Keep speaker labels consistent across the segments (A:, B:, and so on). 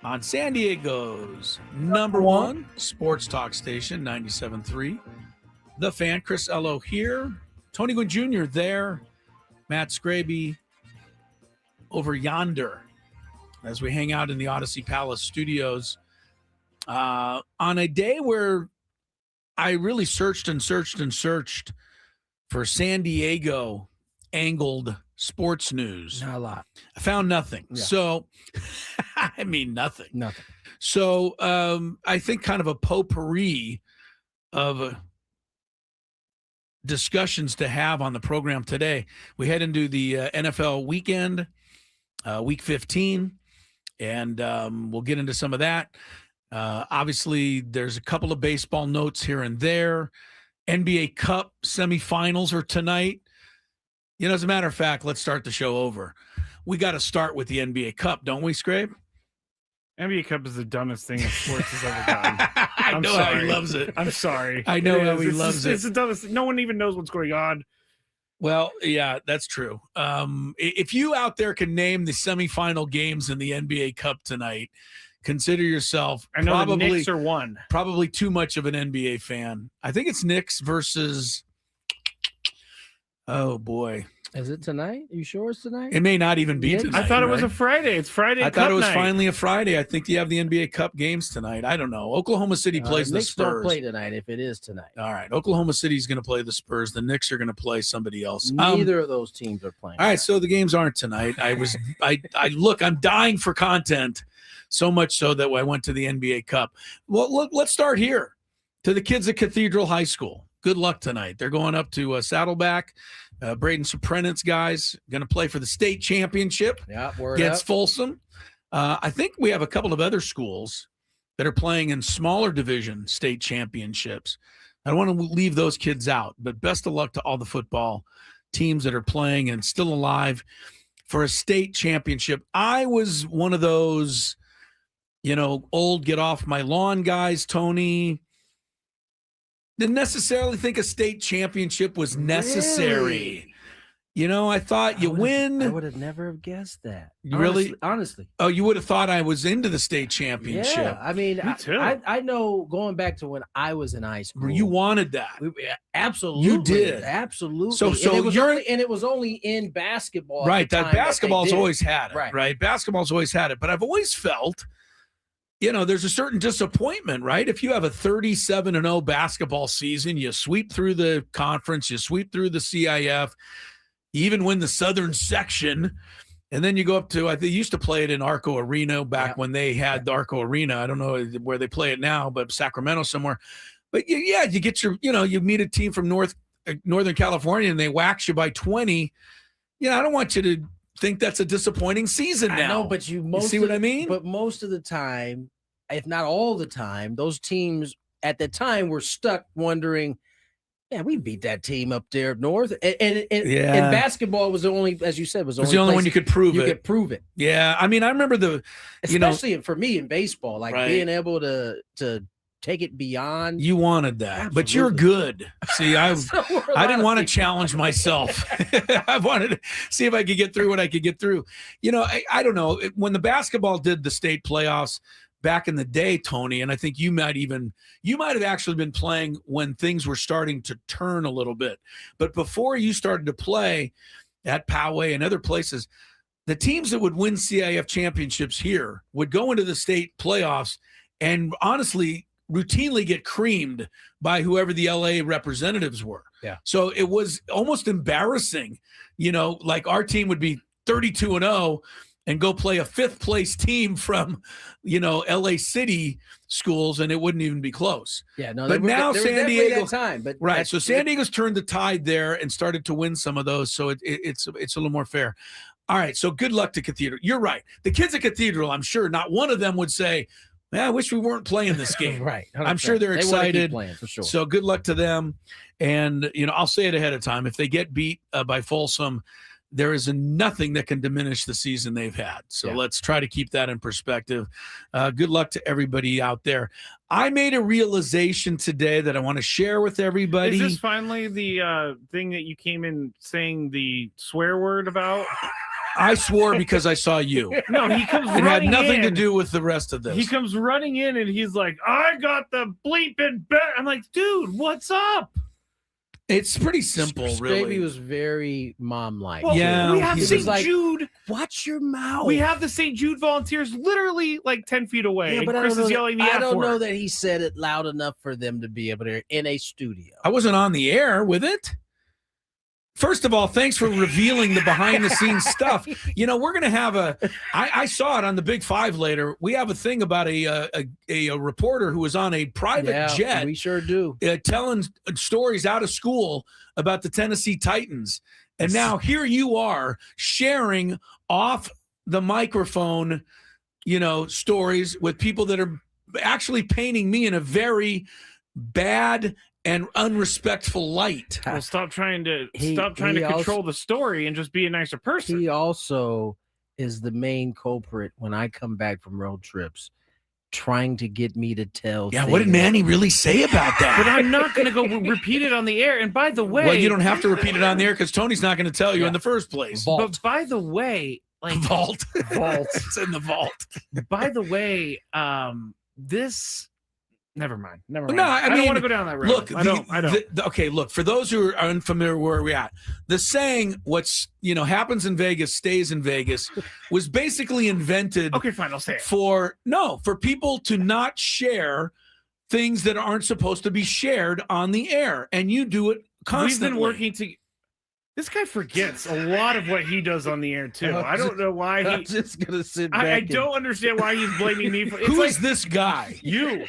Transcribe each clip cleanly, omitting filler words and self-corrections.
A: on San Diego's number one sports talk station, 97.3. The Fan, Chris Ello here. Tony Gwynn Jr. there. Matt Scraby over yonder as we hang out in the Odyssey Palace studios on a day where I really searched for San Diego angled sports news.
B: Not a lot.
A: I found nothing.
B: Yeah.
A: So, I mean, nothing.
B: Nothing.
A: So, I think kind of a potpourri of discussions to have on the program today. We head into the NFL weekend, week 15, and we'll get into some of that. Obviously, there's a couple of baseball notes here and there. NBA Cup semifinals are tonight. You know, as a matter of fact, let's start the show over. We got to start with the NBA Cup, don't we, Scrape?
C: NBA Cup is the dumbest thing that sports has ever done.
A: I know how he loves it.
C: I'm sorry.
A: I know how he loves it.
C: It's the dumbest thing. No one even knows what's going on.
A: Well, yeah, that's true. If you out there can name the semifinal games in the NBA Cup tonight, consider yourself
C: I know the Knicks are one.
A: Probably too much of an NBA fan. I think it's Knicks versus. Oh boy,
B: is it tonight? Are you sure it's tonight?
A: It may not even be tonight.
C: I thought it was a Friday. It's Friday.
A: I thought it was finally a Friday. I think you have the NBA Cup games tonight. I don't know. Oklahoma City plays the
B: Knicks
A: Spurs.
B: don't play tonight. If it is tonight,
A: all right. Oklahoma City's going to play the Spurs. The Knicks are going to play somebody else.
B: Neither of those teams are playing.
A: All right, so the games aren't tonight. I'm dying for content. So much so that I went to the NBA Cup. Well, look, let's start here. To the kids at Cathedral High School, good luck tonight. They're going up to Saddleback. Braden Soprenant's guys going to play for the state championship against Folsom. I think we have a couple of other schools that are playing in smaller division state championships. I don't want to leave those kids out, but best of luck to all the football teams that are playing and still alive for a state championship. I was one of those, old get off my lawn guys, Tony. Didn't necessarily think a state championship was necessary.
B: Really?
A: I thought you win.
B: I would have never guessed that.
A: Really?
B: Honestly.
A: Oh, you would have thought I was into the state championship.
B: Yeah, I mean,
C: me too.
B: I know going back to when I was in high school.
A: You wanted that.
B: Absolutely.
A: You did.
B: Absolutely.
A: So
B: it was only in basketball.
A: Right. That basketball's always had it.
B: Right.
A: Basketball's always had it. But I've always felt there's a certain disappointment, right? If you have a 37-0 basketball season, you sweep through the conference, you sweep through the CIF, you even win the Southern section, and then you go up to, I think they used to play it in Arco Arena back when they had the Arco Arena. I don't know where they play it now, but Sacramento somewhere. But you get your, you meet a team from Northern California and they wax you by 20. I don't want you to think that's a disappointing season now.
B: I know, but you
A: see what I mean?
B: But most of the time, if not all the time, those teams at the time were stuck wondering, man, we beat that team up there north. And basketball was the only, as you said, was the only
A: one you could prove it.
B: You could prove it.
A: Yeah. I mean, I remember
B: especially for me in baseball, being able to take it beyond.
A: You wanted that, absolutely. But you're good. See, I didn't want to challenge myself. I wanted to see if I could get through what I could get through. I don't know. When the basketball did the state playoffs back in the day, Tony, and I think you might have actually been playing when things were starting to turn a little bit. But before you started to play at Poway and other places, the teams that would win CIF championships here would go into the state playoffs and honestly routinely get creamed by whoever the LA representatives were.
B: Yeah.
A: So it was almost embarrassing, like our team would be 32-0 and go play a fifth place team from, LA City schools, and it wouldn't even be close.
B: Yeah, no.
A: But now San Diego,
B: that time, but
A: right. So San Diego's turned the tide there and started to win some of those. So it's a little more fair. All right. So good luck to Cathedral. You're right. The kids at Cathedral, I'm sure not one of them would say, man, I wish we weren't playing this game.
B: Right. 100%.
A: I'm sure they're excited.
B: Playing, for sure.
A: So good luck to them. And, I'll say it ahead of time. If they get beat by Folsom, there is nothing that can diminish the season they've had. So let's try to keep that in perspective. Good luck to everybody out there. I made a realization today that I want to share with everybody.
C: Is this finally the thing that you came in saying the swear word about?
A: I swore because I saw you.
C: No, he comes
A: It had
C: running
A: nothing to
C: in.
A: do with the rest of this.
C: He comes running in and he's like, I got the bleeping bet. I'm like, dude, what's up?
A: It's pretty simple, really.
B: Baby was very mom-like.
C: Well,
A: Yeah,
C: we have
A: he
C: St.
B: was like,
C: Jude.
B: Watch your mouth.
C: We have the St. Jude volunteers literally like 10 feet away.
B: Yeah, but
C: and Chris is yelling the
B: I
C: F
B: don't know
C: word.
B: that he said it loud enough for them to be able to hear in a studio.
A: I wasn't on the air with it. First of all, thanks for revealing the behind-the-scenes stuff. You know, we're going to have I saw it on the Big Five later. We have a thing about a reporter who was on a private jet.
B: We sure do.
A: Telling stories out of school about the Tennessee Titans. And now here you are sharing off the microphone, you know, stories with people that are actually painting me in a very bad and unrespectful light.
C: Well, stop trying to control the story and just be a nicer person.
B: He also is the main culprit when I come back from road trips, trying to get me to tell.
A: Yeah, what did Manny really say about that?
C: But I'm not going to go repeat it on the air. And by the way,
A: well, you don't have to repeat it on the air because Tony's not going to tell you in the first place.
C: But by the way, like
A: vault, it's in the vault.
C: By the way, this. Never mind. No, I
A: mean,
C: don't want to go down that road.
A: Look,
C: I don't.
A: Okay, look, for those who are unfamiliar where we're at, the saying "what's happens in Vegas stays in Vegas" was basically invented.
C: Okay, fine, I'll say it.
A: For people to not share things that aren't supposed to be shared on the air, and you do it constantly.
C: We've been working to. This guy forgets a lot of what he does on the air too. I don't know why
B: I'm just gonna sit back.
C: I don't understand why he's blaming me for.
A: Who is this guy?
C: You.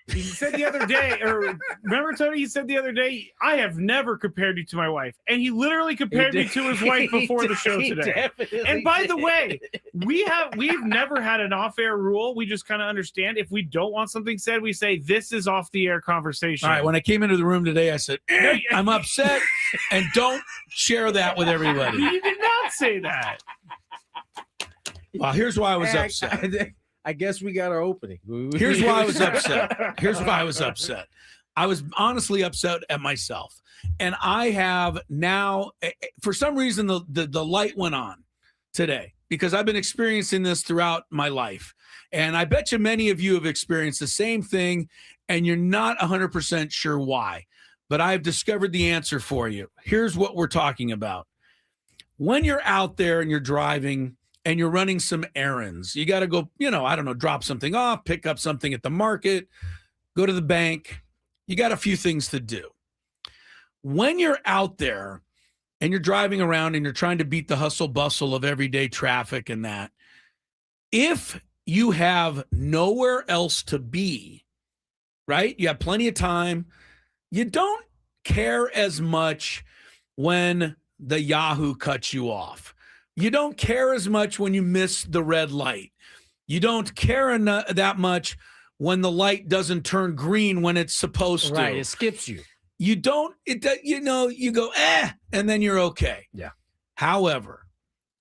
C: He said the other day, or remember, Tony? He said the other day, I have never compared you to my wife, and he literally compared me to his wife before the show today. And by the way, we've never had an off-air rule. We just kind of understand if we don't want something said, we say this is off-the-air conversation.
A: All right. When I came into the room today, I said, "I'm upset, and don't share that with everybody."
C: You did not say that.
A: Well, here's why I was upset.
B: I guess we got our opening.
A: Here's why I was upset. I was honestly upset at myself. And I have now, for some reason, the light went on today because I've been experiencing this throughout my life. And I bet you many of you have experienced the same thing and you're not 100% sure why. But I've discovered the answer for you. Here's what we're talking about. When you're out there and you're driving and you're running some errands, you got to go, drop something off, pick up something at the market, go to the bank. You got a few things to do. When you're out there and you're driving around and you're trying to beat the hustle bustle of everyday traffic and that, if you have nowhere else to be, right? You have plenty of time. You don't care as much when the Yahoo cuts you off. You don't care as much when you miss the red light. You don't care that much when the light doesn't turn green when it's supposed to.
B: Right, it skips you.
A: You don't, you go, and then you're okay.
B: Yeah.
A: However,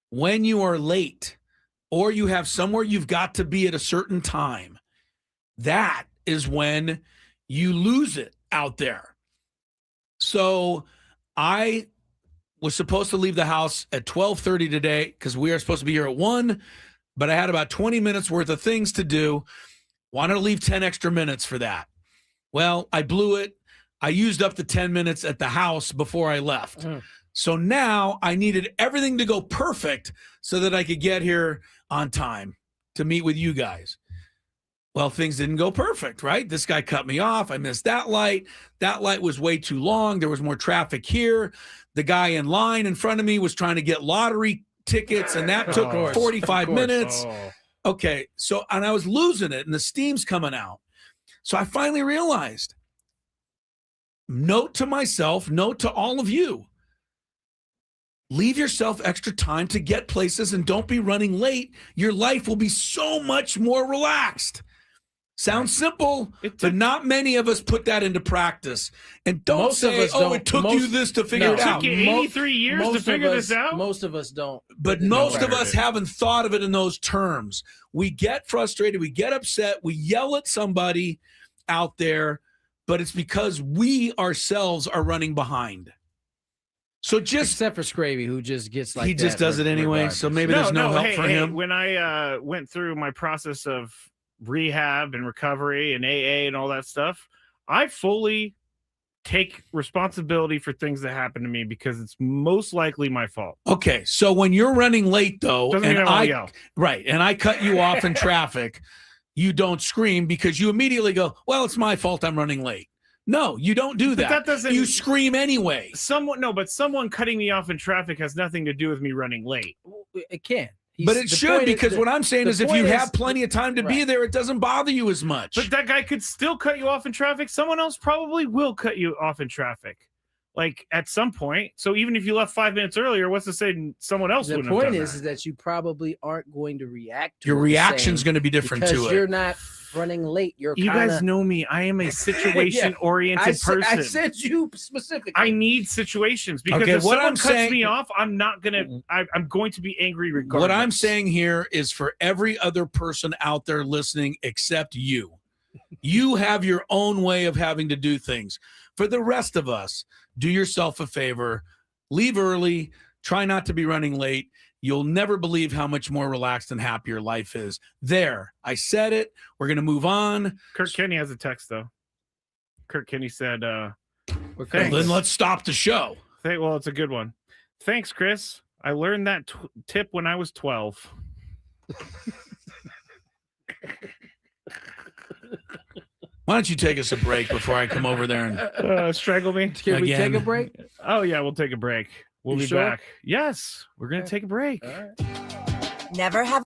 A: when you are late or you have somewhere you've got to be at a certain time, that is when you lose it out there. So I was supposed to leave the house at 12:30 today because we are supposed to be here at 1, but I had about 20 minutes worth of things to do. Wanted to leave 10 extra minutes for that. Well, I blew it. I used up the 10 minutes at the house before I left. So now I needed everything to go perfect so that I could get here on time to meet with you guys. Well, things didn't go perfect, right? This guy cut me off. I missed that light. That light was way too long. There was more traffic here. The guy in line in front of me was trying to get lottery tickets, and that took 45 minutes. Okay, and I was losing it, and the steam's coming out. So I finally realized, note to myself, note to all of you, leave yourself extra time to get places and don't be running late. Your life will be so much more relaxed. Sounds simple, but not many of us put that into practice. And don't say, it took you this to figure it out.
C: It took you 83 years to figure this out?
B: Most of us don't.
A: But most of us haven't thought of it in those terms. We get frustrated. We get upset. We yell at somebody out there, but it's because we ourselves are running behind. So just
B: except for Scravy, who just gets like
A: he just
B: that
A: does it anyway.
B: regardless.
A: So maybe there's no help for him.
C: When I went through my process of rehab and recovery and AA and all that stuff, I fully take responsibility for things that happen to me because it's most likely my fault.
A: Okay, so when you're running late though,
C: Doesn't
A: and
C: mean I wanna yell.
A: right, and I cut you off in traffic, you don't scream because you immediately go, "Well, it's my fault. I'm running late." No, you don't do that.
C: That doesn't.
A: You scream anyway.
C: But someone cutting me off in traffic has nothing to do with me running late.
B: It can.
A: But it should, because what I'm saying is if you have plenty of time to be
B: right.
A: there, it doesn't bother you as much.
C: But that guy could still cut you off in traffic. Someone else probably will cut you off in traffic, like at some point. So even if you left 5 minutes earlier, what's to say someone else wouldn't have done that?
B: The point is that you probably aren't going to react to
A: your
B: it
A: reaction's going to be different to it.
B: You're not running late. You
C: guys know me. I am a situation-oriented person.
B: I said you specifically.
C: I need situations because if someone cuts me off, I'm not gonna. I'm going to be angry regardless.
A: What I'm saying here is for every other person out there listening except you. You have your own way of having to do things. For the rest of us, do yourself a favor. Leave early. Try not to be running late. You'll never believe how much more relaxed and happy your life is. There, I said it. We're going to move on.
C: Kurt Kenny has a text, though. Kurt Kenny said,
A: thanks. Then let's stop the show.
C: Well, it's a good one. Thanks, Chris. I learned that tip when I was 12.
A: Why don't you take us a break before I come over there and
C: strangle me?
B: Can we take a break?
C: Oh, yeah, we'll take a break. We'll be
B: sure?
C: back. Yes, we're going to take a break.
B: All right.
D: Never have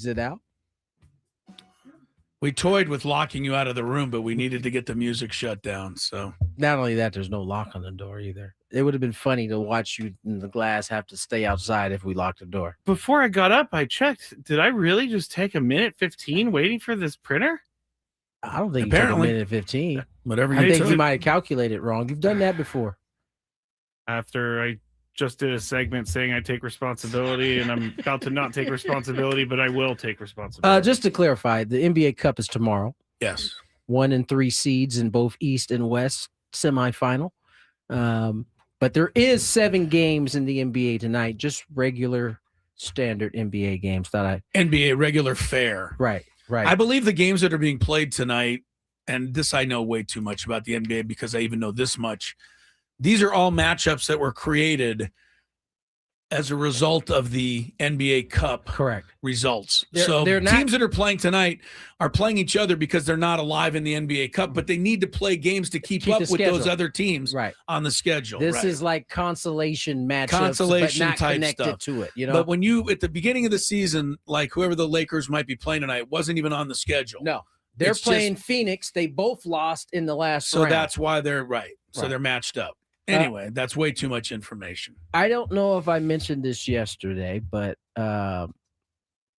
B: exit out.
A: We toyed with locking you out of the room, but we needed to get the music shut down. So
B: not only that, there's no lock on the door either. It would have been funny to watch you in the glass have to stay outside if we locked the door.
C: Before I got up, I checked. Did I really just take 1:15 waiting for this printer?
B: I don't think
A: Apparently.
B: you took 1:15.
A: Whatever
B: I
A: you
B: think
A: took.
B: you might have calculated wrong. You've done that before.
C: After I just did a segment saying I take responsibility, and I'm about to not take responsibility, but I will take responsibility.
B: Just to clarify, the NBA Cup is tomorrow.
A: Yes.
B: 1 and 3 seeds in both East and West semifinal. But there is 7 games in the NBA tonight, just regular standard NBA games.
A: NBA regular fare.
B: Right.
A: I believe the games that are being played tonight, and this I know way too much about the NBA because I even know this much. These are all matchups that were created as a result of the NBA Cup results.
B: They're not,
A: teams that are playing tonight are playing each other because they're not alive in the NBA Cup, but they need to play games to keep up with those other teams on the schedule.
B: This is like consolation matchups, but not
A: type
B: connected
A: stuff.
B: to it. You know,
A: but when you at the beginning of the season, like whoever the Lakers might be playing tonight, wasn't even on the schedule.
B: No, they're playing Phoenix. They both lost in the last
A: round.
B: So
A: that's why they're So they're matched up. Anyway, that's way too much information.
B: I don't know if I mentioned this yesterday, but the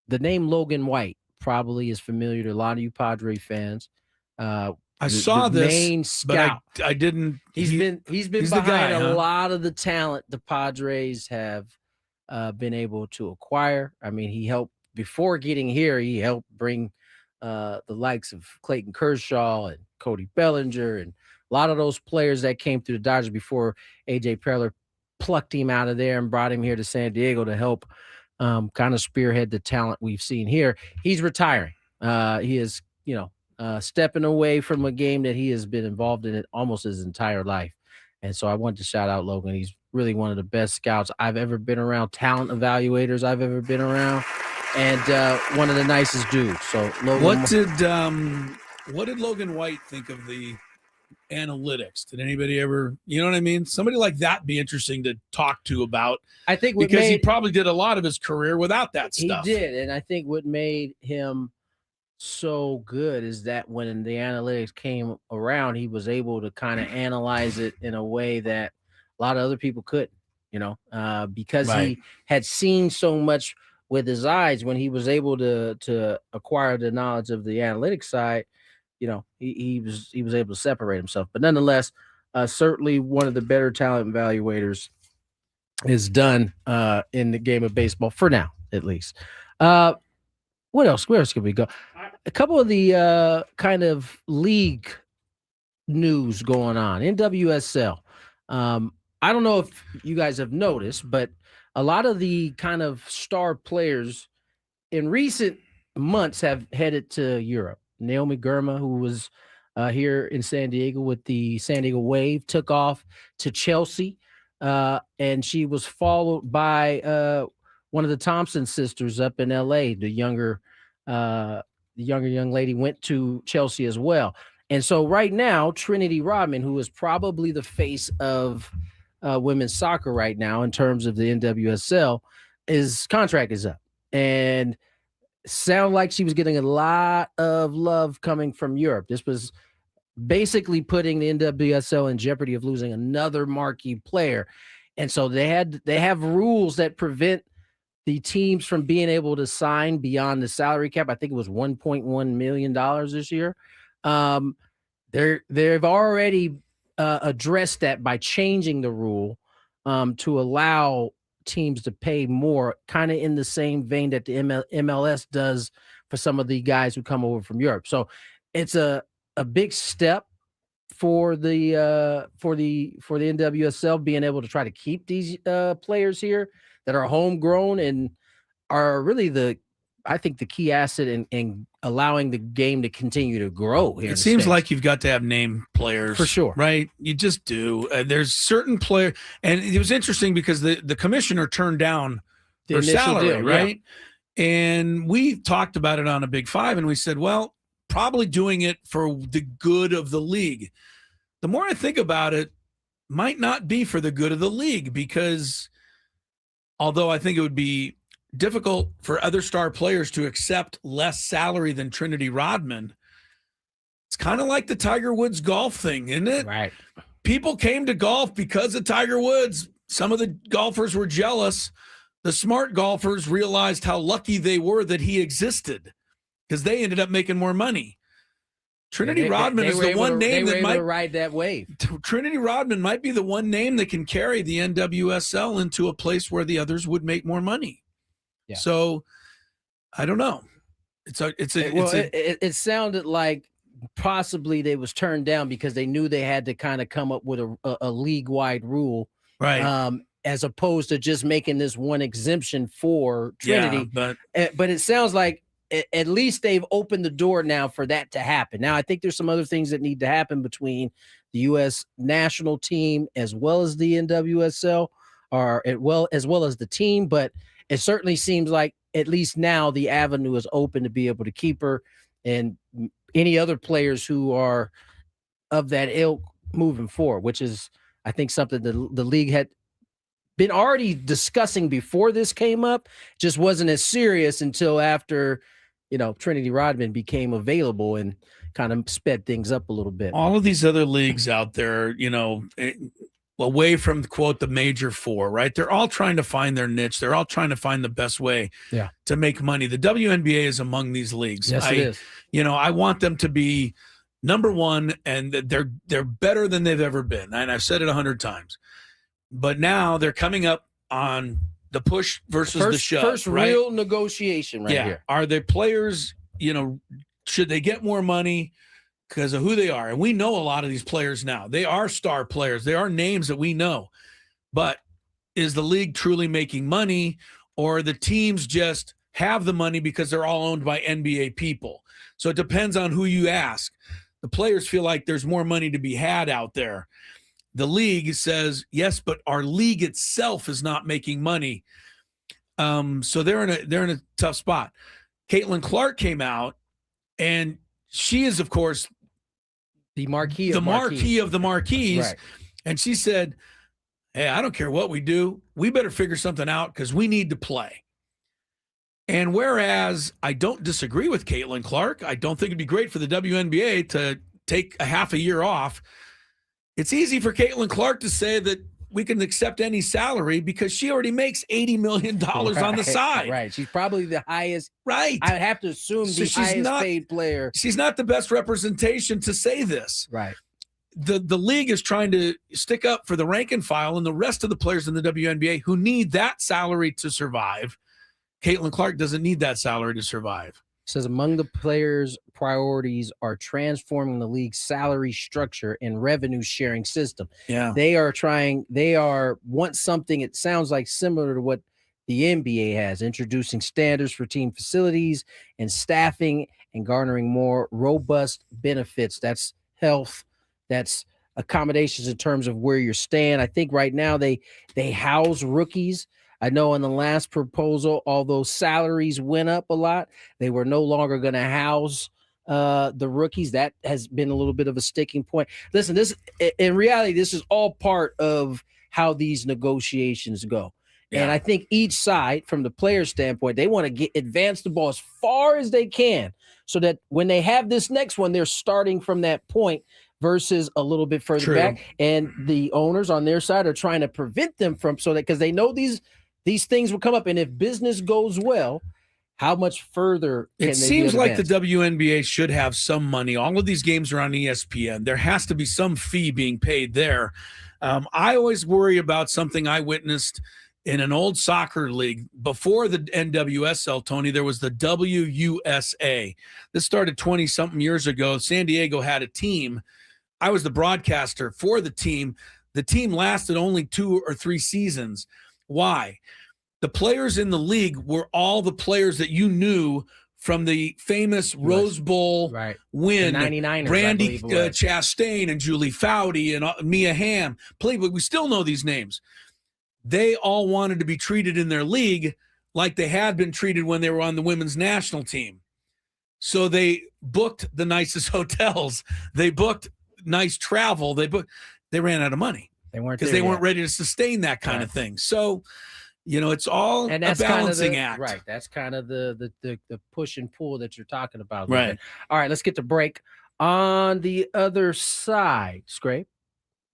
B: name Logan White probably is familiar to a lot of you Padre fans.
A: I saw this,
B: main scout.
A: but I didn't.
B: He's been behind a lot of the talent the Padres have been able to acquire. I mean, he helped before getting here. He helped bring the likes of Clayton Kershaw and Cody Bellinger and a lot of those players that came through the Dodgers before A.J. Preller plucked him out of there and brought him here to San Diego to help kind of spearhead the talent we've seen here. He's retiring. He is, stepping away from a game that he has been involved in it almost his entire life. And so I wanted to shout out Logan. He's really one of the best scouts I've ever been around, talent evaluators I've ever been around, and one of the nicest dudes. So Logan,
A: what did Logan White think of the analytics? Did anybody ever, you know what I mean? Somebody like that be interesting to talk to about.
B: I think
A: because he probably did a lot of his career without that stuff.
B: He did, and I think what made him so good is that when the analytics came around, he was able to kind of analyze it in a way that a lot of other people couldn't. Because he had seen so much with his eyes when he was able to acquire the knowledge of the analytics side. He was able to separate himself, but nonetheless, certainly one of the better talent evaluators is done in the game of baseball for now, at least. What else? Where else can we go? A couple of the kind of league news going on. NWSL. I don't know if you guys have noticed, but a lot of the kind of star players in recent months have headed to Europe. Naomi Girma, who was here in San Diego with the San Diego Wave, took off to Chelsea, and she was followed by one of the Thompson sisters up in L.A. The younger young lady went to Chelsea as well. And so right now, Trinity Rodman, who is probably the face of women's soccer right now in terms of the NWSL, his contract is up. And sound like she was getting a lot of love coming from Europe. This was basically putting the NWSL in jeopardy of losing another marquee player. And so they have rules that prevent the teams from being able to sign beyond the salary cap. I think it was $1.1 million this year. They've already addressed that by changing the rule to allow teams to pay more, kind of in the same vein that the MLS does for some of the guys who come over from Europe. So it's a big step for the NWSL being able to try to keep these players here that are homegrown and are really I think the key asset in allowing the game to continue to grow here.
A: It seems like you've got to have name players
B: for sure,
A: right? You just do. There's certain players, and it was interesting because the commissioner turned down her salary, deal, right? Yeah. And we talked about it on a Big Five, and we said, well, probably doing it for the good of the league. The more I think about it, might not be for the good of the league, because although I think it would be difficult for other star players to accept less salary than Trinity Rodman. It's kind of like the Tiger Woods golf thing, isn't it?
B: Right.
A: People came to golf because of Tiger Woods. Some of the golfers were jealous. The smart golfers realized how lucky they were that he existed because they ended up making more money. Trinity Rodman is the one name that might
B: ride that wave.
A: Trinity Rodman might be the one name that can carry the NWSL into a place where the others would make more money.
B: Yeah.
A: So I don't know.
B: It sounded like possibly they was turned down because they knew they had to kind of come up with a league-wide rule,
A: right?
B: As opposed to just making this one exemption for Trinity.
A: Yeah,
B: but it sounds like at least they've opened the door now for that to happen. Now, I think there's some other things that need to happen between the U.S. national team as well as the NWSL, as well as the team. But it certainly seems like at least now the avenue is open to be able to keep her and any other players who are of that ilk moving forward, which is, I think, something that the league had been already discussing before this came up, just wasn't as serious until after, Trinity Rodman became available and kind of sped things up a little bit.
A: All of these other leagues out there, away from, quote, the major four, right? They're all trying to find their niche. They're all trying to find the best way to make money. The WNBA is among these leagues.
B: Yes, it is.
A: I want them to be number one, and they're better than they've ever been. And I've said it 100 times. But now they're coming up on the push versus the shove.
B: First
A: right?
B: real negotiation here.
A: Are the players, should they get more money because of who they are? And we know a lot of these players now. They are star players. They are names that we know. But is the league truly making money, or the teams just have the money because they're all owned by NBA people? So it depends on who you ask. The players feel like there's more money to be had out there. The league says, yes, but our league itself is not making money. So they're in a tough spot. Caitlin Clark came out, and she is, of course,
B: the marquee
A: of the marquees.
B: Right.
A: And she said, hey, I don't care what we do. We better figure something out because we need to play. And whereas I don't disagree with Caitlin Clark, I don't think it'd be great for the WNBA to take a half a year off. It's easy for Caitlin Clark to say that we can accept any salary because she already makes $80 million on the side.
B: Right. She's probably the highest.
A: Right.
B: I have to assume the highest paid player.
A: She's not the best representation to say this.
B: Right.
A: The league is trying to stick up for the rank and file and the rest of the players in the WNBA who need that salary to survive. Caitlin Clark doesn't need that salary to survive.
B: Says among the players' priorities are transforming the league's salary structure and revenue sharing system.
A: Yeah.
B: They want something, it sounds like similar to what the NBA has, introducing standards for team facilities and staffing and garnering more robust benefits. That's health, that's accommodations in terms of where you're staying. I think right now they house rookies. I know in the last proposal, although salaries went up a lot, they were no longer going to house the rookies. That has been a little bit of a sticking point. Listen, in reality, this is all part of how these negotiations go. Yeah. And I think each side, from the player standpoint, they want to advance the ball as far as they can so that when they have this next one, they're starting from that point versus a little bit further back. And the owners on their side are trying to prevent them from because they know these things will come up, and if business goes well, how much further can
A: it seems like the WNBA should have some money. All of these games are on ESPN. There has to be some fee being paid there. I always worry about something I witnessed in an old soccer league. Before the NWSL, Tony, there was the WUSA. This started 20-something years ago. San Diego had a team. I was the broadcaster for the team. The team lasted only 2 or 3 seasons. Why? The players in the league were all the players that you knew from the famous Rose Bowl win.
B: 99ers,
A: Randy Chastain and Julie Foudy and Mia Hamm. But we still know these names. They all wanted to be treated in their league like they had been treated when they were on the women's national team. So they booked the nicest hotels. They booked nice travel. They ran out of money.
B: They weren't
A: ready to sustain that kind of thing. So It's all
B: and that's
A: a balancing
B: kind of
A: act.
B: Right. That's kind of the push and pull that you're talking about.
A: Right.
B: All right, let's get to break. On the other side, Scrape.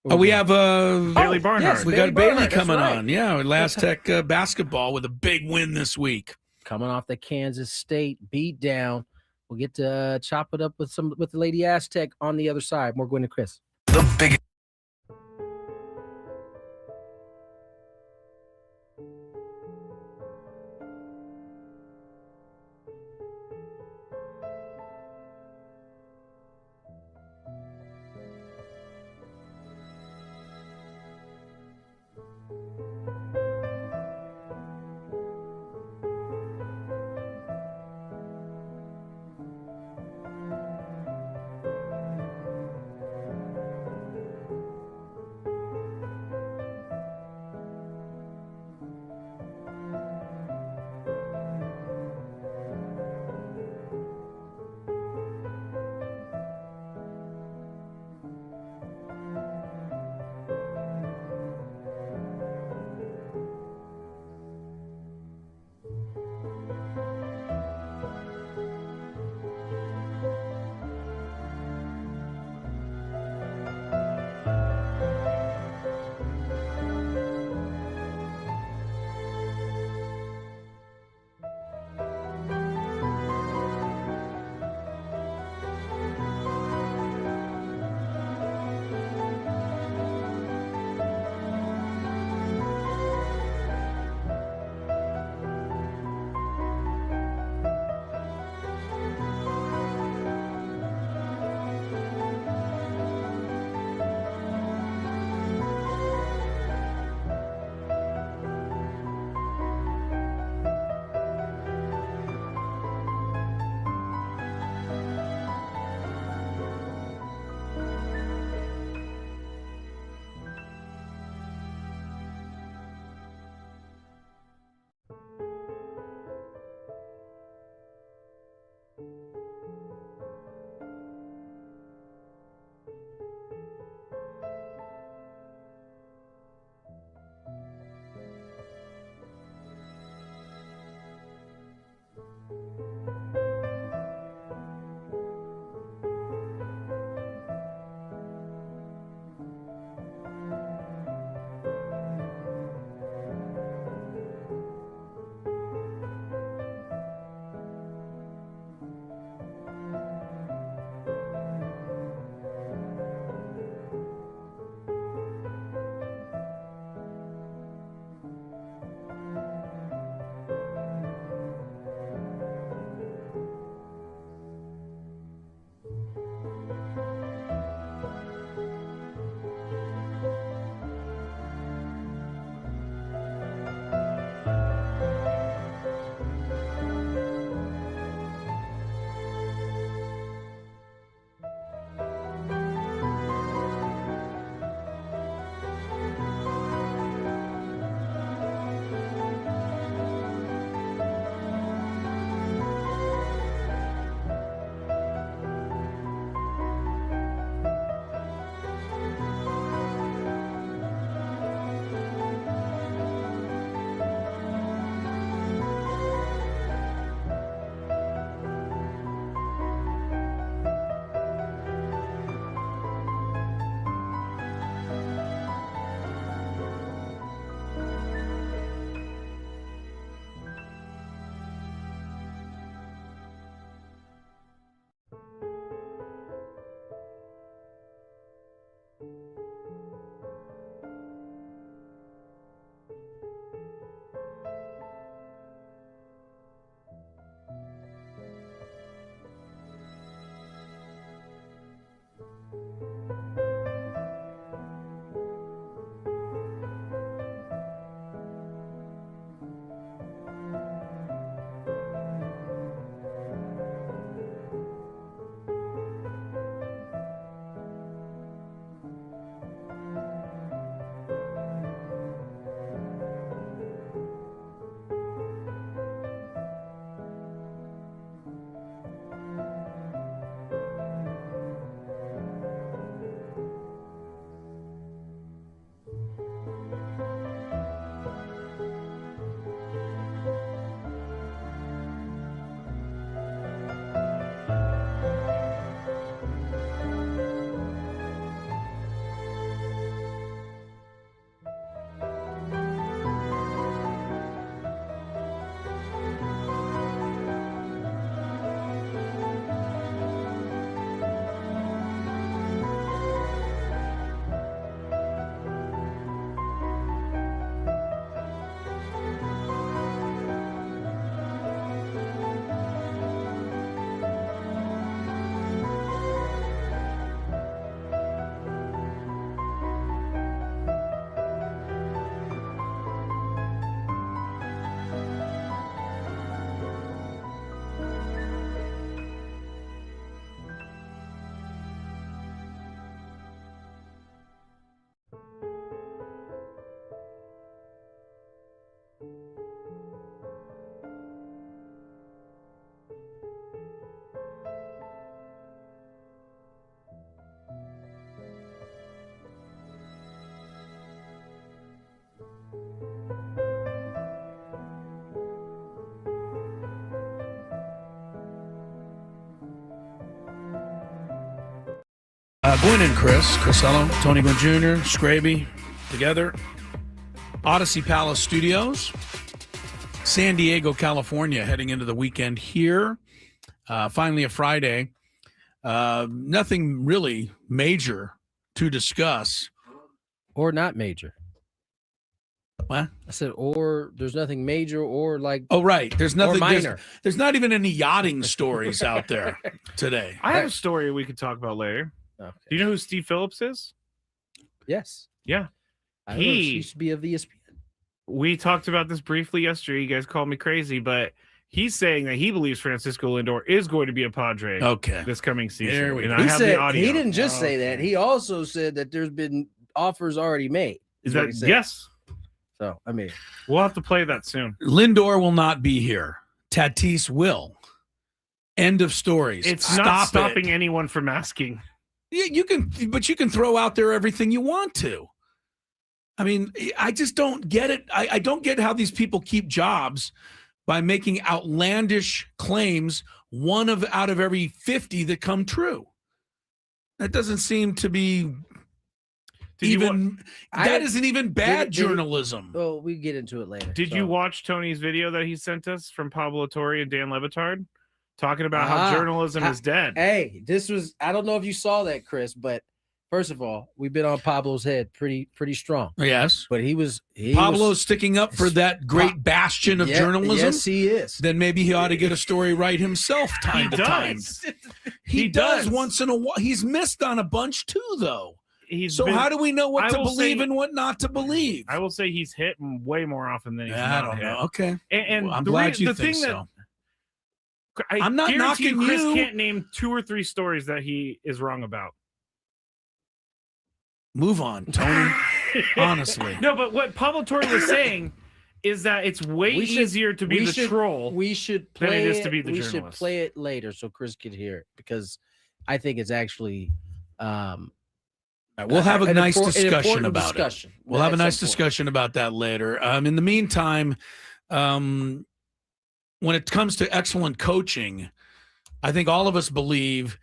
A: We have
C: Bailey Barnhart.
B: Yes,
A: we got
B: Bailey
A: Bailey
B: Barnhart, that's
A: coming
B: right.
A: on. Yeah, Last Tech basketball with a big win this week.
B: Coming off the Kansas State beat down. We'll get to chop it up with the Lady Aztec on the other side. More Gwynn and Chris.
D: The biggest.
A: Gwynn and Chris Crisello, Tony Gwynn Jr., Scraby, together. Odyssey Palace Studios, San Diego, California, heading into the weekend here. Finally a Friday. Nothing really major to discuss.
B: Or not major.
A: What?
B: I said, or there's nothing major or like.
A: Oh, right. There's nothing
B: minor.
A: There's not even any yachting stories out there today.
C: I have a story we could talk about later.
B: Okay.
C: Do you know who Steve Phillips is?
B: Yes.
C: Yeah.
B: He used to be of ESPN.
C: We talked about this briefly yesterday. You guys called me crazy, but he's saying that he believes Francisco Lindor is going to be a Padre this coming season.
A: There we go.
C: And I have the audio.
B: He didn't just say that. He also said that there's been offers already made.
C: Is that yes?
B: So, I mean,
C: we'll have to play that soon.
A: Lindor will not be here. Tatis will. End of stories.
C: It's not stopping anyone from asking.
A: Yeah, you can throw out there everything you want to. I mean, I just don't get it. I don't get how these people keep jobs by making outlandish claims, out of every 50 that come true. That doesn't seem to be isn't even bad journalism.
B: Well, we get into it later.
C: Did you watch Tony's video that he sent us from Pablo Torre and Dan Levitard talking about how journalism is dead?
B: Hey, I don't know if you saw that, Chris, but first of all, we've been on Pablo's head pretty strong.
A: Yes.
B: But
A: Pablo's sticking up for that great bastion of journalism.
B: Yes, he is.
A: Then maybe he ought to get a story right himself time to time. He does once in a while. He's missed on a bunch too, though. How do we know what to believe and what not to believe?
C: I will say he's hit way more often than he's not
A: I don't
C: hit.
A: know. Okay.
C: And
A: I'm glad you think so.
C: I'm not knocking Chris
A: you.
C: Can't name 2 or 3 stories that he is wrong about.
A: Move on, Tony. Honestly.
C: No, but what Pablo Torre was saying is that it's way easier to be the troll
B: than it is to be the journalist. We should play it later so Chris can hear it because I think it's actually
A: we'll have a nice discussion about it. We'll have a nice discussion about that later. In the meantime, when it comes to excellent coaching, I think all of us believe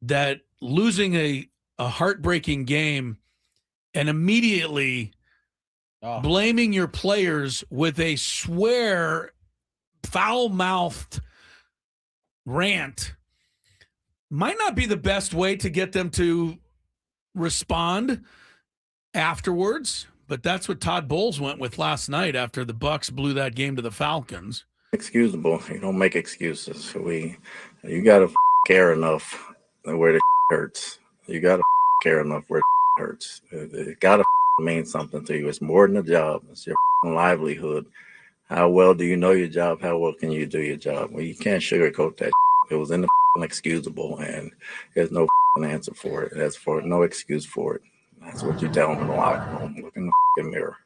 A: that losing a heartbreaking game and immediately blaming your players with a foul-mouthed rant might not be the best way to get them to respond afterwards, but that's what Todd Bowles went with last night after the Bucks blew that game to the Falcons.
D: Excusable. You don't make excuses. You gotta care enough where the hurts. You gotta care enough where it hurts. It gotta mean something to you. It's more than a job. It's your livelihood. How well do you know your job? How well can you do your job? Well, you can't sugarcoat that. It was inexcusable, and there's no answer for it. There's no excuse for it. That's what you tell them in the locker room. Look in the mirror.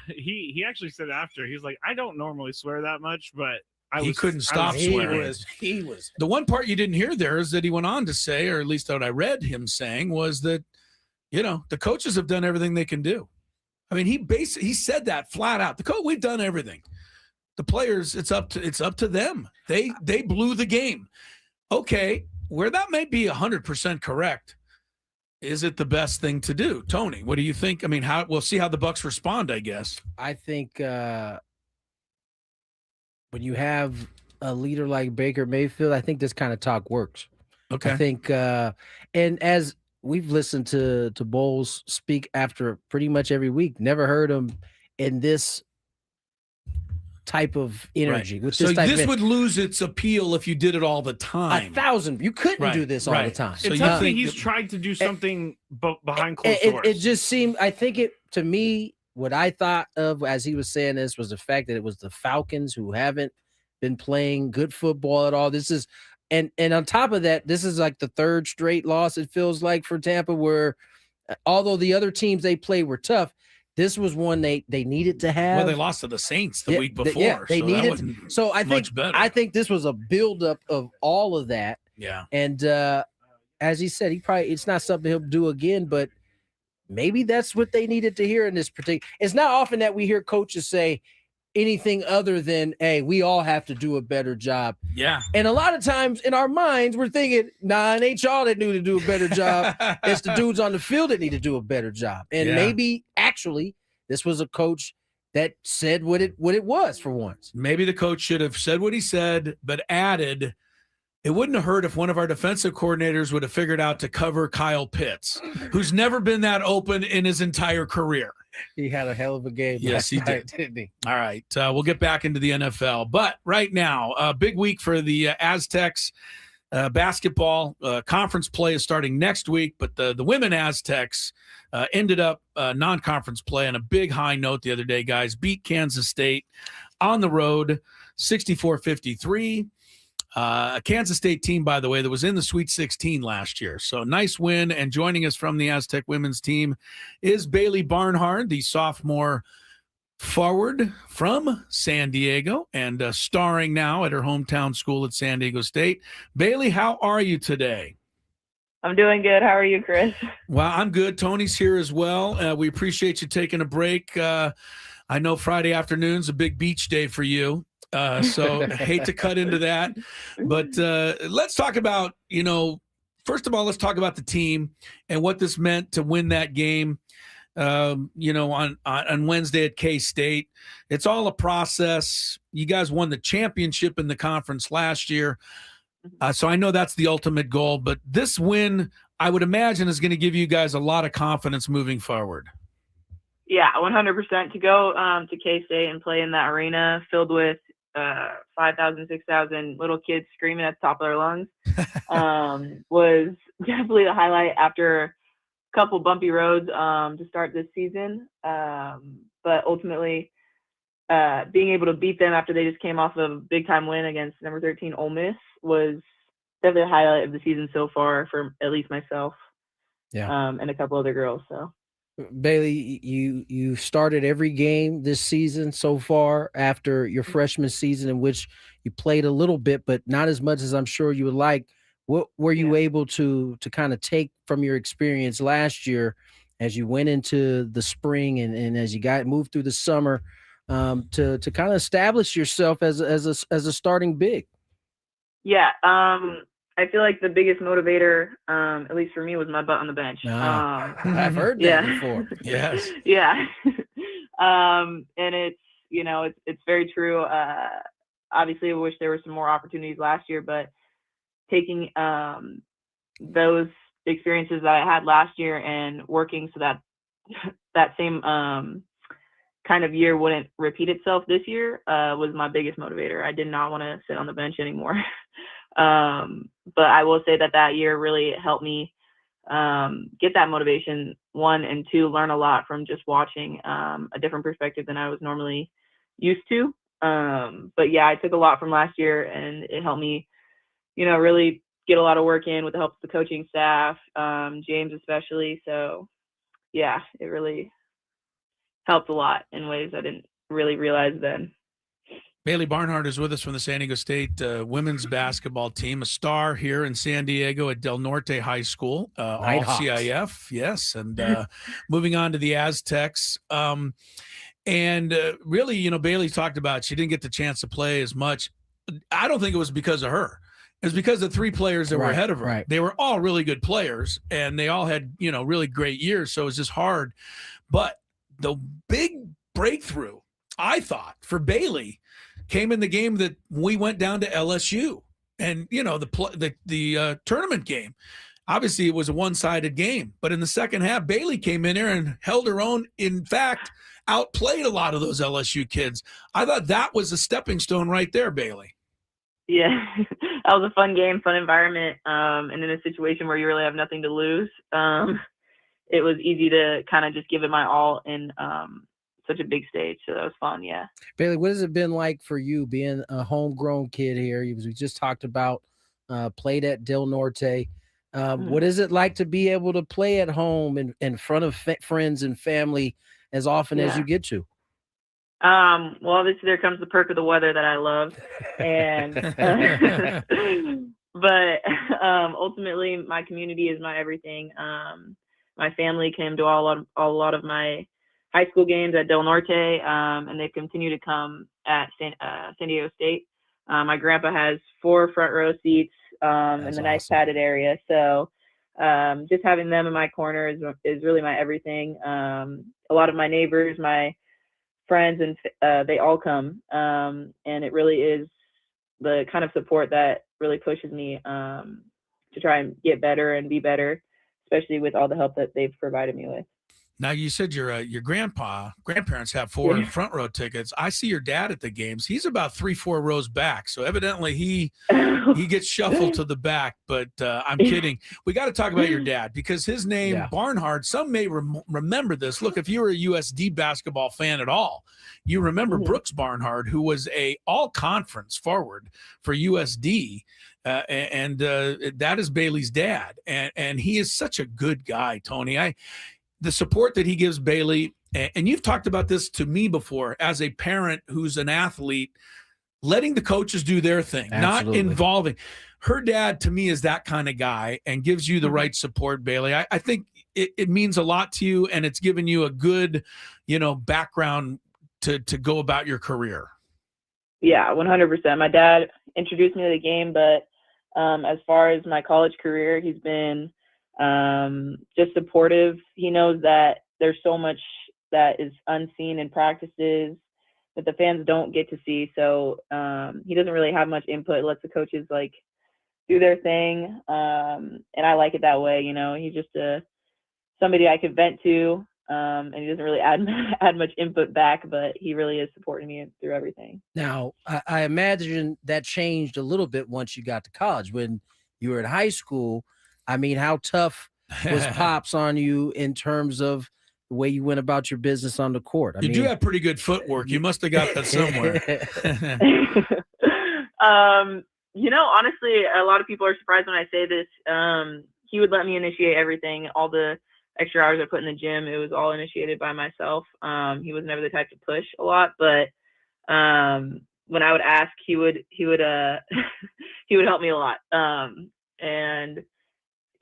C: He actually said after, he's like, I don't normally swear that much, but
A: he couldn't stop swearing.
B: He was.
A: The one part you didn't hear there is that he went on to say, or at least what I read him saying, was that, the coaches have done everything they can do. I mean, he said that flat out. We've done everything. The players, it's up to them. They blew the game. Okay, where that may be 100% correct, is it the best thing to do? Tony, what do you think? I mean, we'll see how the Bucks respond, I guess.
B: I think when you have a leader like Baker Mayfield, I think this kind of talk works.
A: Okay.
B: I think, and as we've listened to Bowles speak after pretty much every week, never heard him in this type of energy.
A: Right. So this would lose its appeal if you did it all the time.
B: 1,000. You couldn't do this all the time.
C: So you think he's tried to do something behind closed doors.
B: It just seemed, I think to me, what I thought of as he was saying this was the fact that it was the Falcons who haven't been playing good football at all. This is, and on top of that, this is like the 3rd straight loss, it feels like, for Tampa, where although the other teams they played were tough, this was one they needed to have.
A: Well, they lost to the Saints the week before.
B: They needed. So I think this was a buildup of all of that.
A: Yeah.
B: And as he said, it's not something he'll do again, but maybe that's what they needed to hear in this particular. It's not often that we hear coaches say, anything other than, hey, we all have to do a better job.
A: Yeah.
B: And a lot of times in our minds, we're thinking, nah, it ain't y'all that need to do a better job. It's the dudes on the field that need to do a better job. And maybe actually this was a coach that said what it was for once.
A: Maybe the coach should have said what he said, but added, it wouldn't have hurt if one of our defensive coordinators would have figured out to cover Kyle Pitts, who's never been that open in his entire career.
B: He had a hell of a game.
A: Yes, he did.
B: Didn't he?
A: All right. We'll get back into the NFL. But right now, a big week for the Aztecs. Basketball conference play is starting next week, but the women Aztecs ended up non-conference play on a big high note the other day, guys. Beat Kansas State on the road, 64-53. A Kansas State team, by the way, that was in the Sweet 16 last year. So nice win. And joining us from the Aztec women's team is Bailey Barnhart, the sophomore forward from San Diego and starring now at her hometown school at San Diego State. Bailey, how are you today?
E: I'm doing good. How are you, Chris?
A: Well, I'm good. Tony's here as well. We appreciate you taking a break. I know Friday afternoon's a big beach day for you. So I hate to cut into that, but let's talk about, first of all, let's talk about the team and what this meant to win that game, on Wednesday at K-State. It's all a process. You guys won the championship in the conference last year. So I know that's the ultimate goal, but this win, I would imagine, is going to give you guys a lot of confidence moving forward.
E: Yeah, 100%. To go to K-State and play in that arena filled with 5,000, 6,000 little kids screaming at the top of their lungs was definitely the highlight after a couple bumpy roads to start this season. But ultimately, being able to beat them after they just came off of a big-time win against number 13 Ole Miss was definitely the highlight of the season so far for at least myself and a couple other girls. So.
B: Bailey, you started every game this season so far after your freshman season, in which you played a little bit, but not as much as I'm sure you would like. What were you able to kind of take from your experience last year as you went into the spring and as you moved through the summer to kind of establish yourself as a starting big?
E: Yeah. I feel like the biggest motivator, at least for me, was my butt on the bench.
B: I've heard that before.
A: Yes.
E: Yeah. And it's, it's very true. Obviously, I wish there were some more opportunities last year, but taking those experiences that I had last year and working so that same kind of year wouldn't repeat itself this year was my biggest motivator. I did not want to sit on the bench anymore. But I will say that year really helped me get that motivation, one, and two, learn a lot from just watching a different perspective than I was normally used to. But yeah, I took a lot from last year, and it helped me, really get a lot of work in with the help of the coaching staff, James especially. So yeah, it really helped a lot in ways I didn't really realize then.
A: Bailey Barnhart is with us from the San Diego State women's basketball team, a star here in San Diego at Del Norte High School, all CIF, yes, and moving on to the Aztecs. And really, Bailey talked about she didn't get the chance to play as much. I don't think it was because of her. It was because of the three players that were ahead of her.
B: Right.
A: They were all really good players, and they all had, really great years, so it was just hard. But the big breakthrough, I thought, for Bailey came in the game that we went down to LSU, and the tournament game. Obviously, it was a one-sided game, but in the second half, Bailey came in there and held her own. In fact, outplayed a lot of those LSU kids. I thought that was a stepping stone right there, Bailey.
E: Yeah, that was a fun game, fun environment, and in a situation where you really have nothing to lose, it was easy to kind of just give it my all in such a big stage. So that was fun. Yeah.
B: Bailey, what has it been like for you being a homegrown kid here? We just talked about played at Del Norte. What is it like to be able to play at home in front of friends and family as often as you get to?
E: Well, obviously there comes the perk of the weather that I love. And, but ultimately my community is my everything. My family came to a lot of my high school games at Del Norte, and they've continued to come at San Diego State. My grandpa has 4 front row seats in the nice padded area. So just having them in my corner is really my everything. A lot of my neighbors, my friends, and they all come. And it really is the kind of support that really pushes me to try and get better and be better, especially with all the help that they've provided me with.
A: Now, you said your grandparents have 4 front row tickets. I see your dad at the games. He's about 3-4 rows back. So evidently he gets shuffled to the back, but I'm kidding. We got to talk about your dad because his name, Barnhart, some may remember this. Look, if you were a USD basketball fan at all, you remember Brooks Barnhart, who was a all-conference forward for USD. And that is Bailey's dad. And he is such a good guy, Tony. The support that he gives Bailey, and you've talked about this to me before, as a parent who's an athlete, letting the coaches do their thing, not involving. Her dad, to me, is that kind of guy and gives you the right support, Bailey. I think it means a lot to you, and it's given you a good, background to go about your career. Yeah, 100%. My dad introduced me to the game, but as far as my college career, he's been just supportive. He knows that there's so much that is unseen in practices that the fans don't get to see. So he doesn't really have much input, lets the coaches do their thing. And I like it that way. He's just somebody I could vent to. And he doesn't really add much input back, but he really is supporting me through everything.
B: Now, I imagine that changed a little bit once you got to college. When you were in high school, I mean, how tough was Pops on you in terms of the way you went about your business on the court?
A: You do have pretty good footwork. You must have got that somewhere.
E: Honestly, a lot of people are surprised when I say this. He would let me initiate everything. All the extra hours I put in the gym, it was all initiated by myself. He was never the type to push a lot, but when I would ask, he would he would help me a lot. And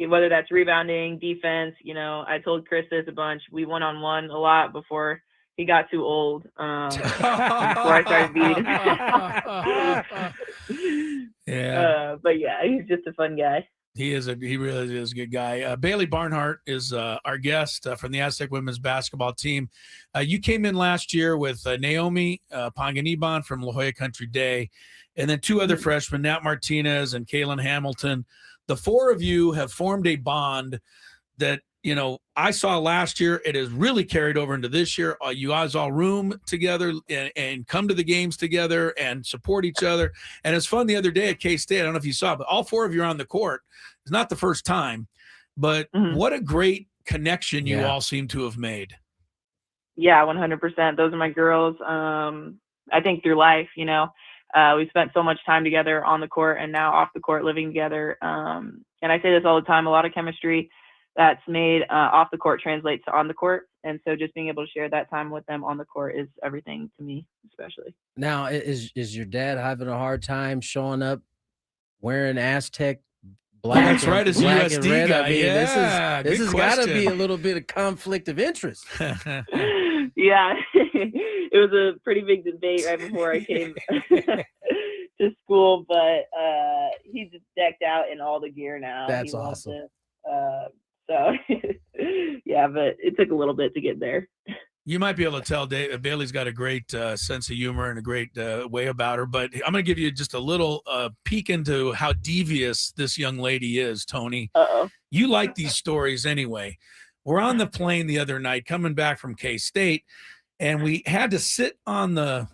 E: whether that's rebounding, defense, I told Chris this a bunch. We one-on-one a lot before he got too old. Before I started beating him. But yeah, he's just a fun guy.
A: He really is a good guy. Bailey Barnhart is our guest from the Aztec women's basketball team. You came in last year with Naomi Panganiban from La Jolla Country Day, and then 2 other freshmen, Nat Martinez and Kaylin Hamilton. The 4 of you have formed a bond that, I saw last year. It has really carried over into this year. You guys all room together and come to the games together and support each other. And it's fun the other day at K-State. I don't know if you saw, but all 4 of you are on the court. It's not the first time, but what a great connection you all seem to have made.
E: Yeah, 100%. Those are my girls. I think through life, we spent so much time together on the court and now off the court living together. And I say this all the time, a lot of chemistry that's made off the court translates to on the court. And so just being able to share that time with them on the court is everything to me, especially.
B: Now, is your dad having a hard time showing up wearing Aztec black?
A: That's right, as a USD guy.
B: I mean, this has got to be a little bit of conflict of interest.
E: Yeah, it was a pretty big debate right before I came to school, but he's just decked out in all the gear now.
B: That's awesome.
E: So, yeah, but it took a little bit to get there.
A: You might be able to tell Bailey's got a great sense of humor and a great way about her, but I'm going to give you just a little peek into how devious this young lady is, Tony.
E: Uh-oh.
A: You like these stories anyway. We're on the plane the other night coming back from K-State, and we had to sit on the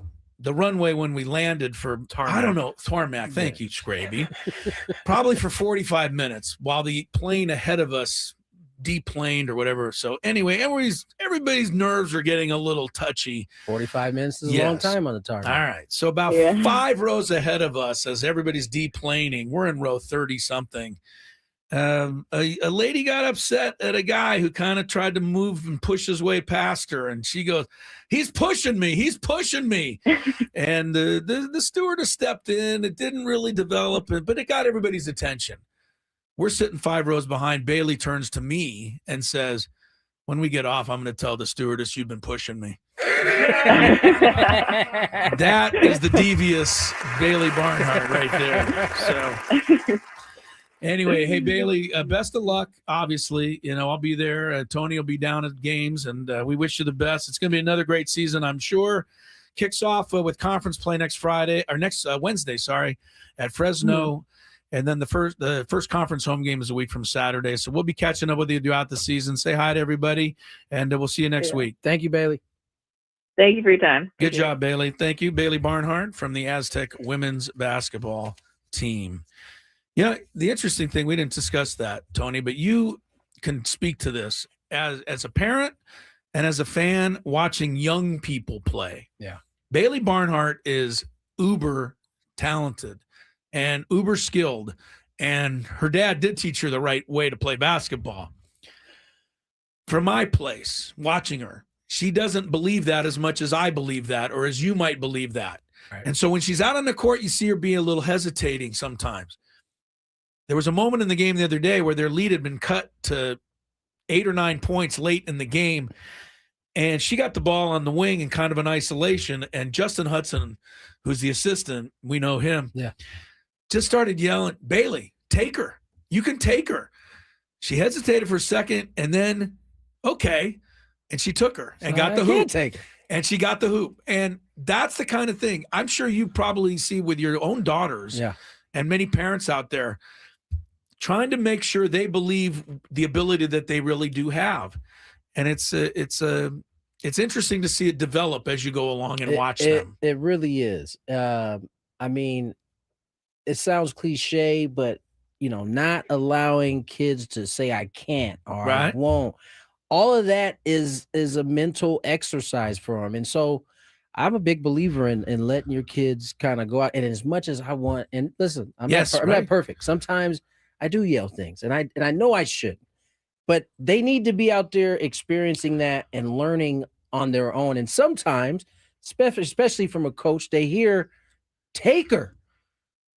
A: runway when we landed for, tarmac. Thank you, Scraby. Probably for 45 minutes while the plane ahead of us deplaned or whatever. So anyway, everybody's nerves are getting a little touchy.
B: 45 minutes is a long time on the tarmac.
A: All right. So about 5 rows ahead of us as everybody's deplaning, we're in row 30 something. A lady got upset at a guy who kind of tried to move and push his way past her, and she goes, he's pushing me and the stewardess stepped in. It didn't really develop, but it got everybody's attention. We're sitting 5 rows behind. Bailey turns to me and says, when we get off, I'm going to tell the stewardess you've been pushing me. That is the devious Bailey Barnhart right there. So anyway, hey, Bailey, best of luck. Obviously, I'll be there. Tony will be down at games, and we wish you the best. It's going to be another great season, I'm sure. Kicks off with conference play next Wednesday, at Fresno. And then the first conference home game is a week from Saturday. So we'll be catching up with you throughout the season. Say hi to everybody, and we'll see you next week.
B: Thank you, Bailey.
E: Thank you for your time.
A: Good job, Bailey. Thank you, Bailey Barnhart from the Aztec women's basketball team. The interesting thing, we didn't discuss that, Tony, but you can speak to this as a parent and as a fan watching young people play.
B: Yeah.
A: Bailey Barnhart is uber talented and uber skilled, and her dad did teach her the right way to play basketball. From my place, watching her, she doesn't believe that as much as I believe that, or as you might believe that. Right. And so when she's out on the court, you see her being a little hesitating sometimes. There was a moment in the game the other day where their lead had been cut to 8 or 9 points late in the game, and she got the ball on the wing in kind of an isolation, and Justin Hudson, who's the assistant, we know him, just started yelling, "Bailey, take her. You can take her." She hesitated for a second, and then, okay, and she took her and got the hoop.
B: Take her.
A: And she got the hoop. And that's the kind of thing I'm sure you probably see with your own daughters and many parents out there, trying to make sure they believe the ability that they really do have. And it's interesting to see it develop as you go along and watch them.
B: It really is. I mean, it sounds cliche, but not allowing kids to say I can't or I won't. All of that is a mental exercise for them. And so I'm a big believer in letting your kids kind of go out. And as much as I want, and listen, I'm not perfect. Sometimes I do yell things, and I know I should, but they need to be out there experiencing that and learning on their own. And sometimes, especially from a coach, they hear, "Take her.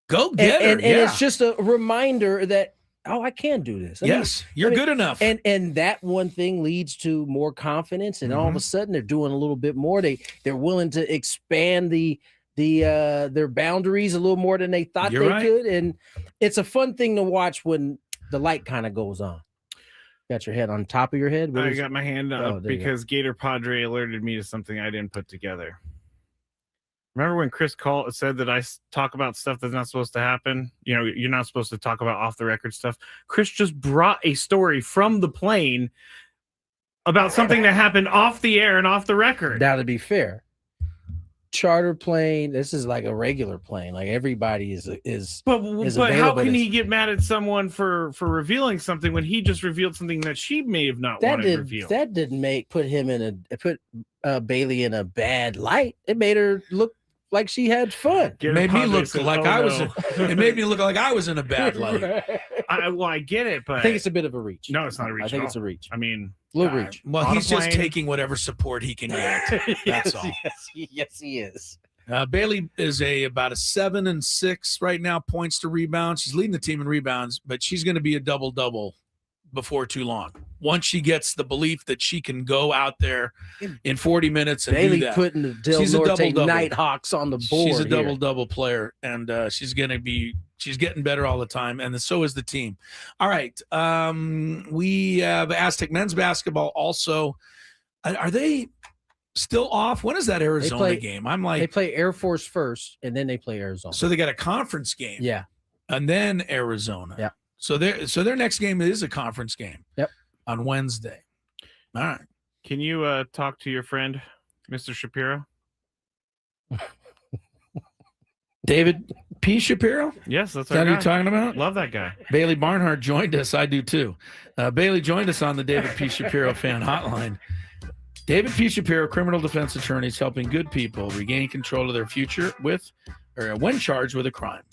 A: Go get her."
B: And it's just a reminder that, I can do this.
A: You're good enough.
B: And that one thing leads to more confidence, and all of a sudden they're doing a little bit more. They're willing to expand their boundaries a little more than they thought could. And it's a fun thing to watch when the light kind of goes on. Got your head on top of your head?
C: I got my hand up because Gator Padre alerted me to something I didn't put together. Remember when Chris said that I talk about stuff that's not supposed to happen? You're not supposed to talk about off-the-record stuff. Chris just brought a story from the plane about something that happened off the air and off the record.
B: Now, to be fair, charter plane, this is like a regular plane. Like everybody is
C: But how can he get mad at someone for revealing something when he just revealed something that she may have not wanted to reveal?
B: That didn't put Bailey in a bad light. It made her look like she had fun.
A: It made me look like I was in a bad light.
C: I get it, but
B: I think it's a bit of a reach.
C: No, it's not a reach.
B: I think it's a reach.
C: I mean,
B: little reach.
A: Well, he's just taking whatever support he can get. That's all.
B: Yes, he is.
A: Bailey is about a 7 and 6 right now, points to rebounds. She's leading the team in rebounds, but she's going to be a double-double before too long. Once she gets the belief that she can go out there in 40 minutes and
B: Bailey
A: do that.
B: Putting the Del Norte Nighthawks on the board.
A: She's a double-double player, and she's getting better all the time, and so is the team. All right. We have Aztec men's basketball also. Are they still off? When is that Arizona game?
B: They play Air Force first, and then they play Arizona.
A: So they got a conference game.
B: Yeah.
A: And then Arizona.
B: Yeah.
A: So their next game is a conference game.
B: Yep.
A: On Wednesday. All right.
C: Can you talk to your friend, Mr. Shapiro?
A: David P. Shapiro?
C: Yes, that's
A: what you're talking about.
C: Love that guy.
A: Bailey Barnhart joined us. I do too. Bailey joined us on the David P. Shapiro fan hotline. David P. Shapiro, criminal defense attorneys helping good people regain control of their future when charged with a crime.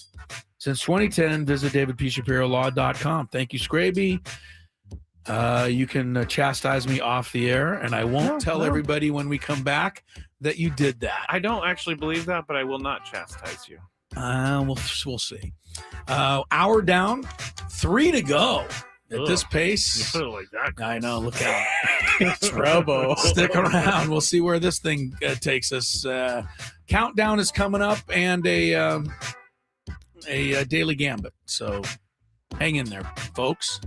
A: Since 2010, visit davidpshapirolaw.com. Thank you, Scraby. You can chastise me off the air, and I won't tell everybody when we come back that you did that.
C: I don't actually believe that, but I will not chastise you.
A: We'll see. Hour down, 3 to go. At this pace,
C: like that.
A: I know. Look out.
B: It's Robo.
A: Stick around. We'll see where this thing takes us. Countdown is coming up, and a daily gambit. So hang in there, folks.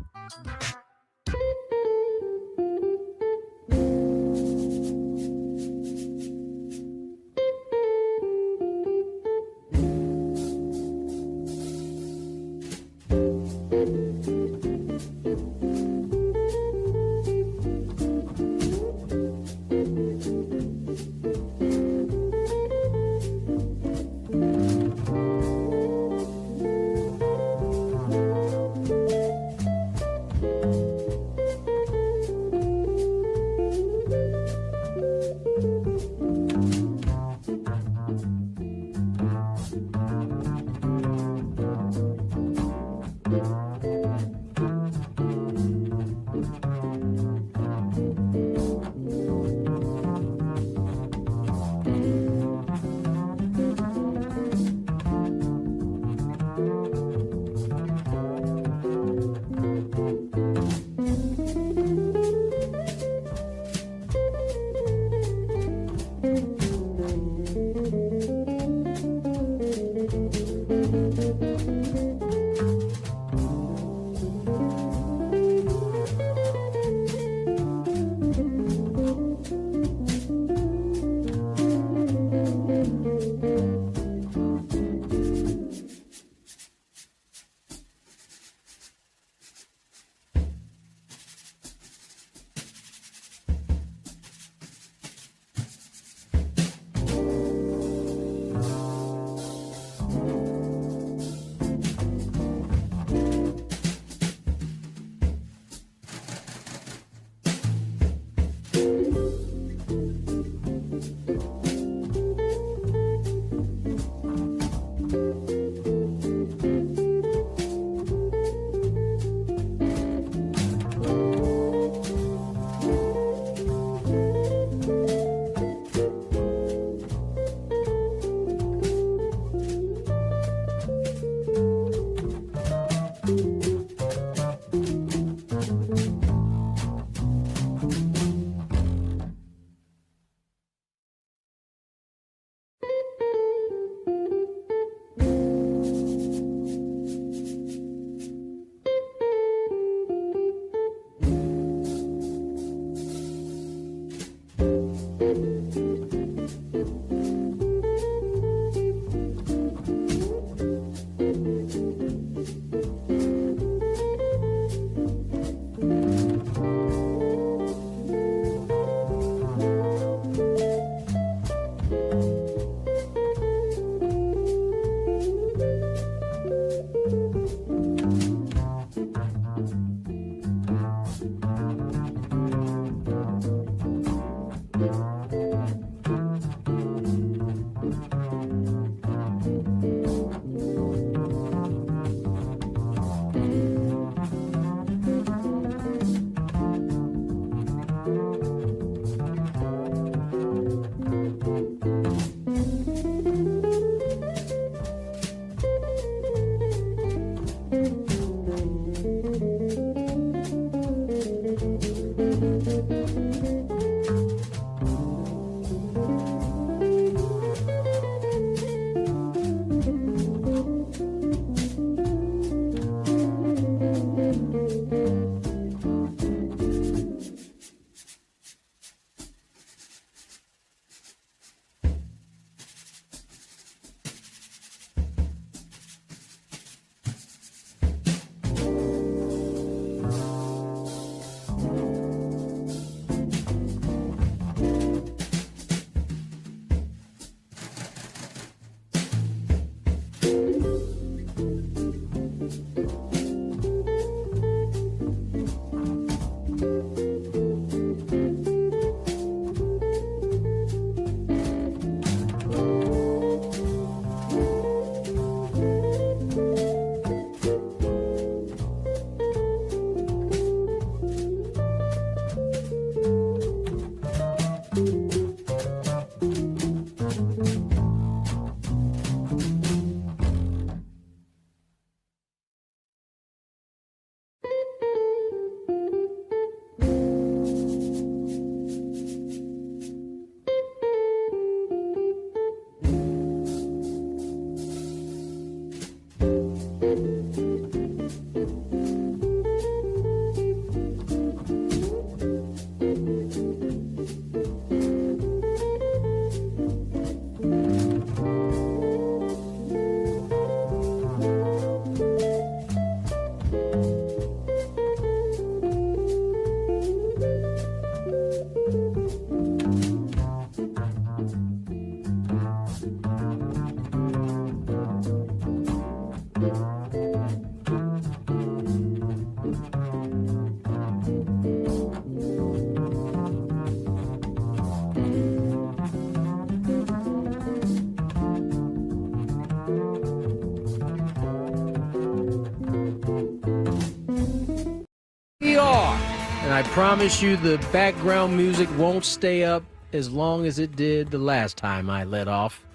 B: And I promise you the background music won't stay up as long as it did the last time I let off.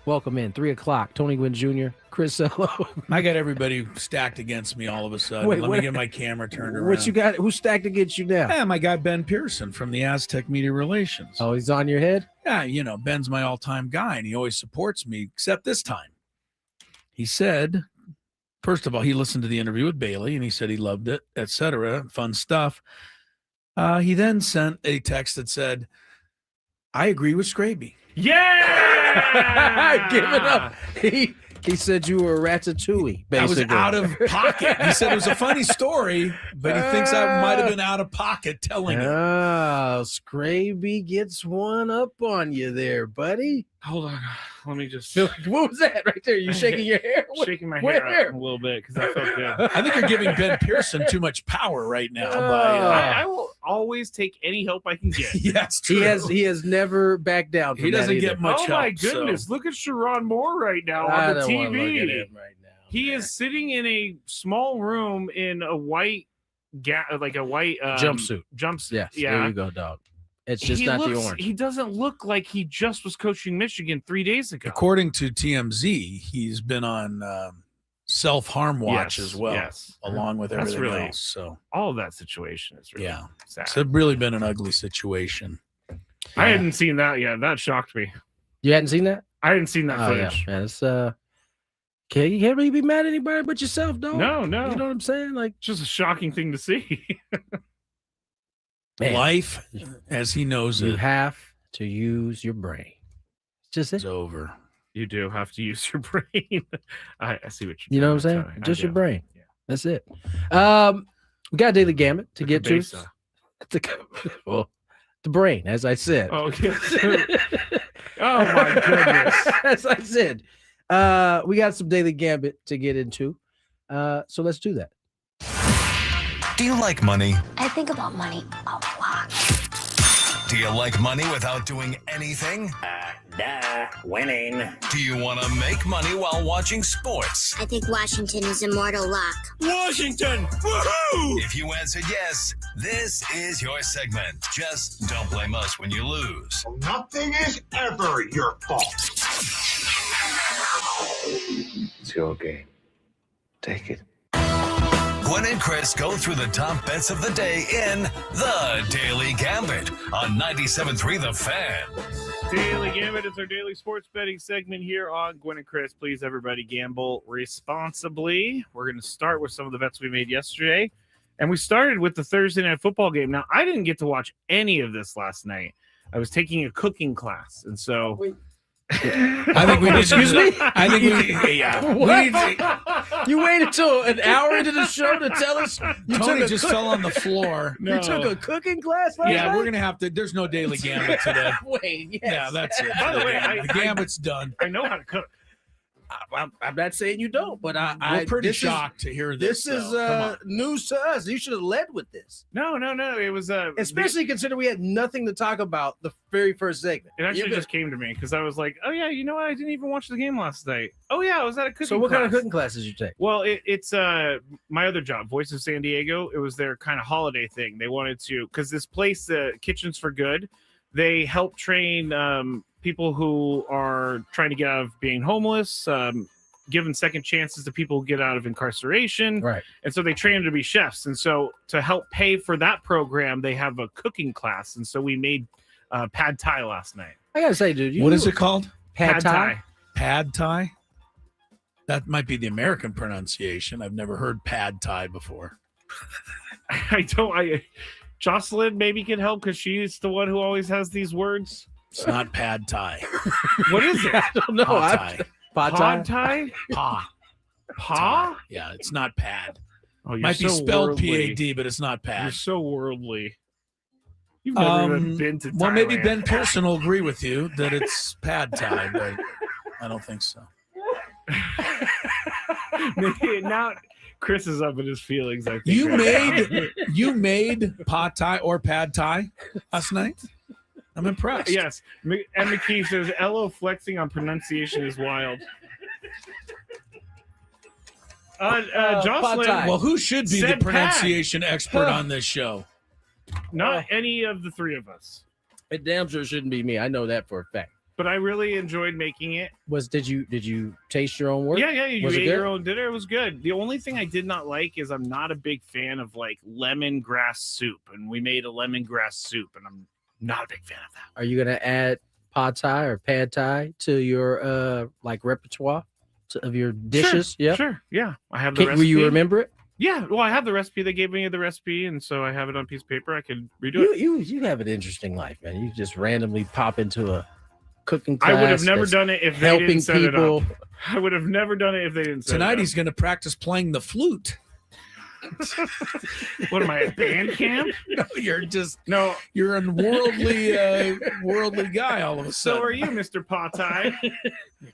B: Welcome in, 3 o'clock. Tony Gwynn Jr., Chris Ello.
A: I got everybody stacked against me all of a sudden. Let me get my camera turned around.
B: What you got? Who's stacked against you now?
A: Yeah, my guy Ben Pearson from the Aztec Media Relations.
B: Oh, he's on your head?
A: Yeah, Ben's my all-time guy, and he always supports me, except this time. He said, first of all, he listened to the interview with Bailey, and he said he loved it, etc. Fun stuff. He then sent a text that said, I agree with Scraby.
C: Yeah!
B: Give it up. He said you were a ratatouille, basically.
A: I was out of pocket. He said it was a funny story, but he thinks I might have been out of pocket telling it.
B: Oh, Scraby gets one up on you there, buddy.
C: Hold on. Let me just...
B: What was that right there? You shaking your hair?
C: Shaking my hair out a little bit because I felt good.
A: I think you're giving Ben Pearson too much power right now.
C: I will always take any help I can get.
A: Yeah, it's true.
B: He has never backed down from
A: He doesn't
B: that
A: get much
C: Oh
A: help.
C: my goodness!
A: So.
C: Look at Sharon Moore right now
B: I
C: on the
B: don't wanna look at
C: TV.
B: him right now.
C: He is sitting in a small room in a white,
B: jumpsuit.
C: Jumpsuit.
B: Yeah, there you go, dog. It's just not the orange.
C: He doesn't look like he just was coaching Michigan 3 days ago.
A: According to TMZ, he's been on self-harm watch as well, along with everything else. So
C: all of that situation is really sad.
A: It's really been an ugly situation.
C: I hadn't seen that yet. That shocked me.
B: You hadn't seen that?
C: I hadn't seen that footage.
B: Yeah, it's you can't really be mad at anybody but yourself, dog.
C: No.
B: You know what I'm saying? Like,
C: it's just a shocking thing to see.
B: Man,
A: life, as he knows
B: you
A: it,
B: have to use your brain. It's just
A: is over.
C: You do have to use your brain. I see what
B: you know what I'm saying? Just your brain. Yeah. That's it. We got a daily gamut to get to. Well, the brain, as I said.
C: Oh, oh my goodness.
B: As I said. We got some daily gambit to get into. So let's do that.
F: Do you like money?
G: I think about money a lot.
F: Do you like money without doing anything?
H: Winning.
F: Do you want to make money while watching sports?
G: I think Washington is immortal luck.
F: Washington! Woohoo! If you answered yes, this is your segment. Just don't blame us when you lose.
I: Nothing is ever your fault.
H: It's your game. Take it.
F: Gwynn and Chris go through the top bets of the day in The Daily Gambit on 97.3 The Fan.
C: Daily Gambit is our daily sports betting segment here on Gwynn and Chris. Please, everybody, gamble responsibly. We're going to start with some of the bets we made yesterday. And we started with the Thursday night football game. Now, I didn't get to watch any of this last night. I was taking a cooking class. And so...
A: I think we need
B: Excuse me?
A: I think we
B: You waited till an hour into the show to tell us
A: Tony just fell on the floor.
B: You took a cooking class last night?
A: We're gonna have to. There's no daily gambit today.
B: Wait, yes.
A: Yeah, that's it.
C: By the way,
A: the gambit's done.
C: I know how to cook.
B: I'm not saying you don't, but
A: we're pretty shocked to hear this.
B: This is news to us. You should have led with this.
C: No. It was
B: especially considering we had nothing to talk about the very first segment.
C: It actually just came to me because I was like, oh yeah, you know what? I didn't even watch the game last night. Oh yeah, I was at a cooking class.
B: So what kind of cooking classes you take?
C: Well, it's my other job, Voice of San Diego. It was their kind of holiday thing. They wanted to, because this place, the Kitchens for Good, they help train people who are trying to get out of being homeless, giving second chances to people who get out of incarceration.
B: Right.
C: And so they train them to be chefs. And so to help pay for that program, they have a cooking class. And so we made pad thai last night.
B: I gotta say, dude,
A: what is it called?
B: Pad thai.
A: Pad thai. That might be the American pronunciation. I've never heard pad thai before.
C: Jocelyn maybe can help because she's the one who always has these words.
A: It's not pad thai.
C: What is it?
B: I don't know.
C: Pad thai?
A: Pa.
C: Pa?
A: Yeah, it's not pad.
C: Oh, you're
A: might be
C: so
A: spelled
C: worldly.
A: PAD, but it's not pad.
C: You're so worldly. You've never even been to Thailand.
A: Well, maybe Ben Pearson will agree with you that it's pad thai, but I don't think so.
C: Now Chris is up in his feelings. I think
A: you made pot thai or pad thai last night. I'm impressed.
C: Yes, and McKee says Elo flexing on pronunciation is wild. Jocelyn,
A: well, who should be the pronunciation expert on this show?
C: Not any of the three of us.
B: It damn sure shouldn't be me. I know that for a fact.
C: But I really enjoyed making it.
B: Did you taste your own work?
C: Yeah. You
B: Was it
C: ate
B: good?
C: your own dinner. It was good. The only thing I did not like is I'm not a big fan of like lemongrass soup, and we made a lemongrass soup, and I'm not a big fan of that.
B: Are you gonna add pad thai or pad thai to your like repertoire of your dishes?
C: Sure. Yeah. I have the recipe.
B: Will you remember it?
C: Yeah. Well, I have the recipe. They gave me the recipe, and so I have it on a piece of paper. I could redo it.
B: You have an interesting life, man. You just randomly pop into a cooking class.
C: I would have never done it if they
B: helping
C: didn't set
B: people.
C: it up. I would have never done it if they didn't set
A: Tonight
C: it up.
A: he's going to practice playing the flute.
C: What am I at band camp?
A: No, you're a worldly guy all of a sudden.
C: So are you, Mr. Patai?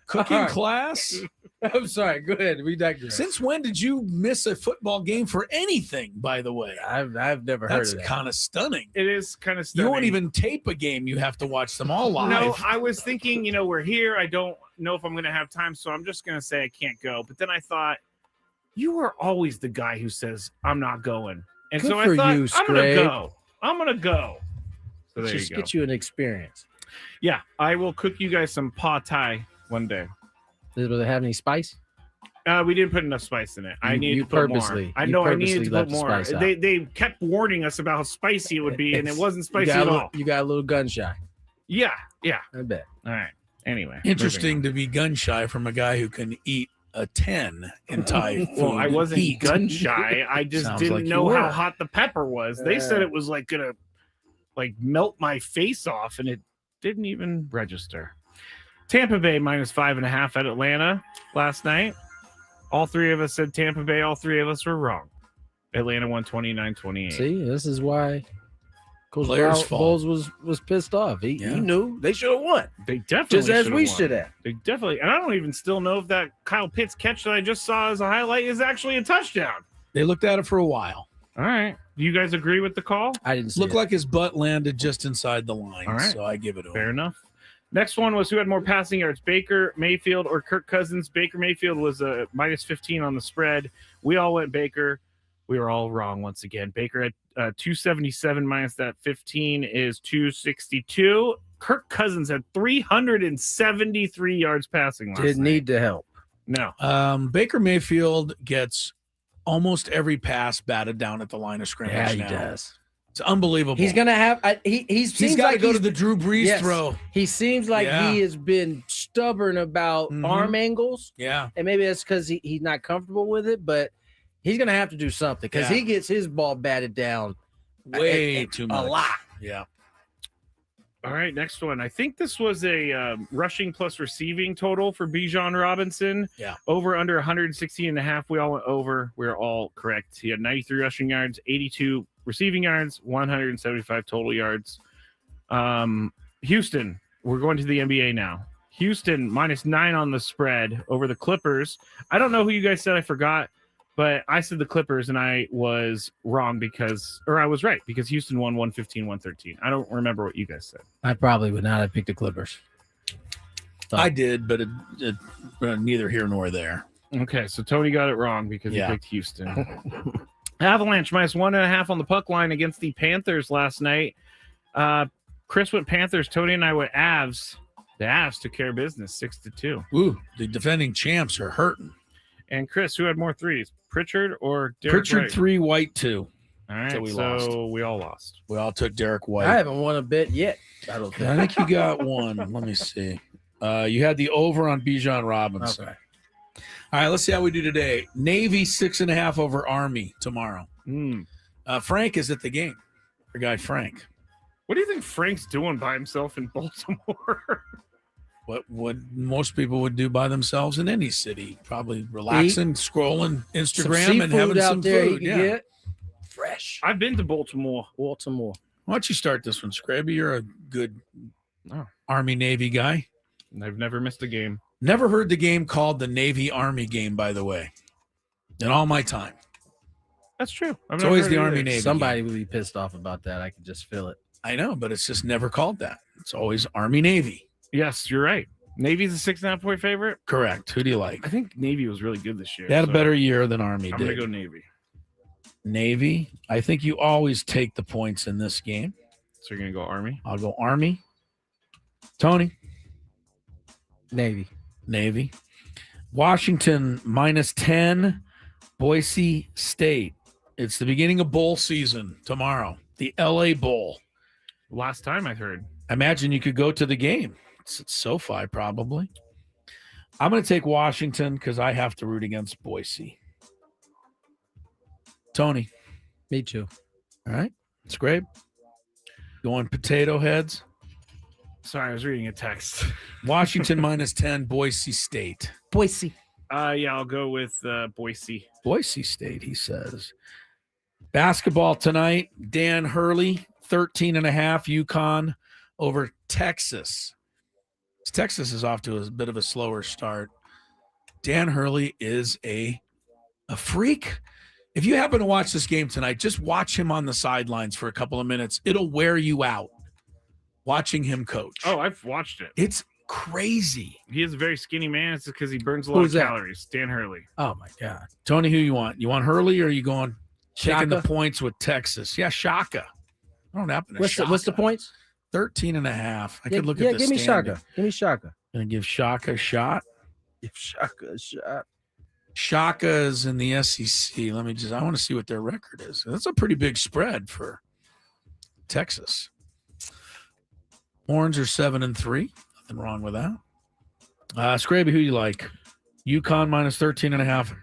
A: Cooking class?
B: I'm sorry. Go ahead. We digress.
A: Since when did you miss a football game for anything, by the way?
B: I've never heard of that.
A: That's kind of stunning.
C: It is kind of stunning.
A: You won't even tape a game. You have to watch them all live.
C: No, I was thinking, we're here. I don't know if I'm going to have time, so I'm just going to say I can't go. But then I thought, you are always the guy who says, I'm not going. And
B: Good
C: so I
B: for
C: thought,
B: you,
C: I'm going to
B: Scrape.
C: go. I'm going to go. So there
B: Just
C: you go.
B: get you an experience.
C: Yeah, I will cook you guys some pad thai one day.
B: Does it have any spice?
C: We didn't put enough spice in it. I needed
B: you
C: to put more.
B: purposely-
C: I
B: you
C: know I
B: purposely
C: needed to
B: left
C: put
B: the
C: more.
B: spice out.
C: They kept warning us about how spicy it would be, and it wasn't spicy at all.
B: You got a little gun shy.
C: Yeah.
B: I bet.
C: All right. Anyway,
A: Interesting to be gun shy from a guy who can eat a 10 in Thai food.
C: Well, I wasn't
A: Heat.
C: gun shy. I just
A: Sounds
C: didn't
A: like you
C: know how
A: were.
C: hot the pepper was. They said it was like gonna melt my face off, and it didn't even register. Tampa Bay -5.5 at Atlanta last night. All three of us said Tampa Bay. All three of us were wrong. Atlanta won 29-28.
B: See, this is why Coach
A: Players' fault.
B: Bowles was pissed off. He knew they should have won.
C: They definitely
B: Just as
C: should've
B: we
C: won.
B: should have.
C: They definitely, and I don't even still know if that Kyle Pitts catch that I just saw as a highlight is actually a touchdown.
A: They looked at it for a while.
C: All right. Do you guys agree with the call?
B: I didn't see
A: Looked
B: it.
A: like his butt landed just inside the line.
C: All right.
A: So I give it to
C: Fair
A: him.
C: enough. Next one was who had more passing yards, Baker Mayfield or Kirk Cousins. Baker Mayfield was a -15 on the spread. We all went Baker. We were all wrong once again. Baker at 277 minus that 15 is 262. Kirk Cousins had 373 yards passing last
B: Didn't
C: night.
B: need to help.
C: No.
A: Baker Mayfield gets almost every pass batted down at the line of scrimmage.
B: Yeah, he
A: now.
B: does.
A: It's unbelievable.
B: He's gonna have. He's
A: got to
B: like
A: go to
B: he's-
A: the Drew Brees
B: Yes.
A: throw.
B: He seems like
A: Yeah.
B: he has been stubborn about
A: Mhm.
B: arm angles,
A: Yeah.
B: and maybe that's because he's not comfortable with it. But he's gonna have to do something because
A: Yeah.
B: he gets his ball batted down
A: Way too much.
B: a lot.
A: Yeah.
C: All right, next one. I think this was a rushing plus receiving total for Bijan Robinson.
A: Yeah.
C: Over under 116.5. We all went over. We're all correct. He had 93 rushing yards, 82 receiving yards, 175 total yards. Houston, we're going to the NBA now. Houston -9 on the spread over the Clippers. I don't know who you guys said. I forgot. But I said the Clippers, and I was wrong I was right because Houston won 115-113. I don't remember what you guys said.
B: I probably would not have picked the Clippers.
A: I did, but neither here nor there.
C: Okay, so Tony got it wrong because
A: Yeah.
C: he picked Houston. Avalanche -1.5 on the puck line against the Panthers last night. Chris went Panthers. Tony and I went Avs. The Avs took care of business 6-2.
A: Ooh, the defending champs are hurting.
C: And Chris, who had more threes, Pritchard or Derek
A: Pritchard
C: White?
A: 3, White 2.
C: All right,
A: So we
C: so
A: lost.
C: we all lost.
A: We all took Derek White.
B: I haven't won a bet yet. I don't think.
A: I think you got one. Let me see. You had the over on Bijan Robinson.
B: Okay.
A: All right, let's see how we do today. Navy 6.5 over Army tomorrow. Frank is at the game. Our guy Frank.
C: What do you think Frank's doing by himself in Baltimore?
A: What most people would do by themselves in any city. Probably relaxing, scrolling Instagram, and having some food.
B: You can get fresh.
C: I've been to Baltimore.
A: Why don't you start this one, Scraby? You're a good
C: Oh.
A: Army Navy guy.
C: I've never missed a game.
A: Never heard the game called the Navy Army game, by the way, in all my time.
C: That's true.
A: It's always the Army Navy.
B: Somebody would be pissed off about that. I can just feel it.
A: I know, but it's just never called that. It's always Army Navy.
C: Yes, you're right. Navy's a 6.5-point favorite.
A: Correct. Who do you like?
C: I think Navy was really good this year.
A: They had a
C: so
A: better year than Army
C: I'm
A: did.
C: gonna go Navy.
A: Navy. I think you always take the points in this game.
C: So you're going to go Army?
A: I'll go Army. Tony?
B: Navy.
A: Navy. Washington -10, Boise State. It's the beginning of bowl season tomorrow, the LA Bowl.
C: Last time I heard.
A: I imagine you could go to the game. It's at SoFi probably. I'm going to take Washington because I have to root against Boise. Tony?
B: Me too.
A: All right. It's great. Going potato heads.
C: Sorry, I was reading a text.
A: Washington -10, Boise State.
B: Boise.
C: Yeah, I'll go with Boise.
A: Boise State, he says. Basketball tonight. Dan Hurley, 13.5, UConn over Texas. Texas is off to a bit of a slower start. Dan Hurley is a freak. If you happen to watch this game tonight, just watch him on the sidelines for a couple of minutes. It'll wear you out watching him coach.
C: Oh, I've watched it.
A: It's crazy.
C: He is a very skinny man. It's because he burns a lot of calories. Dan Hurley.
B: Oh, my God.
A: Tony, who you want? You want Hurley or are you going taking the
B: Shaka?
A: points with Texas? Yeah, Shaka. I don't happen to
B: What's the points?
A: 13.5. I could look at
B: Yeah,
A: the
B: give me
A: standing.
B: Shaka. Give me Shaka.
A: Gonna give Shaka a shot.
B: Give Shaka a shot.
A: Shaka is in the SEC. I want to see what their record is. That's a pretty big spread for Texas. Horns are 7-3. Nothing wrong with that. Scraby, who you like? UConn -13.5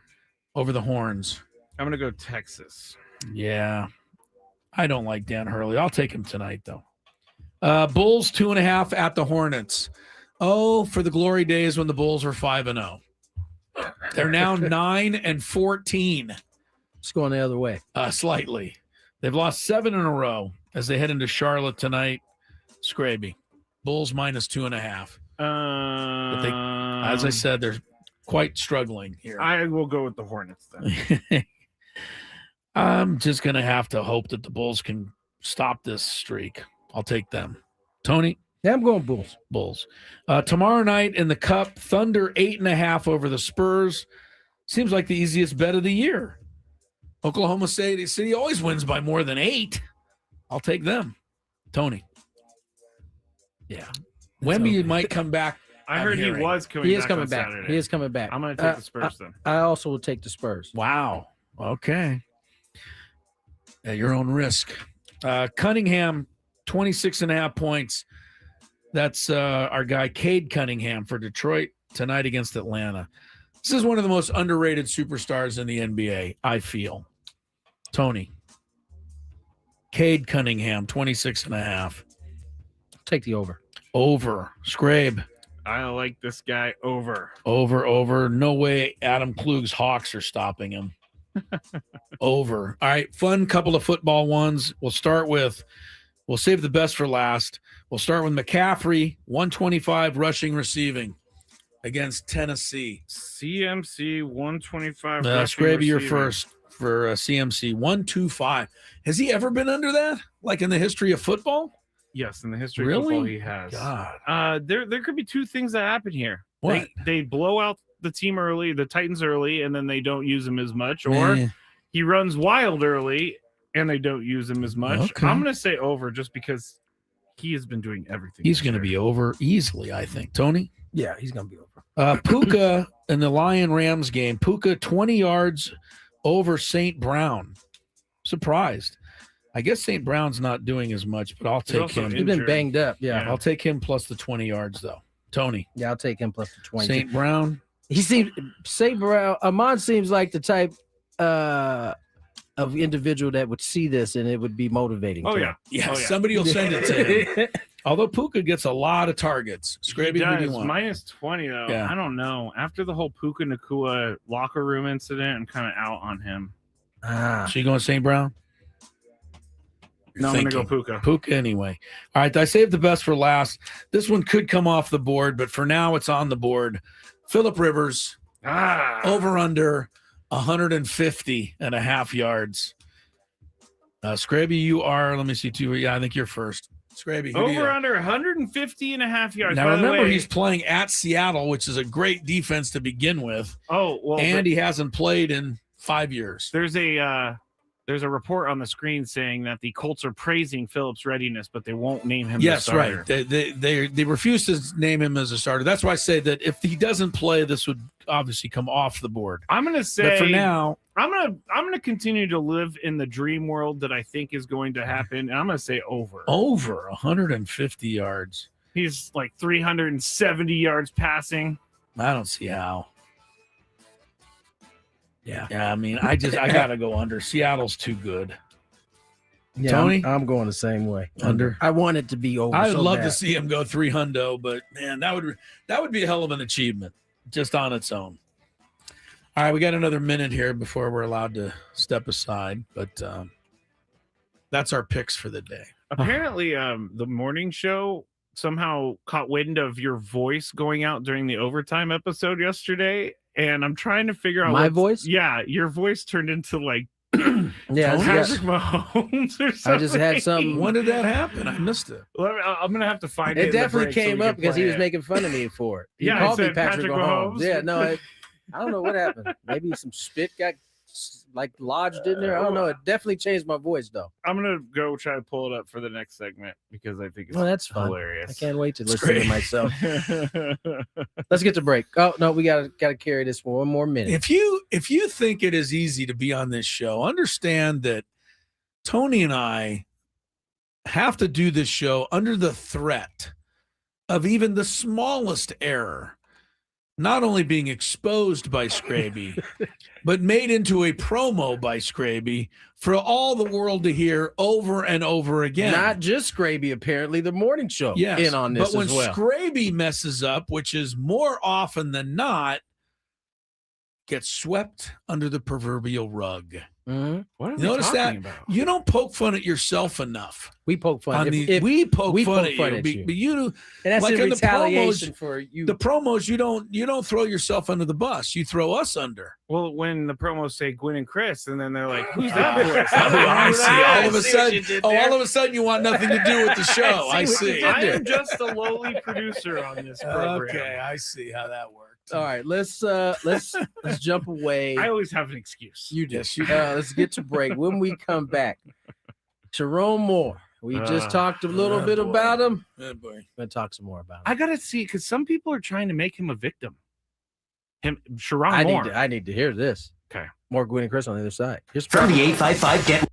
A: over the Horns.
C: I'm going to go Texas.
A: Yeah. I don't like Dan Hurley. I'll take him tonight, though. Bulls 2.5 at the Hornets. Oh, for the glory days when the Bulls were 5-0. They're now 9-14.
B: It's going the other way.
A: Slightly. They've lost 7 in a row as they head into Charlotte tonight. Scraby. Bulls -2.5. But they, as I said, they're quite struggling here.
C: I will go with the Hornets then.
A: I'm just going to have to hope that the Bulls can stop this streak. I'll take them. Tony?
B: Yeah, I'm going Bulls.
A: Bulls. Tomorrow night in the Cup, Thunder 8.5 over the Spurs. Seems like the easiest bet of the year. Oklahoma City always wins by more than 8. I'll take them. Tony? Yeah. Wemby might come back.
C: I heard he was coming back.
B: He is coming back.
C: Saturday.
B: He is coming back.
C: I'm going to take the Spurs then.
B: I also will take the Spurs.
A: Wow. Okay. At your own risk. Cunningham, 26.5 points. That's our guy, Cade Cunningham, for Detroit tonight against Atlanta. This is one of the most underrated superstars in the NBA, I feel. Tony. Cade Cunningham, 26.5.
B: Take the over.
A: Over. Scrabe.
C: I like this guy over.
A: Over. No way Adam Klug's Hawks are stopping him. Over. All right, fun couple of football ones. We'll save the best for last. We'll start with McCaffrey, 125 rushing receiving against Tennessee.
C: CMC 125.
A: Scraby, you're first for CMC 125. Has he ever been under that? Like in the history of football?
C: Yes, in the history
A: Really?
C: of football, he has.
A: God.
C: There could be two things that happen here.
A: What?
C: They blow out the team early, the Titans early, and then they don't use him as much, or he runs wild early and they don't use him as much.
A: Okay.
C: I'm going to say over just because he has been doing everything.
A: He's going to be over easily, I think. Tony?
B: Yeah, he's going to be over.
A: Puka in the Lion-Rams game. Puka 20 yards over St. Brown. Surprised. I guess St. Brown's not doing as much, but I'll take him.
B: He's been banged up. Yeah.
A: I'll take him plus the 20 yards, though. Tony?
B: Yeah, I'll take him plus the 20.
A: St. Brown?
B: St. Brown, Amon seems like the type of individual that would see this and it would be motivating.
C: Oh,
B: to
C: yeah.
B: him.
A: Yeah, somebody will send it to him. Although Puka gets a lot of targets. Scraby, who do you want?
C: -20, though.
A: Yeah.
C: I don't know. After the whole Puka Nacua locker room incident, I'm kind of out on him.
A: So you going St. Brown?
C: No, I'm going to go Puka.
A: Puka anyway. All right, I saved the best for last. This one could come off the board, but for now it's on the board. Phillip Rivers, over under 150.5 yards. Scraby, you are, let me see, too. Yeah, I think you're first. Scraby,
C: over under 150.5 yards.
A: Now,
C: By
A: remember,
C: the way,
A: he's playing at Seattle, which is a great defense to begin with.
C: Oh, well.
A: And he hasn't played in 5 years.
C: There's a There's a report on the screen saying that the Colts are praising Phillips' readiness, but they won't name him.
A: Yes,
C: the starter.
A: right. They refuse to name him as a starter. That's why I say that if he doesn't play, this would obviously come off the board.
C: I'm gonna say,
A: but for now,
C: I'm gonna continue to live in the dream world that I think is going to happen, and I'm gonna say over
A: 150 yards.
C: He's like 370 yards passing.
A: I don't see how. Yeah. I mean, I gotta go under. Seattle's too good.
B: Yeah,
A: Tony,
B: I'm going the same way.
A: Under.
B: I want it to be over.
A: I'd
B: so
A: love
B: bad.
A: to see him go 300, but man, that would be a hell of an achievement just on its own. All right, we got another minute here before we're allowed to step aside, but that's our picks for the day.
C: Apparently, the morning show somehow caught wind of your voice going out during the overtime episode yesterday, and I'm trying to figure out
B: my voice.
C: Yeah, your voice turned into like
B: Patrick
C: Mahomes or something.
B: I just had something.
A: When did that happen? I missed it.
C: Well, I'm gonna have to find it.
B: It definitely came up because he was making fun of me for it. He
C: Yeah,
B: called
C: I
B: me
C: said
B: Patrick Mahomes.
C: Mahomes.
B: Yeah, no, I don't know what happened. Maybe some spit got like lodged in there. I don't know. It definitely changed my voice though.
C: I'm gonna go try to pull it up for the next segment because I think it's
B: Well, that's fun.
C: hilarious.
B: I can't wait to
A: It's
B: listen
A: great.
B: to myself. Let's get to break. Oh no, we gotta carry this for one more minute.
A: If you think it is easy to be on this show, understand that Tony and I have to do this show under the threat of even the smallest error not only being exposed by Scraby, but made into a promo by Scraby for all the world to hear over and over again.
B: Not just Scraby, apparently the morning show in on this
A: but when
B: as well.
A: Scraby messes up, which is more often than not, gets swept under the proverbial rug.
B: Mm-hmm.
C: What are we
A: Notice
C: talking
A: that
C: about?
A: you don't poke fun at yourself enough.
B: We poke fun.
A: We poke
B: we
A: fun
B: poke
A: at
B: fun
A: you,
B: at
A: but-
B: you.
A: but you
B: and that's
A: like
B: in
A: in the
B: retaliation
A: promos-
B: for you.
A: the promos you don't throw yourself under the bus. You throw us under.
C: Well, when the promos say Gwynn and Chris, and then they're like, "Who's that voice?"
A: I see. All of a
B: see what you
A: sudden,
B: did there.
A: all of a sudden, you want nothing to do with the show. I see.
C: I am just a lowly producer on this program.
A: Okay, I see how that worked.
B: All right, let's jump away.
C: I always have an excuse.
B: You did.
A: Yes, you
B: Let's get to break. When we come back, Jerome Moore. We just talked a little bit
A: boy.
B: about him.
A: Good boy.
B: We're gonna talk some more about him.
C: I gotta see because some people are trying to make him a victim. Sharon
B: I
C: Moore.
B: need to hear this.
C: Okay.
B: More Gwynn and Chris on the other side. Here's
J: From the 855 Get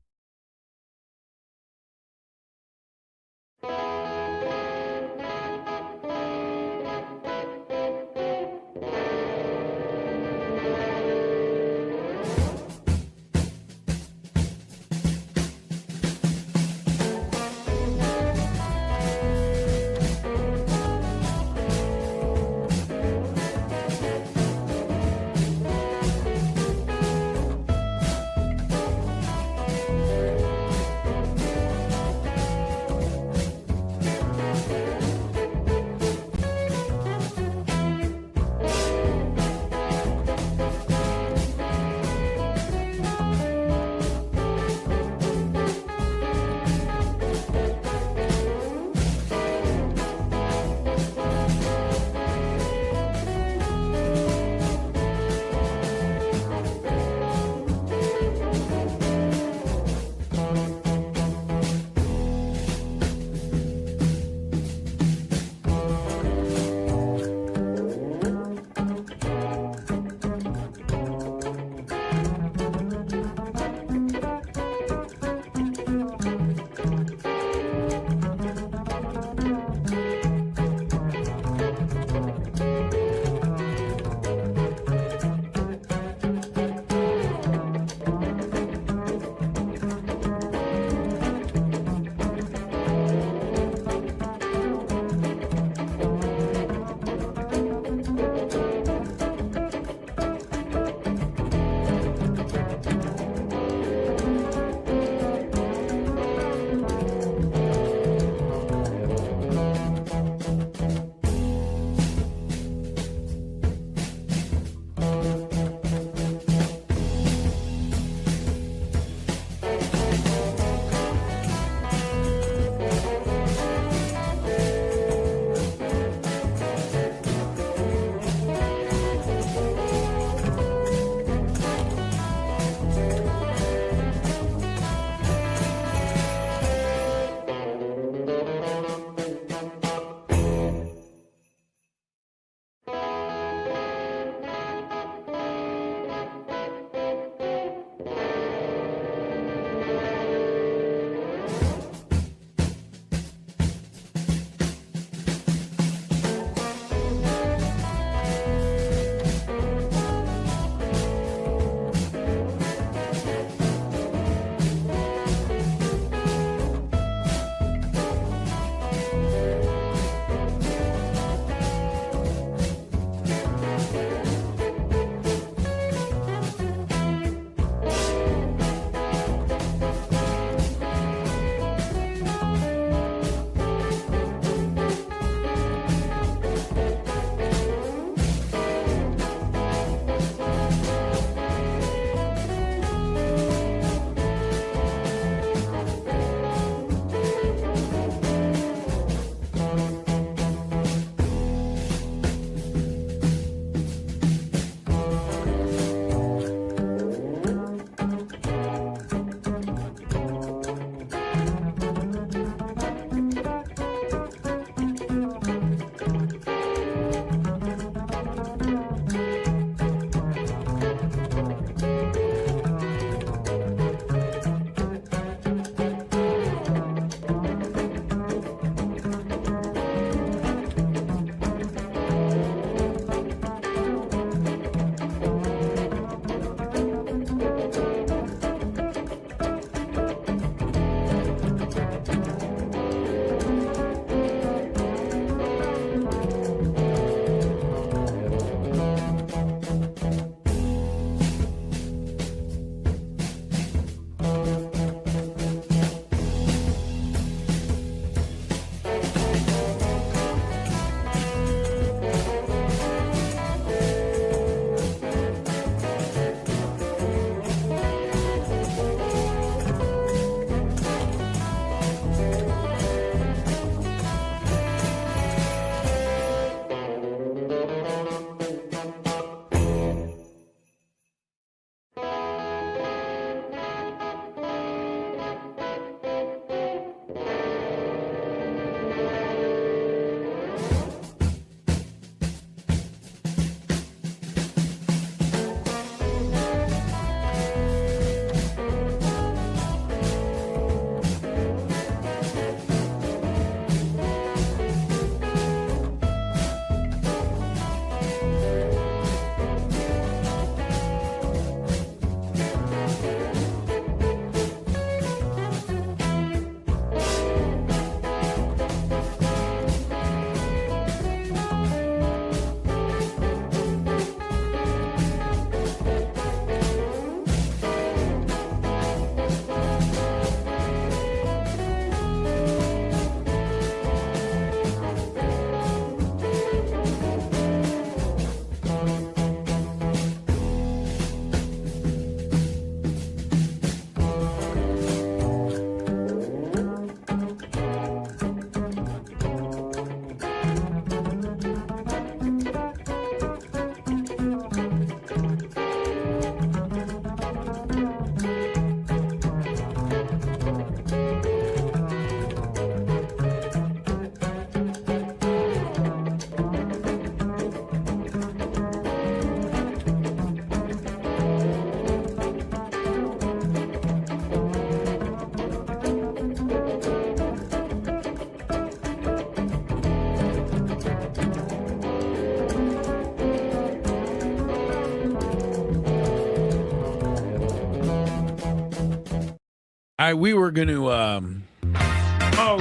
A: right, we were going to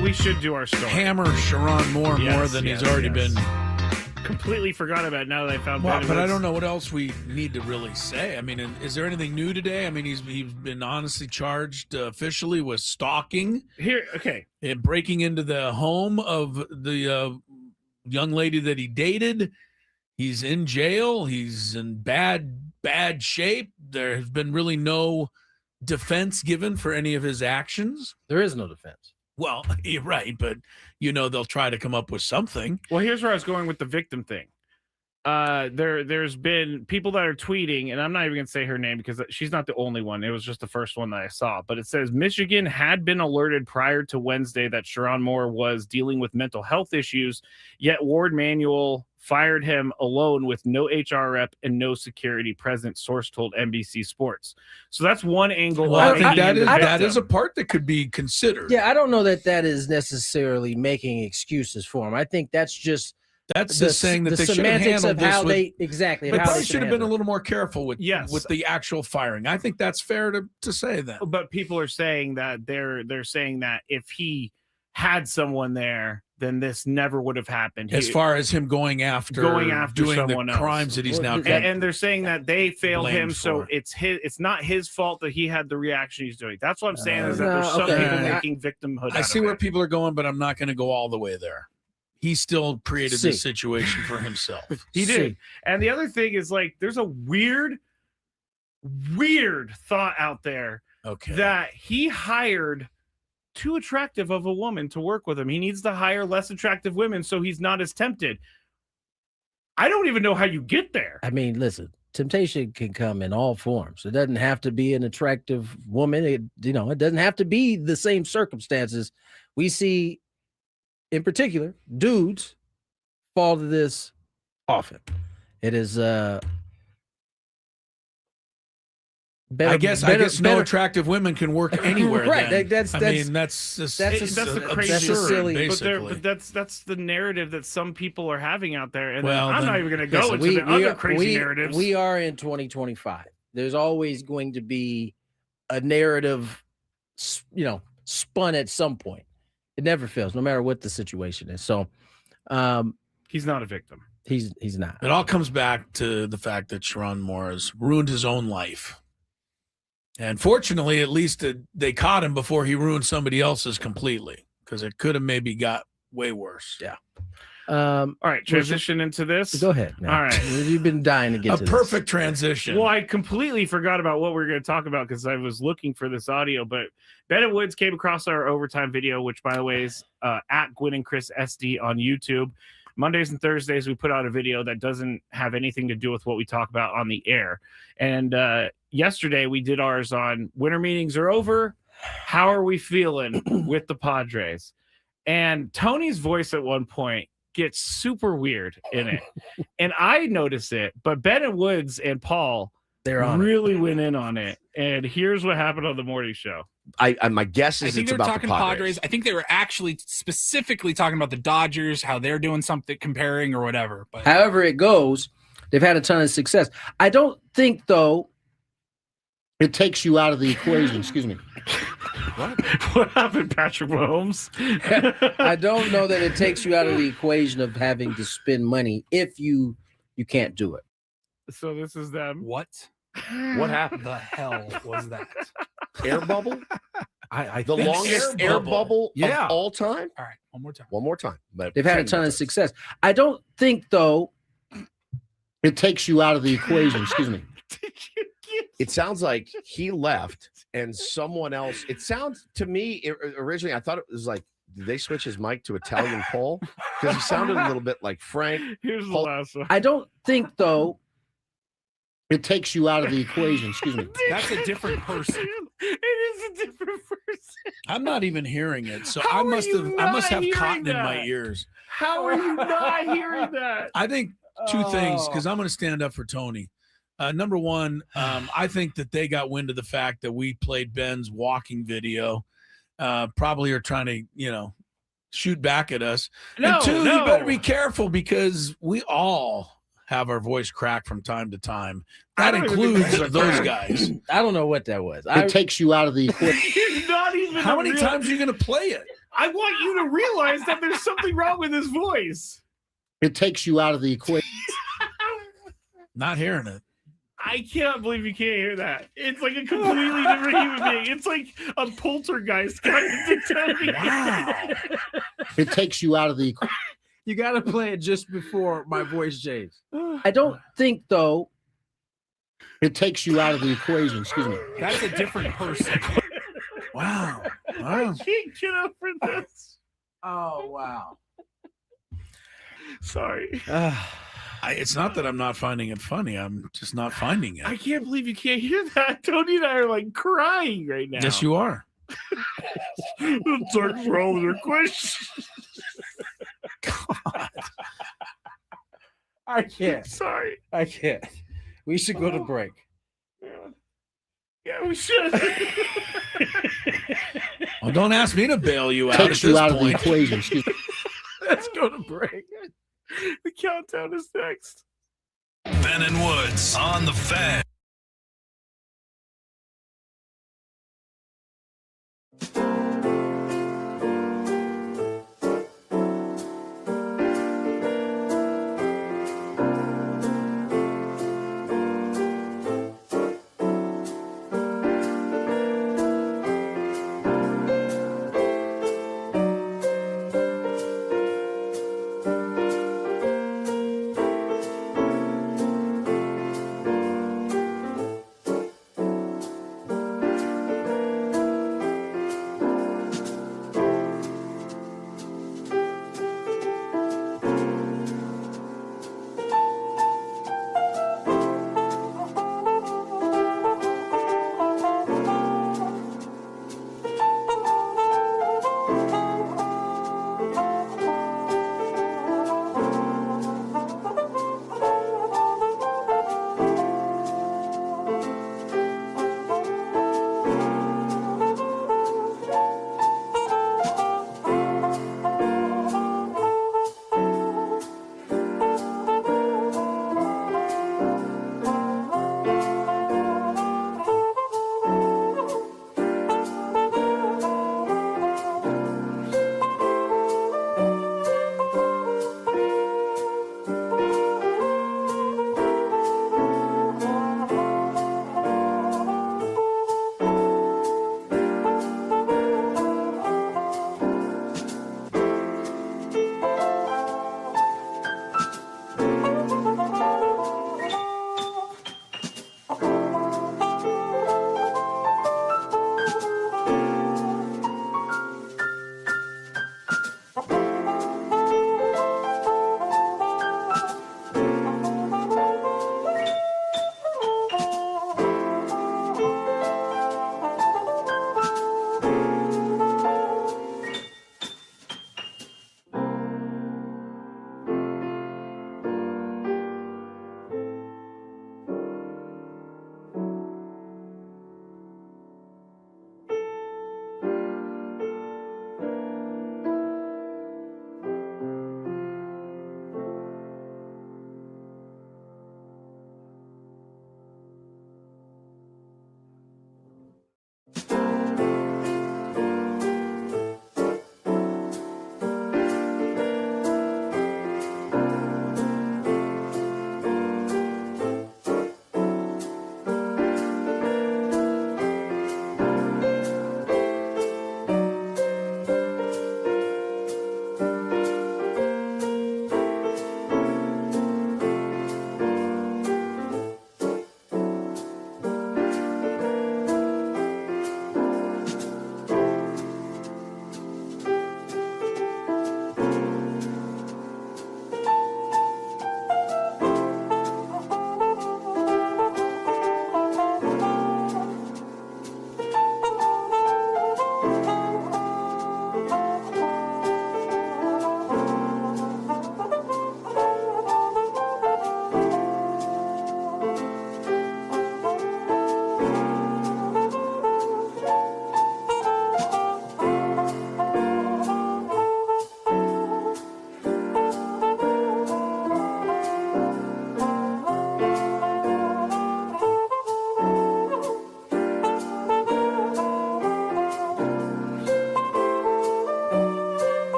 C: we should do our story.
A: hammer Sharon more than he's already been.
C: Completely forgot about it now that I found
A: Well,
C: Ben
A: but I
C: Woods.
A: don't know what else we need to really say. I mean, is there anything new today? I mean, he's been honestly charged officially with stalking.
C: Okay.
A: And breaking into the home of the young lady that he dated. He's in jail. He's in bad shape. There has been really no defense given for any of his actions.
B: There is no defense.
A: Well, you're right, but they'll try to come up with something.
C: Well, here's where I was going with the victim thing. There's been people that are tweeting, and I'm not even going to say her name because she's not the only one. It was just the first one that I saw. But it says Michigan had been alerted prior to Wednesday that Sharon Moore was dealing with mental health issues, yet Ward Manuel fired him alone with no HR rep and no security present, source told NBC Sports. So that's one angle.
A: Well, I think that is a part that could be considered.
B: Yeah, I don't know that is necessarily making excuses for him. I think that's just
A: saying that
B: the
A: they should have
B: semantics
A: handled
B: of
A: this
B: how
A: with,
B: they exactly.
A: They
B: how
A: probably
B: they
A: should have been a
B: handle
A: little more careful with the actual firing. I think that's fair to say that.
C: But people are saying that they're saying that if he had someone there, then this never would have happened.
A: As far as him going after doing
C: someone
A: the
C: else.
A: crimes that he's now
C: and they're saying that they failed him,
A: blamed
C: so
A: for.
C: it's not his fault that he had the reaction he's doing. That's what I'm saying is that there's some people making victimhood.
A: I see where people are going, but I'm not going to go all the way there. He still created this situation for himself.
C: He did. And the other thing is, like, there's a weird thought out there that he hired too attractive of a woman to work with him. He needs to hire less attractive women so he's not as tempted. I don't even know how you get there.
B: I mean, listen, temptation can come in all forms. It doesn't have to be an attractive woman. It doesn't have to be the same circumstances. We see, in particular, dudes fall to this often. It is
A: I guess no attractive women can work anywhere.
B: Right.
A: Then.
B: That's
C: the crazy,
A: absurd,
C: basically. But that's the narrative that some people are having out there. And
A: well,
C: I'm not even going to go into the other crazy narratives.
B: We are in 2025. There's always going to be a narrative, spun at some point. It never fails, no matter what the situation is. So,
C: he's not a victim.
B: He's not.
A: It all comes back to the fact that Sharon Moore has ruined his own life. And fortunately, at least they caught him before he ruined somebody else's completely, because it could have maybe got way worse.
B: Yeah.
C: All right, transition into this.
B: Go ahead.
C: All right.
B: You've been dying to get to
A: a perfect transition.
C: Well, I completely forgot about what we were going to talk about because I was looking for this audio, but Ben Woods came across our overtime video, which, by the way, is at Gwynn and Chris SD on YouTube. Mondays and Thursdays, we put out a video that doesn't have anything to do with what we talk about on the air. And yesterday, we did ours on winter meetings are over. How are we feeling with the Padres? And Tony's voice at one point gets super weird in it. And I notice it, but Ben Woods and Paul really went in on it. And here's what happened on the morning show.
J: My guess is
K: I think
J: it's
K: they were
J: about
K: talking
J: the Padres.
K: I think they were actually specifically talking about the Dodgers, how they're doing something, comparing or whatever. But
B: however it goes, they've had a ton of success. I don't think, though, it takes you out of the equation. Excuse me.
C: What happened, Patrick Mahomes?
B: I don't know that it takes you out of the equation of having to spend money if you can't do it.
C: So this is them.
K: What happened? The hell was that?
J: Air bubble?
K: I
J: the longest air bubble of all time?
K: All right,
J: one more time. But
B: they've had a ton of success. I don't think, though, it takes you out of the equation. Excuse me.
J: It sounds like he left and someone else. It sounds to me originally, I thought it was like, did they switch his mic to Italian Paul? Because he sounded a little bit like Frank.
C: Here's the last one.
B: I don't think, though, it takes you out of the equation. Excuse me.
K: That's a different person.
C: It is a different person.
A: I'm not even hearing it, so I must have cotton in my ears.
C: How are you not hearing that?
A: I think two things, because I'm going to stand up for Tony. Number one, I think that they got wind of the fact that we played Ben's walking video. Probably are trying to, shoot back at us. And two, you better be careful because we all have our voice crack from time to time. That includes those guys.
B: I don't know what that was.
L: It takes you out of the equation.
C: It's not even.
A: How many times are you going to play it?
C: I want you to realize that there's something wrong with his voice.
L: It takes you out of the equation.
A: Not hearing it.
C: I can't believe you can't hear that. It's like a completely different human being. It's like a poltergeist kind of tell me.
B: Wow.
L: It takes you out of the equation.
B: You got to play it just before my voice changes. I don't think, though.
L: It takes you out of the equation. Excuse me.
K: That's a different person.
A: Wow.
C: I can't get over this.
B: Oh, wow.
C: Sorry.
A: It's not that I'm not finding it funny. I'm just not finding it.
C: I can't believe you can't hear that. Tony and I are like crying right now.
A: Yes, you are.
C: What's wrong with her question?
A: God.
B: I can't.
C: Sorry.
B: I can't. We should go to break.
C: Yeah, we should.
A: Well, don't ask me to bail you out.
L: Takes
A: at
L: you
A: this
L: out of the
A: point.
L: equation. Excuse me.
B: Let's go to break.
C: The countdown is next.
F: Ben and Woods on the Fan.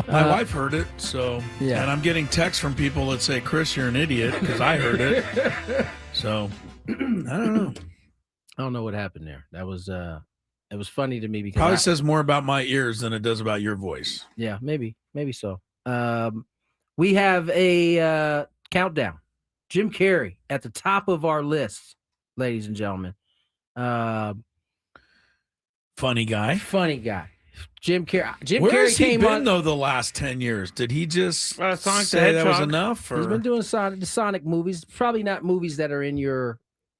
A: My wife heard it, so
B: yeah.
A: And I'm getting texts from people that say, "Chris, you're an idiot," because I heard it. So I don't know.
B: I don't know what happened there. That was it was funny to me because
A: Probably says more about my ears than it does about your voice.
B: Yeah, maybe so. We have a countdown. Jim Carrey at the top of our list, ladies and gentlemen.
A: Funny guy.
B: Jim Carrey.
A: Where has he
B: came
A: been
B: on
A: though the last 10 years? Did he just
C: Sonic the
A: say that was
C: Hedgehog.
A: enough? Or?
B: He's been doing the Sonic movies. Probably not movies that are in your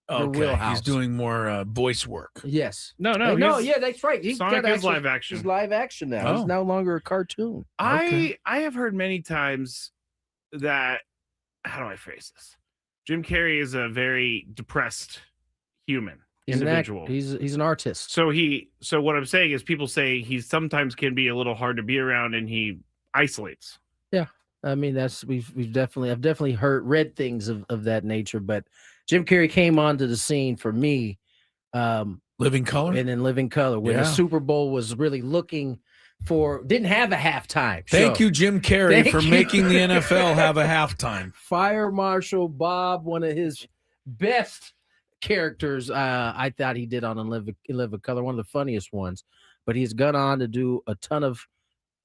B: wheelhouse.
A: He's doing more voice work.
B: Yes.
C: No,
B: yeah, that's right. He's
C: Sonic
B: got
C: is live action.
B: He's live action now. He's no longer a cartoon.
C: I have heard many times that, how do I phrase this? Jim Carrey is a very depressed human individual.
B: He's an artist.
C: So what I'm saying is people say he sometimes can be a little hard to be around and he isolates.
B: Yeah. I mean, I've definitely read things of that nature, but Jim Carrey came onto the scene for me.
A: Living Color?
B: And then Living Color, when the Super Bowl was really didn't have a halftime show.
A: Thank you, Jim Carrey, for making the NFL have a halftime.
B: Fire Marshal Bob, one of his best characters, I thought he did on Living Color, one of the funniest ones. But he's gone on to do a ton of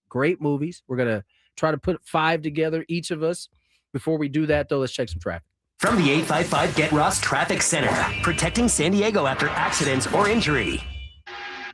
B: great movies. We're going to try to put 5 together, each of us. Before we do that, though, let's check some traffic.
M: From the 855 Get Ross Traffic Center, protecting San Diego after accidents or injury.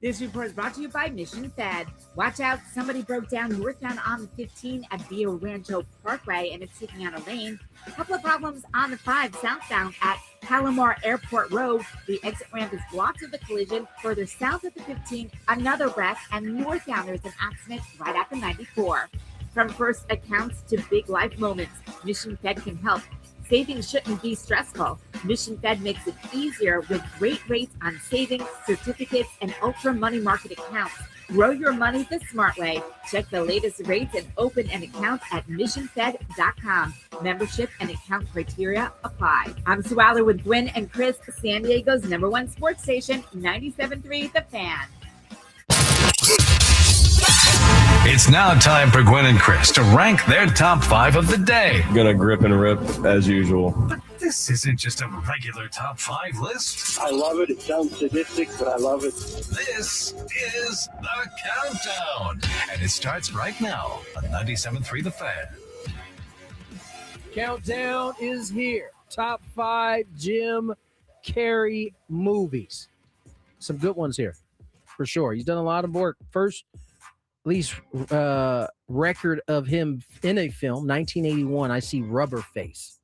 N: This report is brought to you by Mission Fed. Watch out, somebody broke down northbound on the 15 at Via Rancho Parkway and it's taking out a lane. A couple of problems on the 5 southbound at Palomar Airport Road. The exit ramp is blocked with the collision. Further south of the 15, another wreck, and northbound there's an accident right after 94. From first accounts to big life moments, Mission Fed can help. Savings shouldn't be stressful. Mission Fed makes it easier with great rates on savings, certificates, and ultra money market accounts. Grow your money the smart way. Check the latest rates and open an account at missionfed.com. Membership and account criteria apply. I'm Sue Aller with Gwynn and Chris, San Diego's #1 sports station, 97.3 The Fan.
F: It's now time for Gwynn and Chris to rank their top 5 of the day.
O: Gonna grip and rip as usual.
F: But this isn't just a regular top 5 list.
P: I love it. It sounds sadistic, but I love it.
F: This is the countdown. And it starts right now on 97.3 The Fan.
B: Countdown is here. Top 5 Jim Carrey movies. Some good ones here, for sure. He's done a lot of work. First, at least record of him in a film, 1981. I see Rubber Face.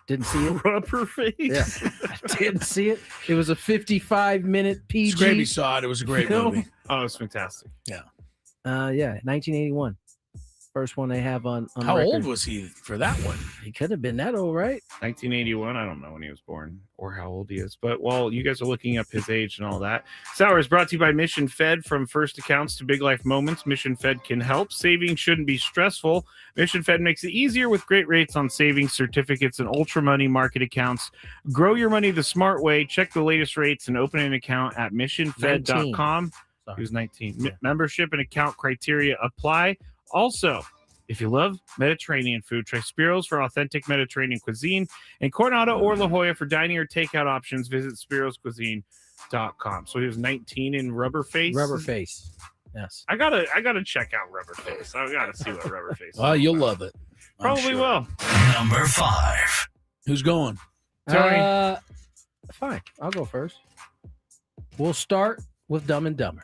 B: Didn't see it.
C: Rubber Face?
B: Yeah. I didn't see it. It was a 55-minute PG.
A: It's great he saw it. It was a great
B: film.
A: movie.
C: Oh, it's fantastic.
A: Yeah.
B: 1981. First one they have on
A: How
B: record.
A: old was he for that one?
B: He could have been that old, right?
C: 1981. I don't know when he was born or how old he is. But while you guys are looking up his age and all that, this hour is brought to you by Mission Fed. From first accounts to big life moments, Mission Fed can help. Saving shouldn't be stressful. Mission Fed makes it easier with great rates on savings, certificates, and ultra money market accounts. Grow your money the smart way. Check the latest rates and open an account at missionfed.com. He was 19.
B: Yeah.
C: Membership and account criteria apply. Also, if you love Mediterranean food, try Spiro's for authentic Mediterranean cuisine, and Coronado or La Jolla for dining or takeout options. Visit spiroscuisine.com. So he was 19 in Rubber Face.
B: Rubber Face. Yes.
C: I gotta check out Rubber Face. I gotta see what Rubber Face.
A: Well, you'll love it. I'm
C: Probably
A: sure.
C: will.
F: Number 5.
A: Who's going?
C: Tony.
B: Fine. I'll go first. We'll start with Dumb and Dumber.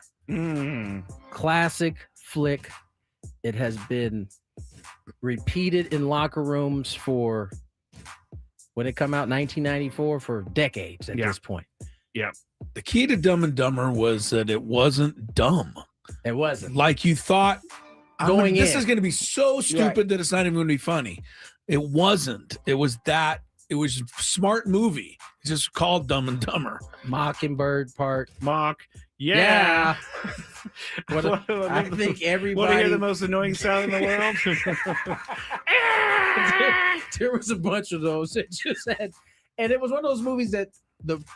B: Classic flick. It has been repeated in locker rooms for when it come out 1994 for decades at this point.
C: Yeah.
A: The key to Dumb and Dumber was that it wasn't dumb.
B: It wasn't.
A: Like you thought, this is going to be so stupid
B: Right.
A: that it's not even going to be funny. It wasn't. It was a smart movie. It's just called Dumb and Dumber.
B: Mockingbird part.
C: Mock. Yeah.
B: I think everybody.
C: Want to hear the most annoying sound in the world?
B: There was a bunch of those. It just had, and it was one of those movies that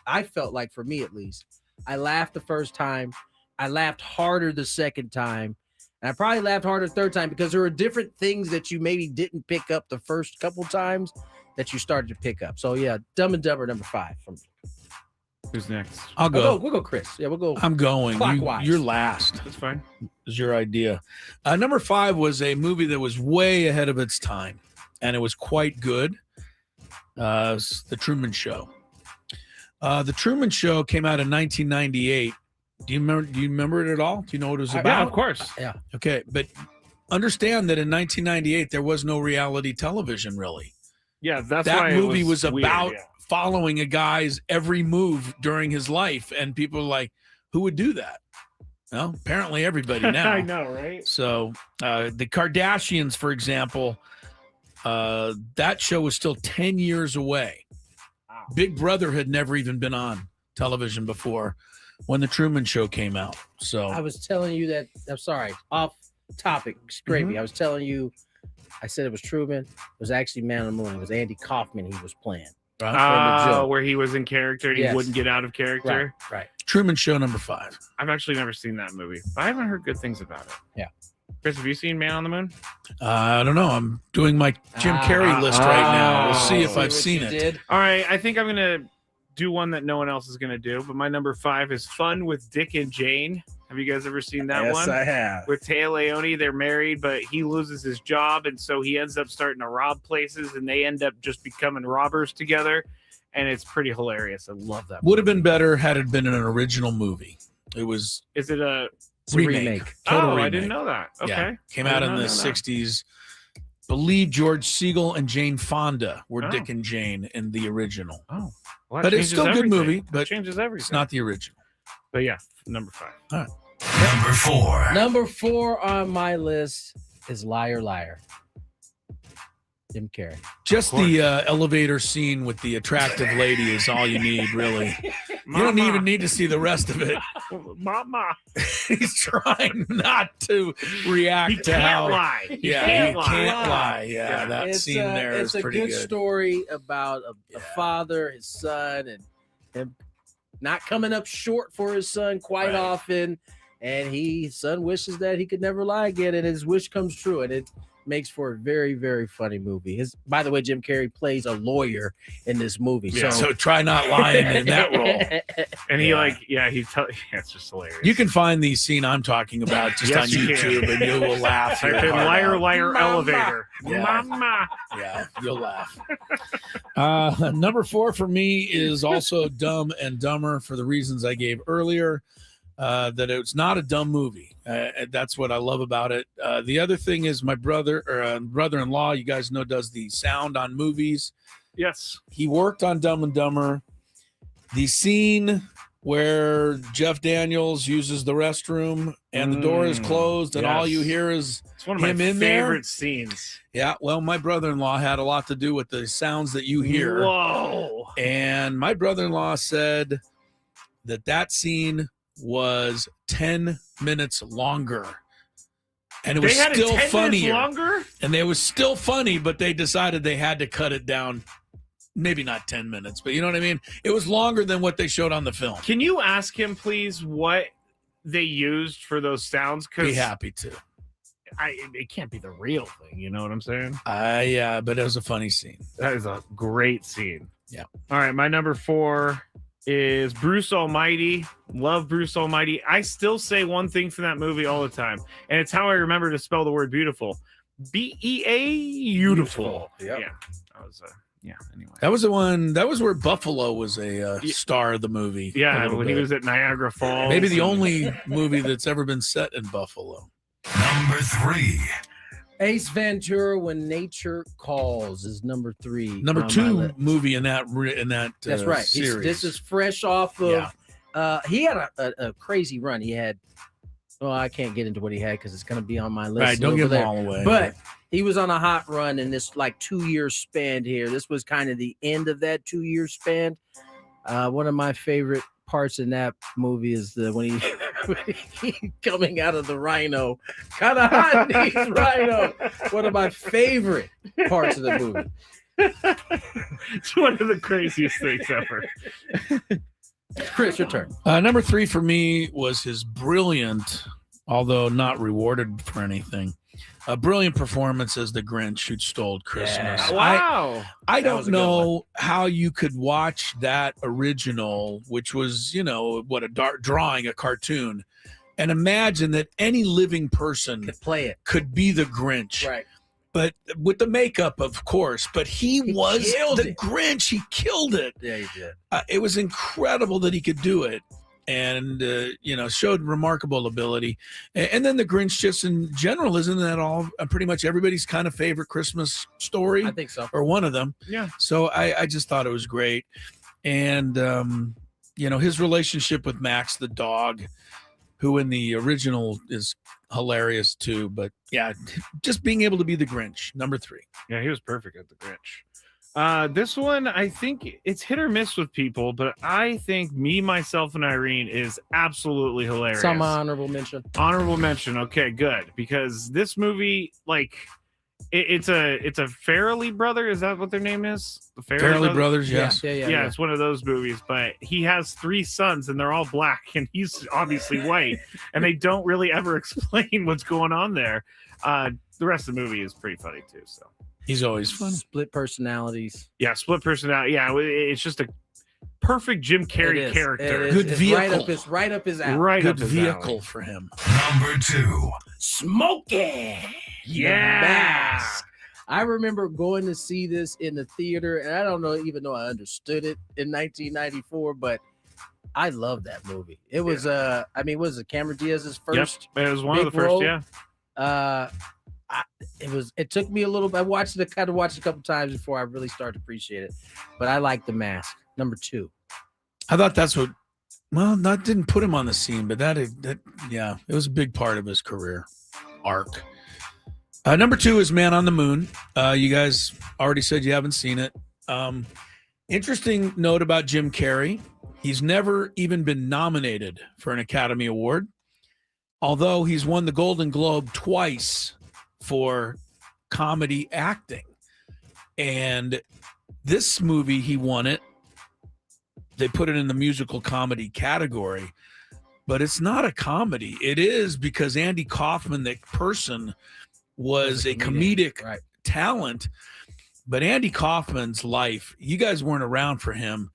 B: I felt like, for me at least, I laughed the first time. I laughed harder the second time. And I probably laughed harder the third time because there were different things that you maybe didn't pick up the first couple times that you started to pick up. So yeah, Dumb and Dumber number 5 from me.
C: Who's next?
A: I'll go.
B: We'll go Chris. Yeah, we'll go.
A: I'm going.
B: Clockwise.
A: You're last.
C: That's fine.
A: Is your idea. Number 5 was a movie that was way ahead of its time, and it was quite good. The Truman Show. The Truman Show came out in 1998. Do you remember it at all? Do you know what it was about?
C: Yeah, of course.
B: Yeah.
A: Okay, but understand that in 1998 there was no reality television really.
C: Yeah, that's
A: that
C: why
A: movie
C: it
A: was
C: weird,
A: about
C: yeah.
A: following a guy's every move during his life, and people are like, who would do that? Well, apparently everybody now.
C: I know, right?
A: So the Kardashians, for example, that show was still 10 years away.
C: Wow.
A: Big Brother had never even been on television before when the Truman Show came out. So
B: I was telling you that. I'm sorry, off topic, gravy. I was telling you, I said it was Truman. It was actually Man on the Moon. It was Andy Kaufman he was playing.
C: Where he was in character and he
B: Yes.
C: wouldn't get out of character.
B: Right.
A: Truman Show number 5.
C: I've actually never seen that movie. I haven't heard good things about it.
B: Yeah.
C: Chris, have you seen Man on the Moon?
A: I don't know. I'm doing my Jim Carrey list right now. We'll see if I've seen it.
C: All right. I think I'm going to do one that no one else is going to do, but my number 5 is Fun with Dick and Jane. Have you guys ever seen that one?
B: Yes, I have.
C: With Taya Leone, they're married, but he loses his job, and so he ends up starting to rob places, and they end up just becoming robbers together, and it's pretty hilarious. I love that.
A: Would have been better had it been an original movie. It was.
C: Is it a
A: remake? Total remake.
C: I didn't know that. Okay.
A: Yeah. Came out in the 60s. Believe George Siegel and Jane Fonda were Dick and Jane in the original.
C: Oh. Well,
A: but it's still a good movie, but
C: it changes everything.
A: It's not the original.
C: But yeah, number 5.
A: All right.
F: Number 4.
B: Number 4 on my list is Liar Liar. Jim Carrey.
A: Just the elevator scene with the attractive lady is all you need, really. You don't even need to see the rest of it.
C: Mama.
A: He's trying not to react to how.
C: Lie.
A: He can't lie. Yeah, that
B: It's
A: scene there is pretty
B: good story about a father, his son, and him not coming up short for his son quite often. And his son wishes that he could never lie again, and his wish comes true. And it makes for a very, very funny movie. By the way, Jim Carrey plays a lawyer in this movie.
A: Yeah, so try not lying in that role.
C: And it's just hilarious.
A: You can find the scene I'm talking about just on YouTube, and you will laugh.
C: Type in liar, liar,
A: Mama.
C: elevator.
A: Yeah.
C: Mama.
A: Yeah, you'll laugh. Number 4 for me is also Dumb and Dumber for the reasons I gave earlier. That it's not a dumb movie. That's what I love about it. The other thing is my brother-in-law, you guys know, does the sound on movies.
C: Yes.
A: He worked on Dumb and Dumber. The scene where Jeff Daniels uses the restroom and the door is closed and all you hear is
C: it's one of my
A: him in
C: favorite
A: there.
C: scenes.
A: Yeah, well, my brother-in-law had a lot to do with the sounds that you hear.
C: Whoa.
A: And my brother-in-law said that scene was 10 minutes longer. And it was still funnier.
C: Longer?
A: And it was still funny, but they decided they had to cut it down. Maybe not 10 minutes, but you know what I mean? It was longer than what they showed on the film.
C: Can you ask him, please, what they used for those sounds?
A: Be happy to.
C: It can't be the real thing. You know what I'm saying?
A: Yeah, but it was a funny scene.
C: That is a great scene.
A: Yeah.
C: All right, my number 4 is Bruce Almighty. Love Bruce Almighty. I still say one thing from that movie all the time, and it's how I remember to spell the word beautiful. Beautiful.
A: Yep.
C: Yeah. That was anyway.
A: That was the one. That was where Buffalo was a star of the movie.
C: Yeah, when he was at Niagara Falls.
A: Maybe the only movie that's ever been set in Buffalo.
F: Number 3.
B: Ace Ventura: When Nature Calls is number 3.
A: Number 2 movie in that
B: That's right.
A: series.
B: This is fresh off of. He had a crazy run. He had. Well, I can't get into what he had because it's going to be on my list.
A: Right, don't give them all away.
B: But he was on a hot run in this 2-year span here. This was kind of the end of that 2-year span. One of my favorite parts in that movie is when he coming out of the rhino, kind of hot knees rhino. One of my favorite parts of the movie.
C: It's one of the craziest things ever.
B: Chris, your turn.
A: Number 3 for me was his brilliant although not rewarded for anything. A brilliant performance as the Grinch who stole Christmas.
C: Yeah. Wow.
A: I don't know how you could watch that original, which was, what a drawing, a cartoon, and imagine that any living person
B: could play it,
A: could be the Grinch.
B: Right.
A: But with the makeup, of course. But he was the Grinch. He killed it.
B: Yeah, he did.
A: It was incredible that he could do it. And, showed remarkable ability. And then the Grinch just in general, isn't that all pretty much everybody's kind of favorite Christmas story?
B: I think so.
A: Or one of them.
C: Yeah.
A: So I just thought it was great. And, his relationship with Max, the dog, who in the original is hilarious too. But yeah, just being able to be the Grinch, number 3.
C: Yeah, he was perfect at the Grinch. This one, I think it's hit or miss with people, but I think Me, Myself, and Irene is absolutely hilarious.
B: Some honorable mention.
C: Honorable mention. Okay, good. Because this movie, it's a Farrelly brother. Is that what their name is? The
A: Farrelly brothers, yes.
C: Yeah, it's one of those movies. But he has 3 sons, and they're all black, and he's obviously white, and they don't really ever explain what's going on there. The rest of the movie is pretty funny too. So
A: he's always fun.
B: Split personalities.
C: Yeah, split personality. Yeah, it's just a perfect Jim Carrey character.
A: Good vehicle.
B: It's right up his alley.
C: Right
A: Good
C: up his
A: vehicle
C: alley.
A: for him.
F: Number 2.
B: Smokey.
C: Yeah.
B: Mask. I remember going to see this in the theater, and I don't even know I understood it in 1994, but I love that movie. It was was it Cameron Diaz's first?
C: Yep, it was one of the first,
B: role?
C: yeah.
B: It took me a little bit. I watched it a couple times before I really started to appreciate it, but I like The Mask. Number 2.
A: I thought that's what. Well, that didn't put him on the scene, but that it was a big part of his career arc. Number 2 is Man on the Moon. You guys already said you haven't seen it. Interesting note about Jim Carrey. He's never even been nominated for an Academy Award, although he's won the Golden Globe twice for comedy acting. And this movie, he won it. They put it in the musical comedy category, but it's not a comedy. It is because Andy Kaufman, the person, was a comedic talent. But Andy Kaufman's life, you guys weren't around for him.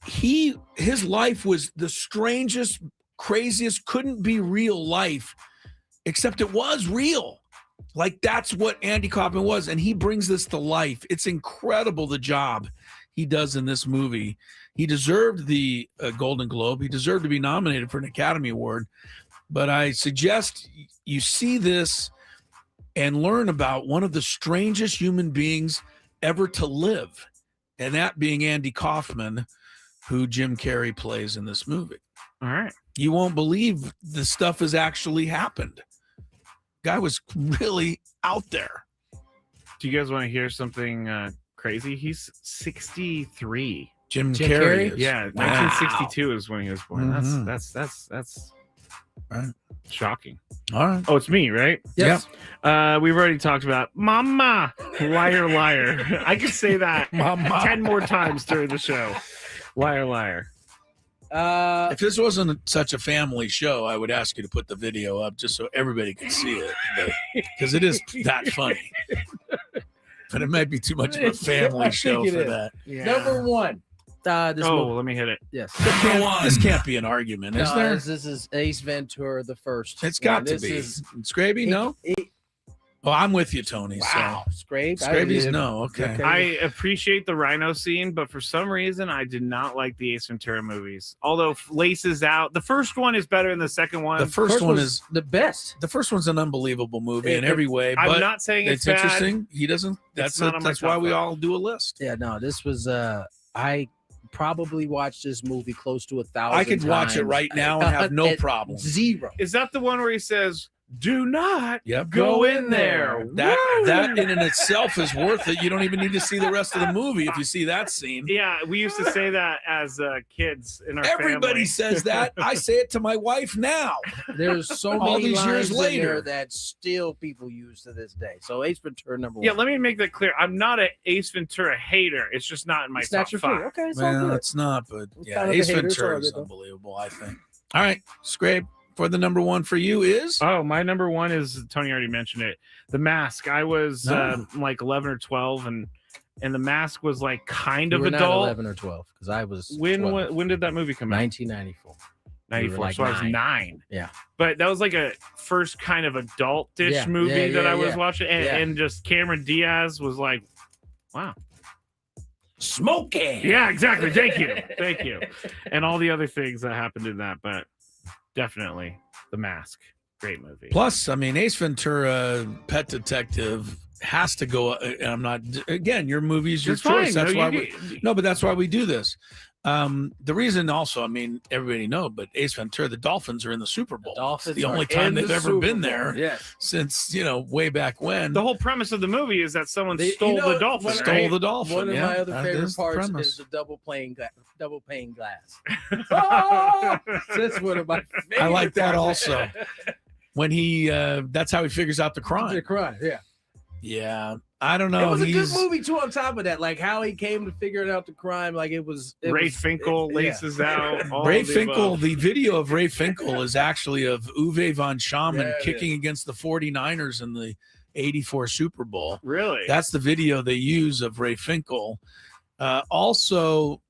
A: His life was the strangest, craziest, couldn't be real life, except it was real. Like, that's what Andy Kaufman was, and he brings this to life. It's incredible the job he does in this movie. He deserved the Golden Globe. He deserved to be nominated for an Academy Award. But I suggest you see this and learn about one of the strangest human beings ever to live, and that being Andy Kaufman, who Jim Carrey plays in this movie.
C: All right.
A: You won't believe the stuff has actually happened. Guy was really out there.
C: Do you guys want to hear something crazy? He's 63.
A: Jim Carrey.
C: Yeah, 1962 is when he was born.
A: Mhm.
C: That's
A: right.
C: Shocking.
A: All right.
C: Oh, it's me, right?
A: Yes.
C: We've already talked about Mama, liar, liar. I could say that
A: Mama.
C: 10 more times during the show. Liar, liar.
A: If this wasn't such a family show, I would ask you to put the video up just so everybody can see it, because it is that funny. But it might be too much of a family show for that.
C: Yeah.
B: Number 1.
C: Let me hit it.
B: Yes.
A: This can't be an argument, is there?
B: This is Ace Ventura, the first.
A: It's got to
B: This
A: be.
B: is-
A: Scraby, no? Oh, I'm with you, Tony.
B: Wow.
A: Scraby's
B: Scraby's
A: no. Okay.
C: I appreciate the rhino scene, but for some reason, I did not like the Ace Ventura movies. Although Laces Out, the first one is better than the second one.
A: The first one is
B: the best.
A: The first one's an unbelievable movie in every way.
C: I'm
A: But
C: not saying it's bad.
A: interesting. He doesn't. That's
C: not on my
A: that's why
C: top
A: we
C: five.
A: all do a list.
B: Yeah, no, this was I probably watched this movie close to 1,000
A: I could watch it
B: times.
A: right now and have no
B: At
A: problem.
B: 0.
C: Is that the one where he says, "Do not
A: Yep.
C: go in there"?
A: That in and itself is worth it. You don't even need to see the rest of the movie if you see that scene.
C: Yeah, we used to say that as kids in our
A: Everybody
C: family.
A: says that. I say it to my wife now.
B: There's so
A: All
B: many
A: these years
B: lines in
A: later.
B: there that still people use to this day. So Ace Ventura number 1.
C: Yeah, let me make that clear. I'm not an Ace Ventura hater. It's just not in my
B: It's
C: top
B: not your
C: 5.
B: favorite. Okay, it's all
A: Well,
B: good.
A: it's not, but
B: It's
A: yeah,
B: kind of
A: Ace
B: a hater, it's all
A: Ventura is
B: good, though.
A: unbelievable, I think. All right, Scrape, for the number one for you is?
C: Oh, my number one is, Tony already mentioned it, The Mask. I was like 11 or 12, and The Mask was like kind of
B: You were
C: adult.
B: not 11 or 12 because I was.
C: When did that movie come out?
B: 1994.
C: 94.
B: Like
C: so I was 9.
B: Yeah.
C: But that was like a first kind of adult-ish movie that I was watching, and just Cameron Diaz was like, wow.
B: Smoking.
C: Yeah, exactly. Thank you. And all the other things that happened in that, but definitely The Mask. Great movie.
A: Plus, I mean, Ace Ventura, Pet Detective has to go. And I'm not. Again, your movie's your choice. That's why. But that's why we do this. The reason also, I mean, everybody knows, but Ace Ventura, the Dolphins are in the Super Bowl.
B: Dolphins
A: the only time they've ever been there.
B: Yes.
A: Since way back when.
C: The whole premise of the movie is that someone stole the dolphin.
A: Stole the dolphin.
B: One of my other favorite parts is the double pane glass. Oh! That's one of my favorite.
A: I like that
B: parts.
A: also. When he, that's how he figures out the crime.
B: The crime, yeah.
A: Yeah, I don't know.
B: It was a good movie too. On top of that, like how he came to figure out the crime, like it was.
C: Ray Finkel laces out.
A: Ray Finkel. The video of Ray Finkel is actually of Uwe von Schamann kicking against the 49ers in the '84 Super Bowl.
C: Really?
A: That's the video they use of Ray Finkel. Also,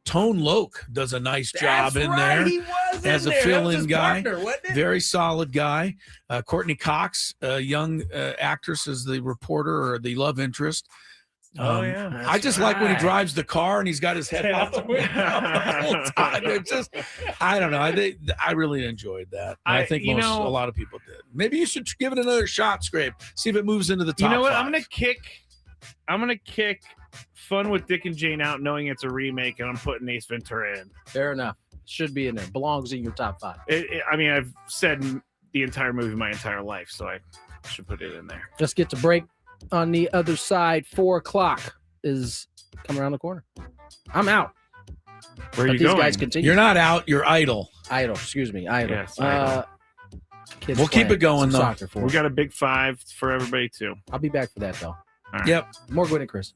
A: Tone Loc does a nice job in there as a fill-in guy. Very solid guy. Courtney Cox, a young actress, is the reporter or the love interest. I just like when he drives the car and he's got his head out the window the whole time. It's just, I don't know. I really enjoyed that. And I think a lot of people did. Maybe you should give it another shot, Scrape. See if it moves into the top.
C: You know what?
A: 5.
C: I'm gonna kick Fun with Dick and Jane out, knowing it's a remake, and I'm putting Ace Ventura in.
B: Fair enough. Should be in there. Belongs in your top 5.
C: I mean, I've said the entire movie my entire life, so I should put it in there.
B: Let's get to break. On the other side, 4:00 is coming around the corner. I'm out.
C: Where are you going?
B: Guys continue.
A: You're not out. You're idle.
B: Idle. Excuse me. Idle.
C: Yes, idle.
A: We'll keep it going, though.
C: We got a big 5 for everybody, too.
B: I'll be back for that, though.
C: Right.
A: Yep.
B: More Gwynn and Chris.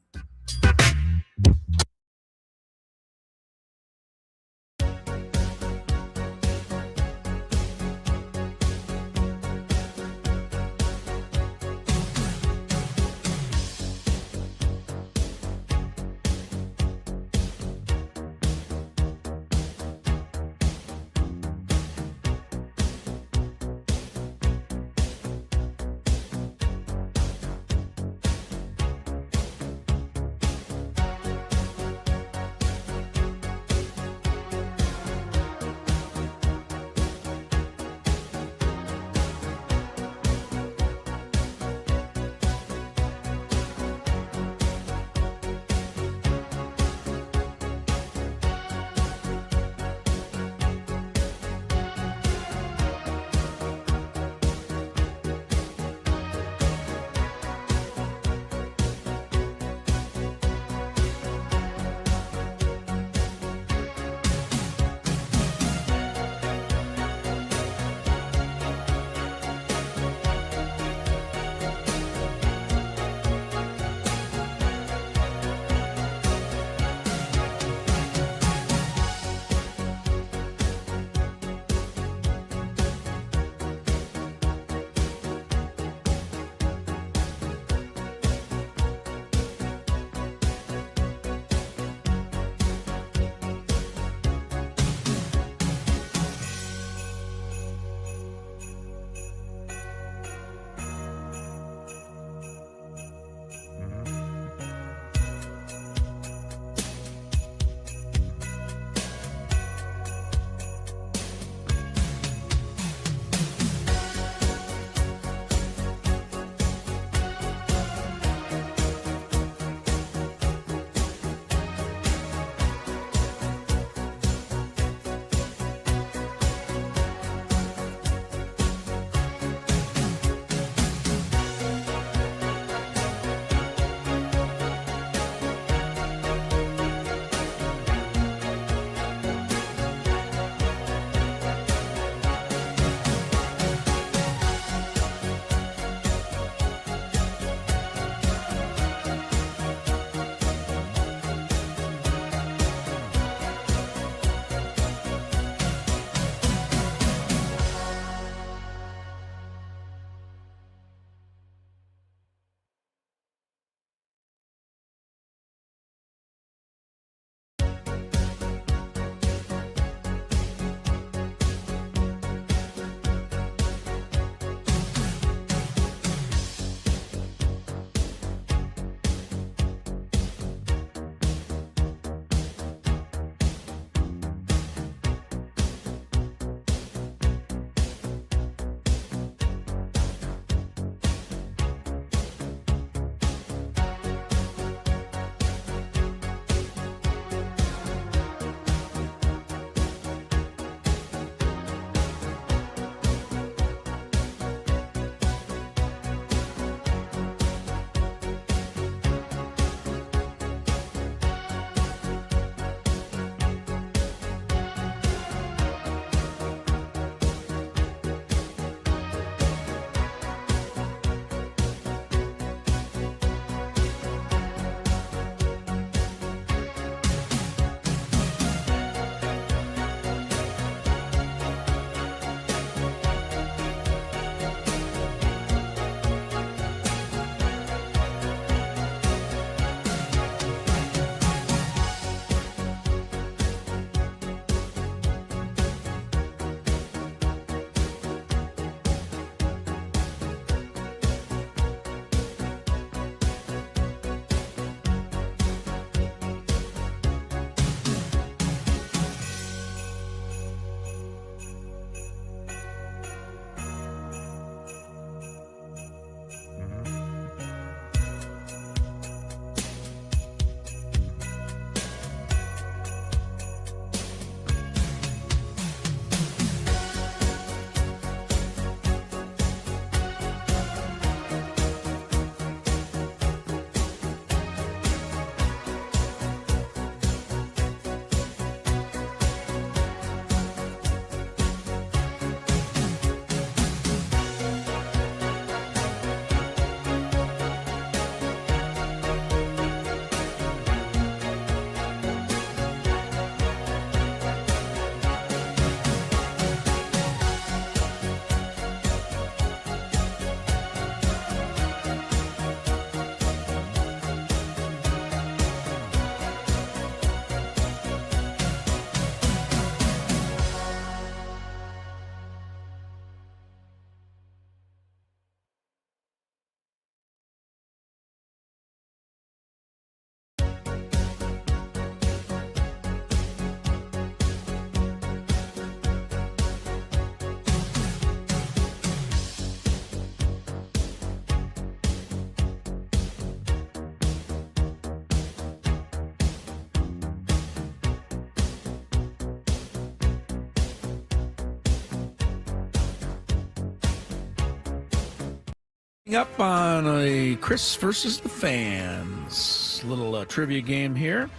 A: Up on a Chris versus the Fans little trivia game here.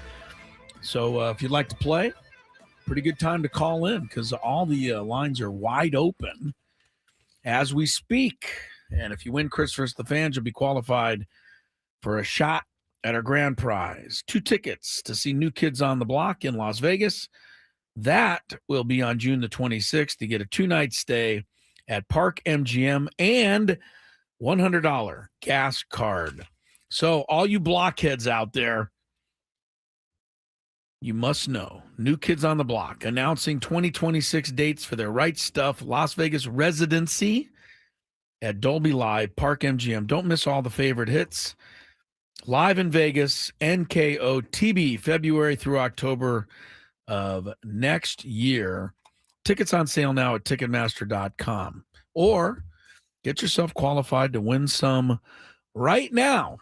A: So if you'd like to play, pretty good time to call in because all the lines are wide open as we speak. And if you win Chris versus the Fans, you'll be qualified for a shot at our grand prize. 2 tickets to see New Kids on the Block in Las Vegas. That will be on June the 26th. You get a 2-night stay at Park MGM and $100 gas card. So all you blockheads out there, you must know, New Kids on the Block announcing 2026 dates for their Right Stuff Las Vegas residency at Dolby Live, Park MGM. Don't miss all the favorite hits. Live in Vegas, NKO TB, February through October of next year. Tickets on sale now at Ticketmaster.com. Or get yourself qualified to win some right now.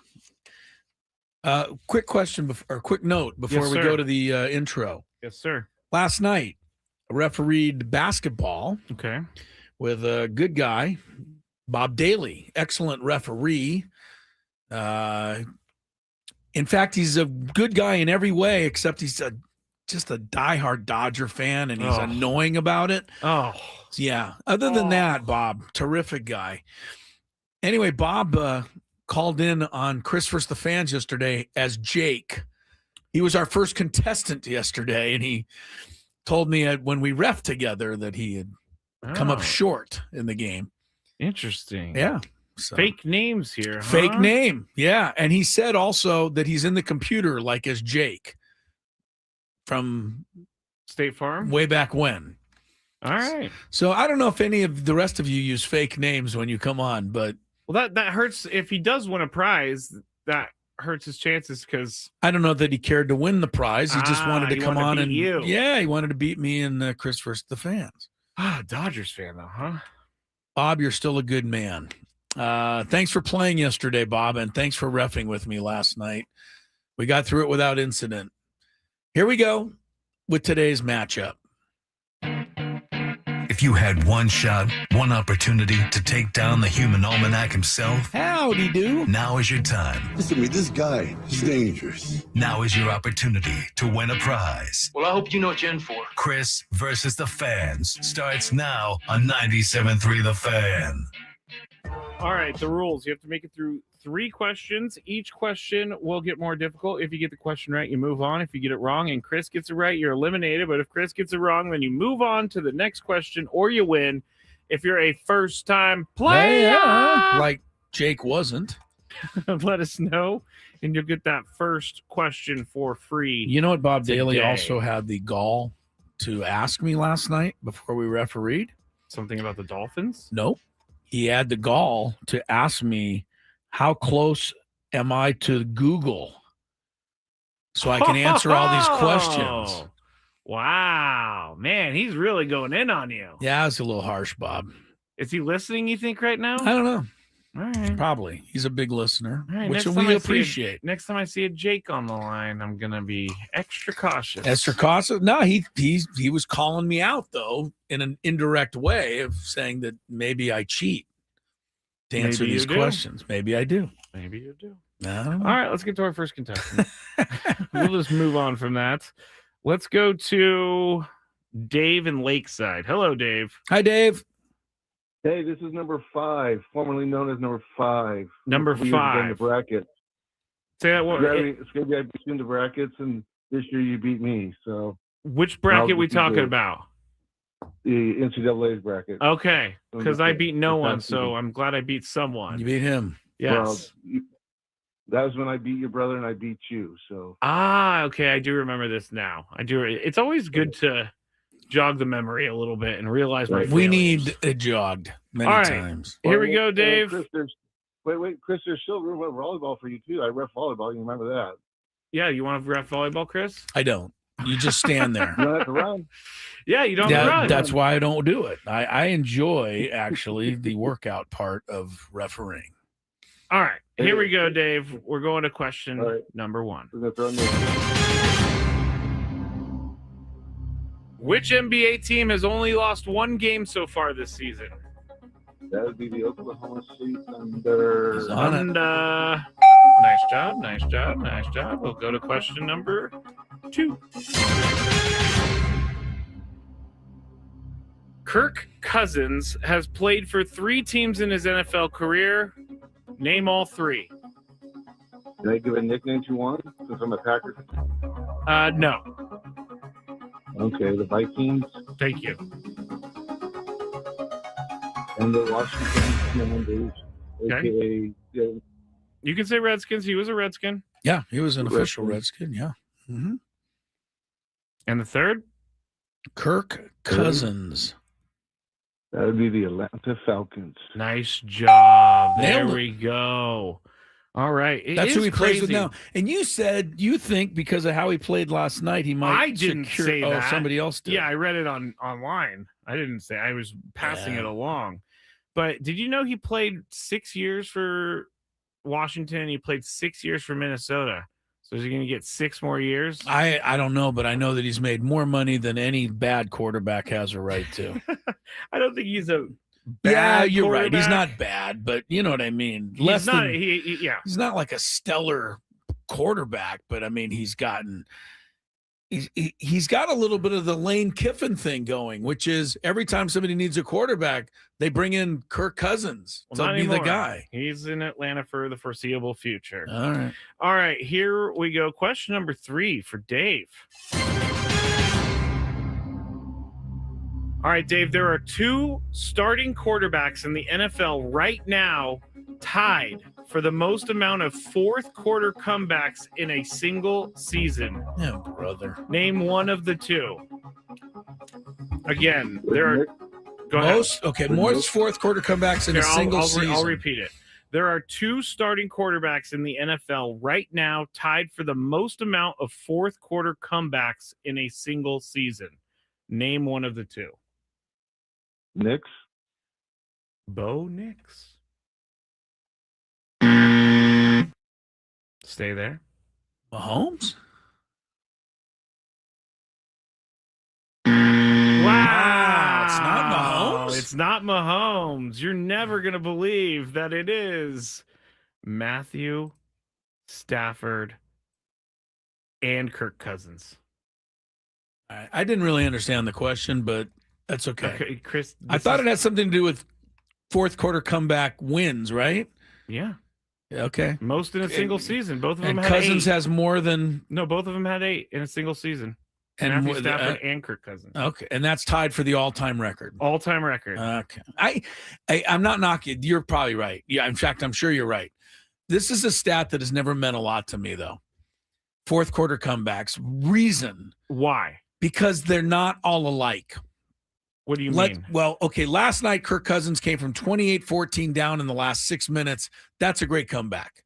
A: Quick question or quick note before we go to the intro.
C: Yes, sir.
A: Last night, I refereed basketball.
C: Okay.
A: With a good guy, Bob Daly, excellent referee. In fact, he's a good guy in every way, except he's just a diehard Dodger fan, and he's annoying about it.
C: Oh,
A: yeah. Other than that, Bob, terrific guy. Anyway, Bob called in on Chris vs. the Fans yesterday as Jake. He was our first contestant yesterday, and he told me when we ref together that he had come up short in the game.
C: Interesting.
A: Yeah. So.
C: Fake names here.
A: Fake name. Yeah. And he said also that he's in the computer like as Jake from
C: State Farm
A: way back when.
C: All right.
A: So I don't know if any of the rest of you use fake names when you come on, but
C: that hurts. If he does win a prize, that hurts his chances because
A: I don't know that he cared to win the prize. He just wanted to come on and
C: you.
A: Yeah, he wanted to beat me and Chris versus the Fans.
C: Dodgers fan though, huh?
A: Bob, you're still a good man. Thanks for playing yesterday, Bob, and thanks for reffing with me last night. We got through it without incident. Here we go with today's matchup.
F: If you had one shot, one opportunity to take down the human almanac himself,
A: howdy do.
F: Now is your time.
I: Listen to me, this guy is dangerous.
F: Now is your opportunity to win a prize.
Q: Well, I hope you know what you're in for.
F: Chris versus the Fans starts now on 97.3 The Fan.
C: All right, the rules. You have to make it through 3 questions. Each question will get more difficult. If you get the question right, you move on. If you get it wrong and Chris gets it right, you're eliminated. But if Chris gets it wrong, then you move on to the next question or you win. If you're a first-time player,
A: like Jake wasn't,
C: let us know, and you'll get that first question for free.
A: You know what Bob Daly also had the gall to ask me last night before we refereed?
C: Something about the Dolphins?
A: Nope. He had the gall to ask me, how close am I to Google so I can answer all these questions?
C: Wow. Man, he's really going in on you.
A: Yeah, it's a little harsh, Bob.
C: Is he listening, you think, right now?
A: I don't know.
C: All right.
A: Probably. He's a big listener,
C: right,
A: which we appreciate.
C: Next time I see a Jake on the line, I'm going to be extra cautious.
A: Extra cautious? No, he was calling me out, though, in an indirect way of saying that maybe I cheat to answer these questions. Maybe I do.
C: Maybe you do.
A: All
C: right, let's get to our first contestant. We'll just move on from that. Let's go to Dave in Lakeside. Hello, Dave.
A: Hi, Dave.
P: Hey, this is number 5, formerly known as number 5.
C: Number 5.
P: In the bracket.
C: Say that one.
P: It's going to be I beat you in the brackets, and this year you beat me. So,
C: which bracket we talking about?
P: The NCAA's bracket.
C: Okay, because I beat no one, so I'm glad I beat someone.
A: You beat him.
C: Yes.
P: Well, that was when I beat your brother and I beat you. So.
C: Okay, I do remember this now. I do. It's always good to jog the memory a little bit and realize my failures.
A: We need it jogged many times.
C: Here we go, Dave.
P: Chris, Chris, there's still room for volleyball for you too. I ref volleyball. You remember that?
C: Yeah, you want to ref volleyball, Chris?
A: I don't. You just stand there.
P: You don't have to run.
C: Yeah, you don't have to run.
A: That's why I don't do it. I enjoy actually the workout part of refereeing.
C: All right, here we go, Dave. We're going to question number 1. Which NBA team has only lost 1 game so far this season?
P: That would be the Oklahoma State Thunder.
A: He's on it.
C: Nice job. Nice job. Nice job. We'll go to question number 2. Kirk Cousins has played for 3 teams in his NFL career. Name all 3.
P: Can I give a nickname to one since I'm a Packers?
C: No.
P: Okay, the Vikings
C: Thank you.
P: and the Washington Commanders,
C: Okay.
P: aka
C: You can say Redskins. He was a Redskin.
A: Yeah, he was an official Redskin. Yeah. Mm-hmm.
C: And the third?
A: Kirk Cousins.
P: that would be the Atlanta Falcons.
C: Nice job. There
A: Nailed it.
C: we go. All right.
A: That's who he plays with
C: crazy.
A: now. And you said you think because of how he played last night, he might.
C: I didn't say
A: Oh,
C: that.
A: somebody else did.
C: Yeah, I read it online. I didn't say. I was passing it along. But did you know he played 6 years for Washington? He played 6 years for Minnesota. So is he going to get 6 more years?
A: I don't know, but I know that he's made more money than any bad quarterback has a right to.
C: I don't think he's a
A: Yeah,
C: bad
A: you're right. He's
C: quarterback.
A: not bad, but you know what I mean.
C: He's not. Yeah.
A: He's not like a stellar quarterback, but I mean, he's got a little bit of the Lane Kiffin thing going, which is every time somebody needs a quarterback, they bring in Kirk Cousins
C: Well, not
A: to be the
C: anymore.
A: guy.
C: He's in Atlanta for the foreseeable future.
A: All right.
C: All right, here we go. Question number 3 for Dave. All right, Dave, there are 2 starting quarterbacks in the NFL right now tied for the most amount of fourth quarter comebacks in a single season.
A: Yeah, brother.
C: Name one of the 2. Again, there are. Go ahead.
A: Most fourth quarter comebacks in
C: Here,
A: a single season.
C: I'll repeat it. There are 2 starting quarterbacks in the NFL right now tied for the most amount of fourth quarter comebacks in a single season. Name one of the 2.
P: Knicks.
C: Bo Nix. Stay there.
A: Mahomes?
C: Wow.
A: It's not Mahomes?
C: It's not Mahomes. You're never going to believe that it is Matthew Stafford and Kirk Cousins.
A: I didn't really understand the question, but that's okay.
C: Okay, Chris.
A: I thought it had something to do with fourth quarter comeback wins, right?
C: Yeah.
A: Okay.
C: Most in a single season. Both of them
A: And
C: had
A: Cousins
C: 8.
A: has more than.
C: No, both of them had 8 in a single season.
A: And
C: Matthew
A: more-
C: Stafford and Kirk Cousins.
A: Okay, and that's tied for the all-time record.
C: All-time record.
A: Okay. I'm not knocking. You're probably right. Yeah, in fact, I'm sure you're right. This is a stat that has never meant a lot to me, though. Fourth quarter comebacks. Reason.
C: Why?
A: Because they're not all alike.
C: What do you mean?
A: Well, okay, last night Kirk Cousins came from 28-14 down in the last 6 minutes. That's a great comeback.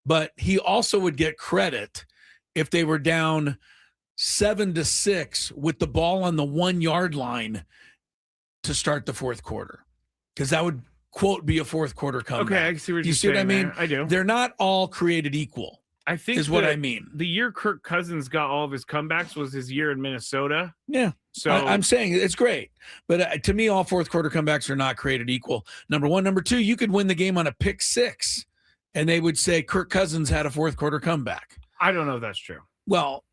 A: But he also would get credit if they were down 7-6 with the ball on the 1 yard line to start the fourth quarter, because that would, quote, be a fourth quarter comeback.
C: Okay, I see what
A: you
C: you're
A: see what I
C: saying
A: mean?
C: there. I do.
A: They're not all created equal.
C: I think
A: is what
C: that
A: I mean.
C: The year Kirk Cousins got all of his comebacks was his year in Minnesota.
A: Yeah.
C: So
A: I'm saying it's great, but to me, all fourth quarter comebacks are not created equal. Number one. Number two, you could win the game on a pick six, and they would say Kirk Cousins had a fourth quarter comeback.
C: I don't know if that's true.
A: Well,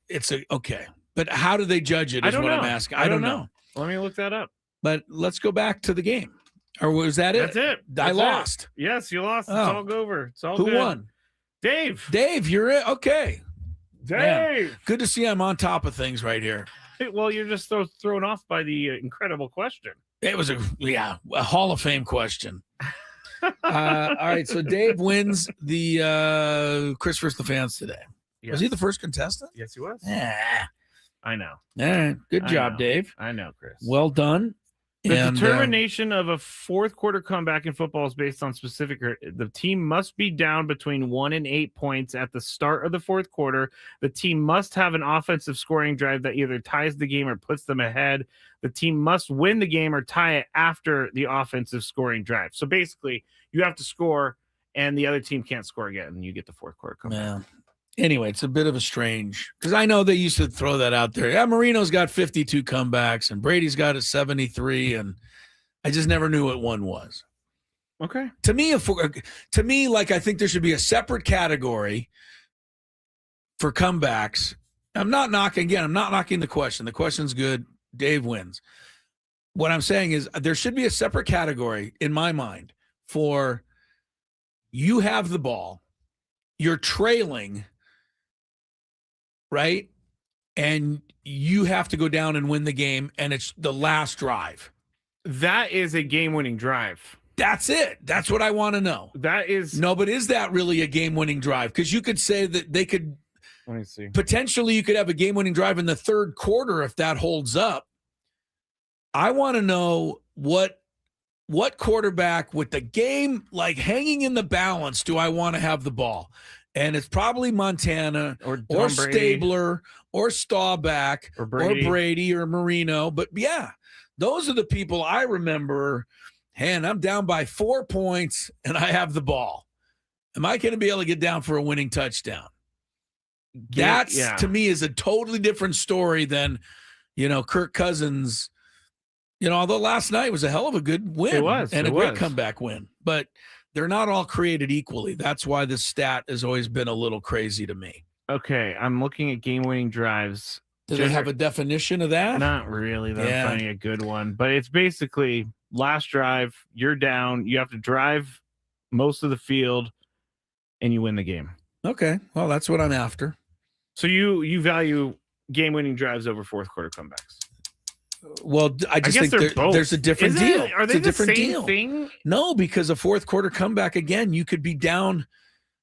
A: okay, but how do they judge it?
C: I
A: Is
C: don't
A: what
C: know.
A: I'm asking. I don't know.
C: Let me look that up.
A: But let's go back to the game. Or was that it?
C: That's it.
A: I
C: That's
A: lost.
C: it. Yes, you lost. It's
A: Oh.
C: all over. It's all
A: Who
C: good.
A: won?
C: Dave.
A: Dave, you're it. Okay.
C: Dave.
A: Man, good to see I'm on top of things right here.
C: Well, you're just so thrown off by the incredible question.
A: It was a Hall of Fame question. All right, so Dave wins the Chris vs. the Fans today.
C: Yes.
A: Was he the first contestant?
C: Yes, he was.
A: Yeah.
C: I know.
A: All right. Good
C: I
A: job,
C: know.
A: Dave.
C: I know, Chris.
A: Well done.
C: The
A: And,
C: determination of a fourth quarter comeback in football is based on specific. The team must be down between 1 and 8 points at the start of the fourth quarter. The team must have an offensive scoring drive that either ties the game or puts them ahead. The team must win the game or tie it after the offensive scoring drive. So basically, you have to score, and the other team can't score again, and you get the fourth quarter comeback.
A: Yeah. Anyway, it's a bit of a strange, because I know they used to throw that out there. Yeah, Marino's got 52 comebacks and Brady's got a 73, and I just never knew what one was.
C: Okay.
A: To me, like I think there should be a separate category for comebacks. I'm not knocking the question. The question's good. Dave wins. What I'm saying is there should be a separate category in my mind for you have the ball, you're trailing, right? And you have to go down and win the game, and it's the last drive.
C: That is a game-winning drive.
A: That's it. That's what I want to know.
C: That is
A: no, but is that really a game-winning drive? Because you could say that they could
C: let me see.
A: Potentially you could have a game-winning drive in the third quarter if that holds up. I want to know what quarterback with the game like hanging in the balance do I want to have the ball? And it's probably Montana or Stabler or Staubach or Brady or Marino. But yeah, those are the people I remember. And I'm down by 4 points and I have the ball. Am I going to be able to get down for a winning touchdown? That's to me is a totally different story than, Kirk Cousins. Although last night was a hell of a good win.
C: It was.
A: And a great comeback win. But they're not all created equally. That's why this stat has always been a little crazy to me.
C: Okay, I'm looking at game-winning drives.
A: Do they have a definition of that?
C: Not really. I'm finding a good one. But it's basically last drive, you're down, you have to drive most of the field, and you win the game.
A: Okay, well, that's what I'm after.
C: So you value game-winning drives over fourth quarter comebacks?
A: Well, I just think there's a different deal.
C: Are they
A: it's a different
C: same
A: deal.
C: thing?
A: No, because a fourth quarter comeback, again, you could be down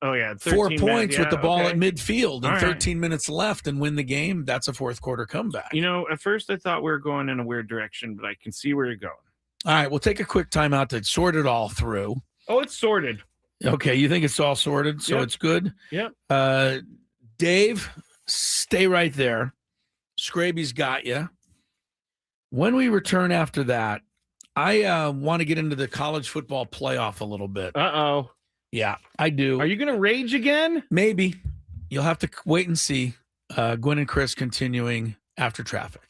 A: 4 points with the ball at midfield and 13 minutes left and win the game. That's a fourth quarter comeback.
C: At first I thought we were going in a weird direction, but I can see where you're going.
A: All right, we'll take a quick timeout to sort it all through.
C: Oh, it's sorted.
A: Okay, you think it's all sorted, so it's good?
C: Yep.
A: Dave, stay right there. Scraby's got you. When we return after that, I want to get into the college football playoff a little bit.
C: Uh-oh.
A: Yeah, I do.
C: Are you going to rage again?
A: Maybe. You'll have to wait and see. Gwynn and Chris continuing after traffic.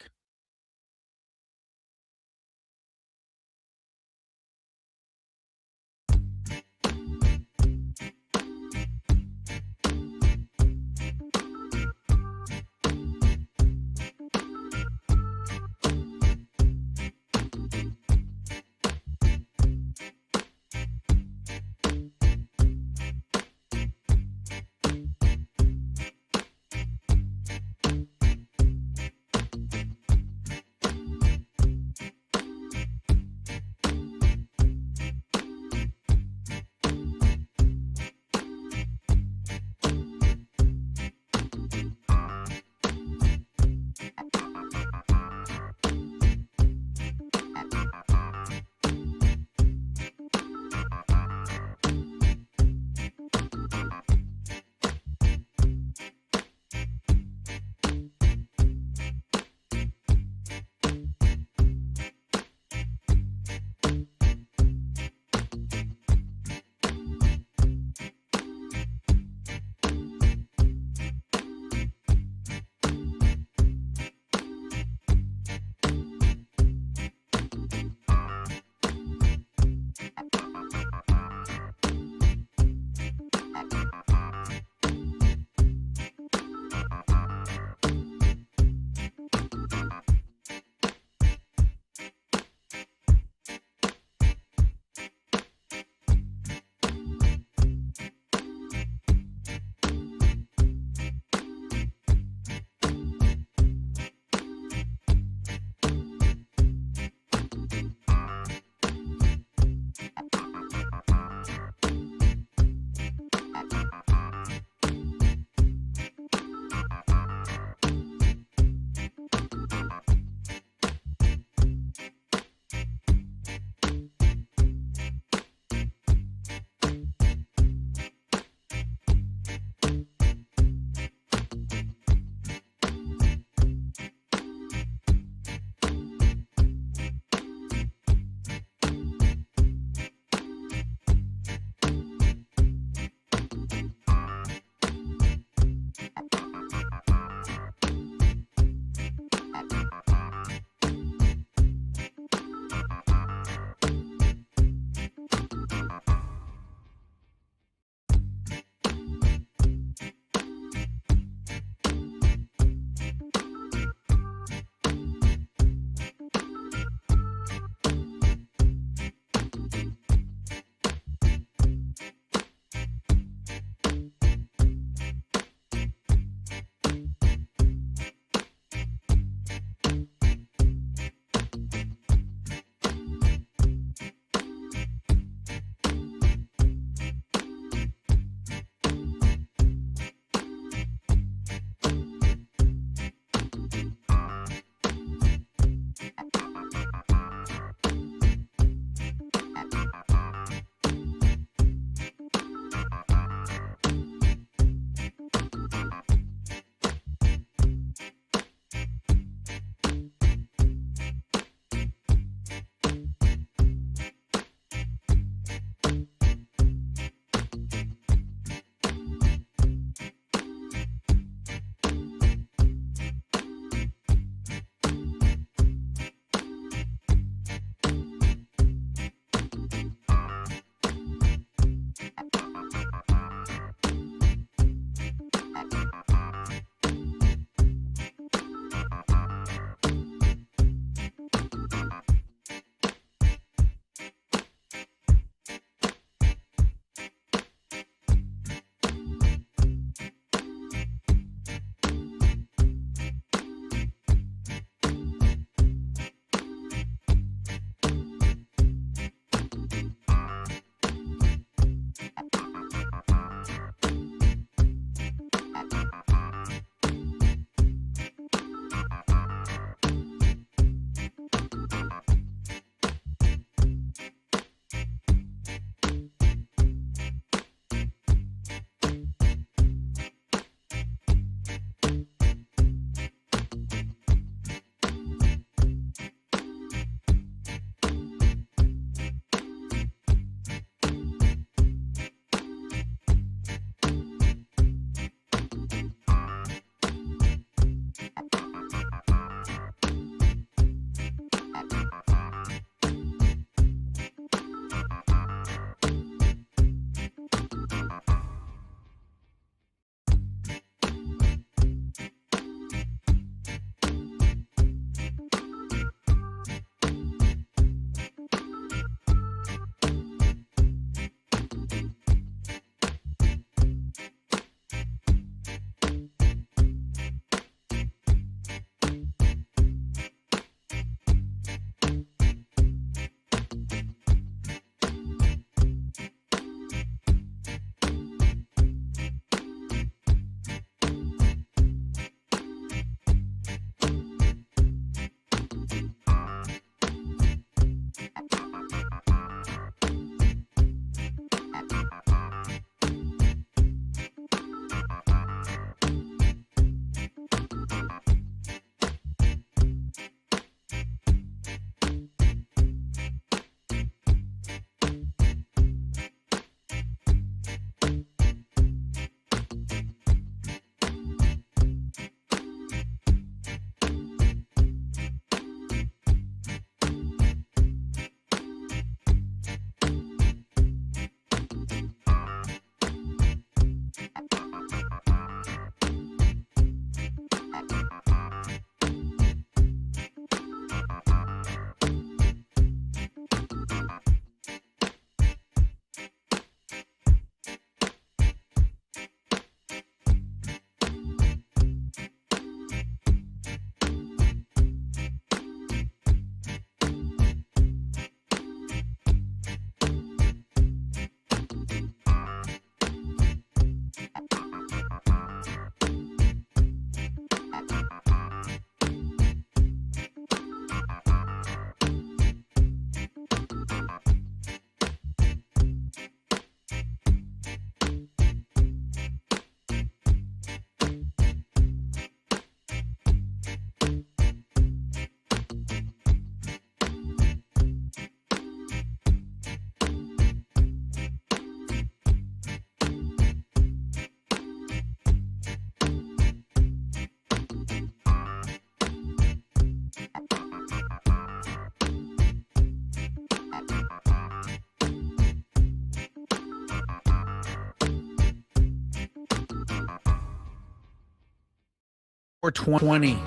A: 420.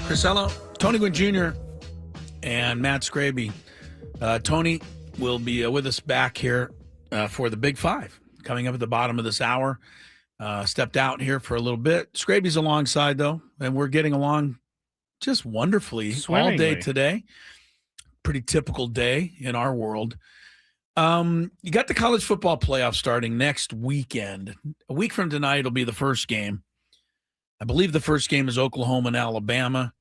A: Priscilla, Tony Gwynn Jr. and Matt Scraby. Tony will be with us back here for the Big Five coming up at the bottom of this hour. Stepped out here for a little bit. Scraby's alongside, though, and we're getting along just wonderfully all day today. Pretty typical day in our world. You got the college football playoff starting next weekend. A week from tonight will be the first game. I believe the first game is Oklahoma and Alabama.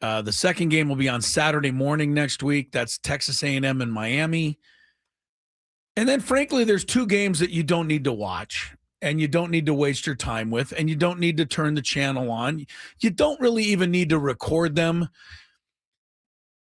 A: The second game will be on Saturday morning next week. That's Texas A&M and Miami. And then, frankly, there's two games that you don't need to watch and you don't need to waste your time with, and you don't need to turn the channel on. You don't really even need to record them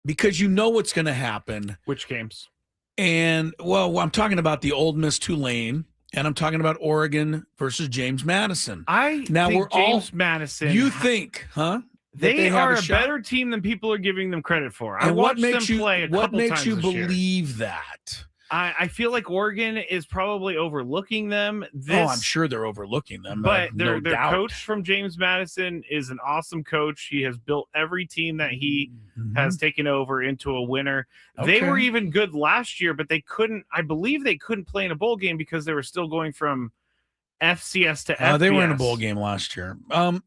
A: because you know what's going to happen.
C: Which games?
A: And, well, I'm talking about the Ole Miss Tulane, and I'm talking about Oregon versus James Madison.
C: Madison.
A: You think, huh?
C: They are a better team than people are giving them credit for. I watched them play a couple times.
A: What makes you
C: believe
A: that?
C: I feel like Oregon is probably overlooking them.
A: I'm sure they're overlooking them.
C: But their coach from James Madison is an awesome coach. He has built every team that he has taken over into a winner.
A: Okay.
C: They were even good last year, but they couldn't. I believe they couldn't play in a bowl game because they were still going from FCS to FBS.
A: They were in a bowl game last year.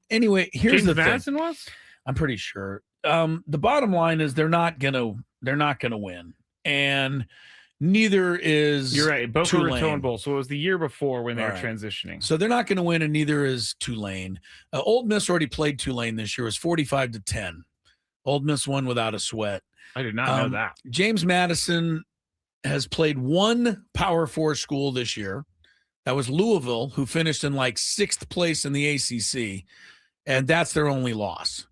A: Anyway, here's the thing.
C: Madison was?
A: I'm pretty sure. The bottom line is they're not gonna win, and neither is
C: You're right. Boca
A: Tulane.
C: Raton Bowl. So it was the year before when they were transitioning.
A: So they're not going to win, and neither is Tulane. Ole Miss already played Tulane this year. It was 45-10. Ole Miss won without a sweat.
C: I did not know that.
A: James Madison has played one Power 4 school this year. That was Louisville, who finished in like 6th place in the ACC, and that's their only loss.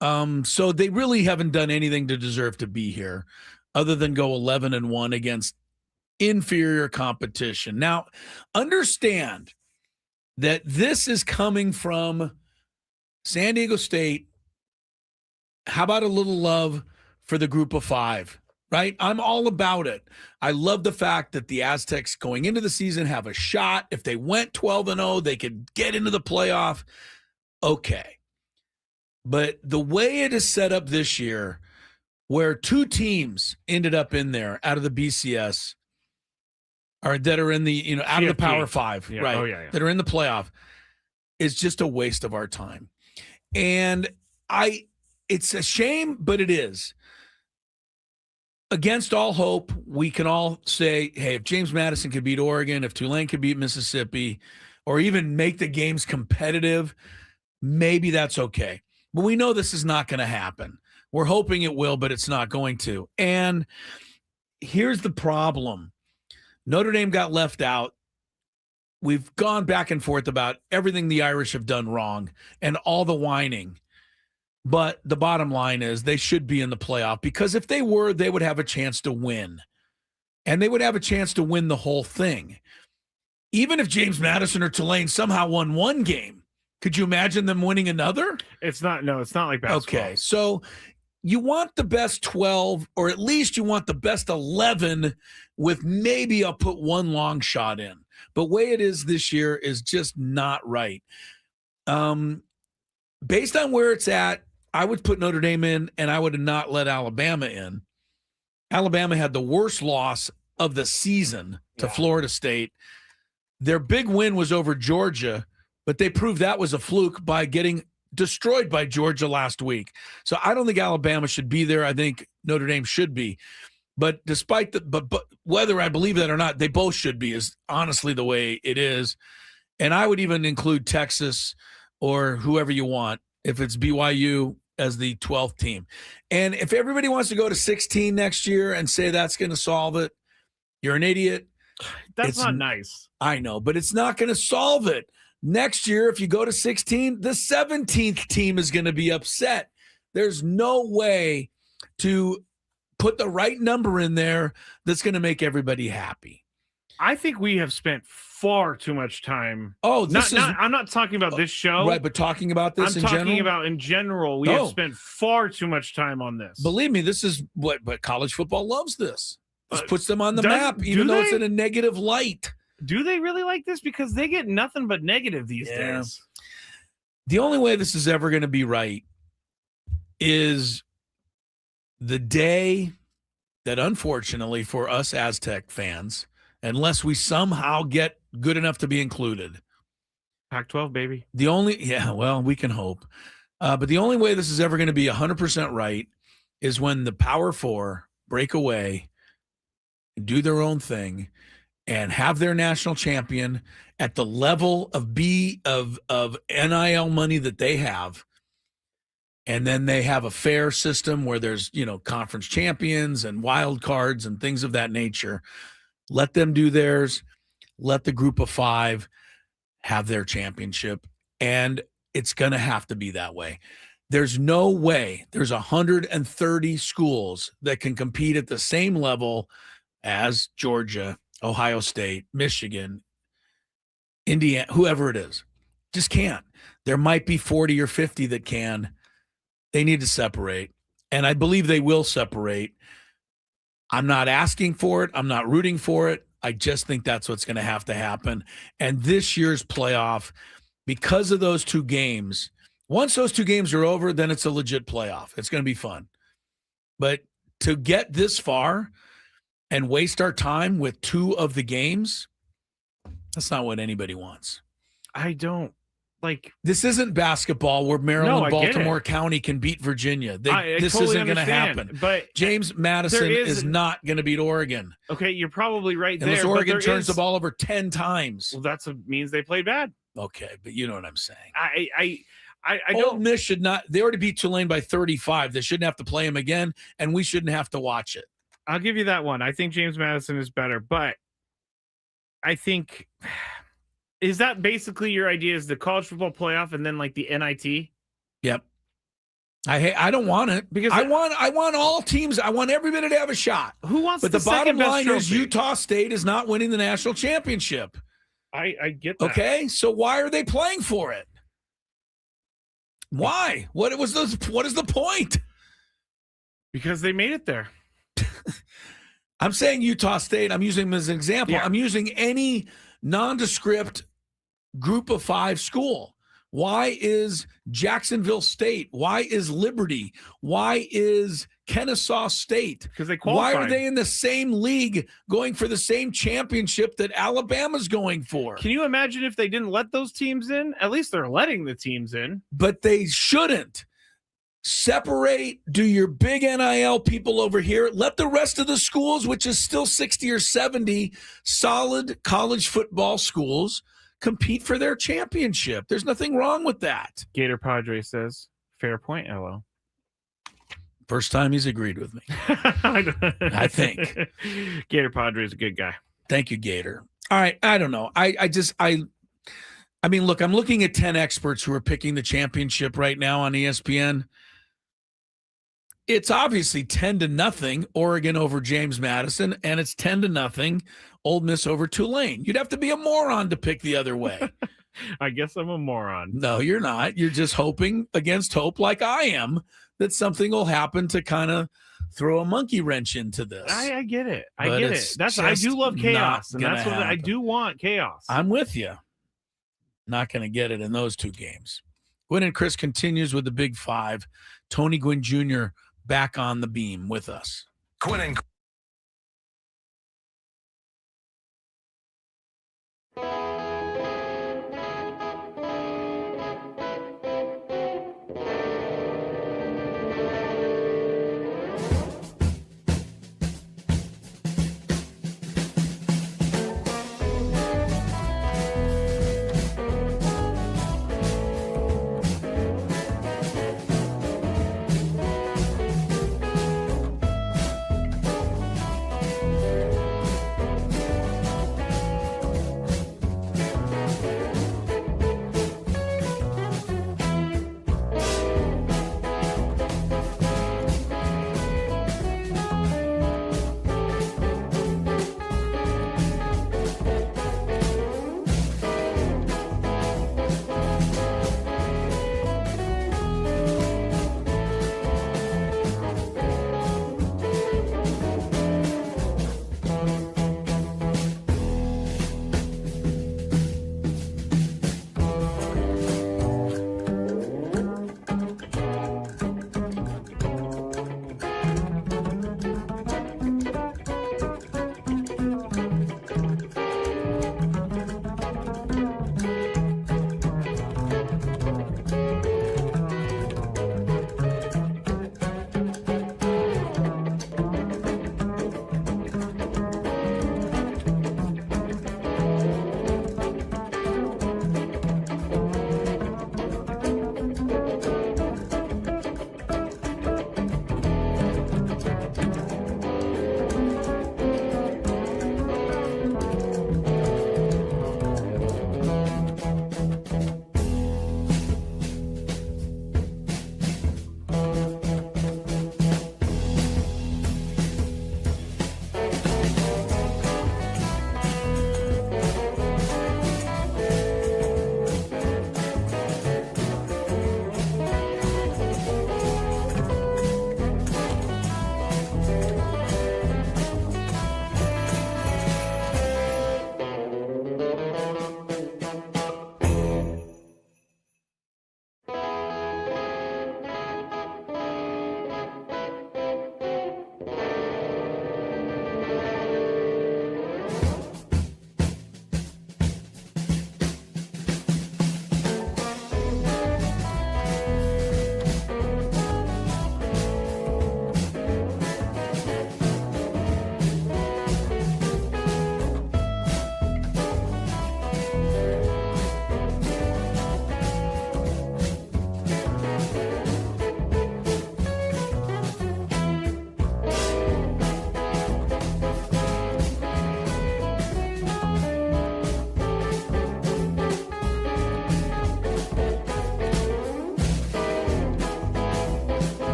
A: So they really haven't done anything to deserve to be here other than go 11-1 against inferior competition. Now, understand that this is coming from San Diego State. How about a little love for the group of 5, right? I'm all about it. I love the fact that the Aztecs going into the season have a shot. If they went 12-0, they could get into the playoff. Okay. But the way it is set up this year, where 2 teams ended up in there out of the BCS that are in the, out of the Power 5, right?
C: Oh, yeah.
A: That are in the playoff, is just a waste of our time. And it's a shame, but it is. Against all hope, we can all say, hey, if James Madison could beat Oregon, if Tulane could beat Mississippi, or even make the games competitive, maybe that's okay. But we know this is not going to happen. We're hoping it will, but it's not going to. And here's the problem. Notre Dame got left out. We've gone back and forth about everything the Irish have done wrong and all the whining. But the bottom line is they should be in the playoff, because if they were, they would have a chance to win. And they would have a chance to win the whole thing. Even if James Madison or Tulane somehow won one game, could you imagine them winning another?
C: It's not like basketball.
A: Okay, so you want the best 12, or at least you want the best 11 with maybe I'll put one long shot in. But way it is this year is just not right. Based on where it's at, I would put Notre Dame in, and I would not let Alabama in. Alabama had the worst loss of the season to Florida State. Their big win was over Georgia, but they proved that was a fluke by getting destroyed by Georgia last week. So I don't think Alabama should be there. I think Notre Dame should be. But despite but whether I believe that or not, they both should be, is honestly the way it is. And I would even include Texas or whoever you want, if it's BYU, as the 12th team. And if everybody wants to go to 16 next year and say that's going to solve it, you're an idiot.
C: That's not nice.
A: I know, but it's not going to solve it. Next year, if you go to 16, the 17th team is going to be upset. There's no way to put the right number in there that's going to make everybody happy.
C: I think we have spent far too much time.
A: Oh,
C: I'm not talking about this show.
A: Right, but talking about this in general?
C: I'm talking about in general. We have spent far too much time on this.
A: Believe me, this is what college football loves this. This puts them on the map, even though it's in a negative light.
C: Do they really like this? Because they get nothing but negative these days.
A: The only way this is ever going to be right is the day that, unfortunately for us Aztec fans, unless we somehow get good enough to be included.
C: Pac-12, baby.
A: We can hope. But the only way this is ever going to be 100% right is when the Power Four break away, do their own thing, and have their national champion at the level of NIL money that they have. And then they have a fair system where there's, conference champions and wild cards and things of that nature. Let them do theirs. Let the group of 5 have their championship. And it's going to have to be that way. There's no way there's 130 schools that can compete at the same level as Georgia, Ohio State, Michigan, Indiana, whoever it is. Just can't. There might be 40 or 50 that can. They need to separate, and I believe they will separate. I'm not asking for it. I'm not rooting for it. I just think that's what's going to happen. And this year's playoff, because of those 2 games, once those 2 games are over, then it's a legit playoff. It's going to be fun. But to get this far and waste our time with 2 of the games, that's not what anybody wants.
C: I don't.
A: This isn't basketball where Maryland, Baltimore County can beat Virginia. This totally isn't going to happen.
C: But
A: James Madison is not going to beat Oregon.
C: Okay, you're probably right there.
A: Unless Oregon turns the ball over 10 times.
C: Well, that means they played bad.
A: Okay, but you know what I'm saying.
C: I
A: Ole
C: don't.
A: Miss should not. They already beat Tulane by 35. They shouldn't have to play them again, and we shouldn't have to watch it.
C: I'll give you that one. I think James Madison is better, but I think. Is that basically your idea? Is the college football playoff and then the NIT?
A: Yep. I don't want it because I want all teams. I want everybody to have a shot.
C: Who wants?
A: But the bottom line is Utah State is not winning the national championship.
C: I get that.
A: Okay, so why are they playing for it? Why? What is the point?
C: Because they made it there.
A: I'm saying Utah State. I'm using them as an example.
C: Yeah.
A: I'm using any nondescript group of 5 school. Why is Jacksonville State? Why is Liberty? Why is Kennesaw State?
C: Because they qualified.
A: Why are they in the same league going for the same championship that Alabama's going for?
C: Can you imagine if they didn't let those teams in? At least they're letting the teams in.
A: But they shouldn't. Separate, do your big NIL people over here. Let the rest of the schools, which is still 60 or 70 solid college football schools, compete for their championship. There's nothing wrong with that.
C: Gator Padre says, fair point, LO.
A: First time he's agreed with me. I think.
C: Gator Padre is a good guy.
A: Thank you, Gator. All right. I don't know. I mean, look, I'm looking at 10 experts who are picking the championship right now on ESPN. It's obviously 10-0 Oregon over James Madison, and it's 10-0 Ole Miss over Tulane. You'd have to be a moron to pick the other way.
C: I guess I'm a moron.
A: No, you're not. You're just hoping against hope, like I am, that something will happen to kind of throw a monkey wrench into this.
C: I get it. I get it. I do love chaos, and that's what I do want. Chaos.
A: I'm with you. Not going to get it in those 2 games. Gwynn and Chris continues with the Big 5. Tony Gwynn Jr. back on the beam with us.
F: Gwynn and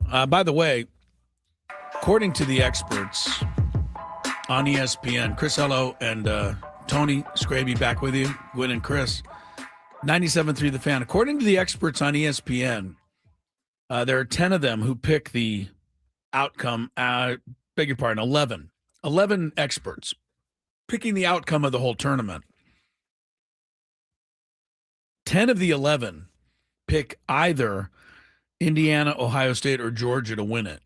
A: By the way, according to the experts on ESPN, Chris Hello and Tony Scraby back with you, Gwynn and Chris, 97.3 The Fan. According to the experts on ESPN, there are 10 of them who pick the outcome. Beg your pardon, 11. 11 experts picking the outcome of the whole tournament. 10 of the 11 pick either Indiana, Ohio State, or Georgia to win it.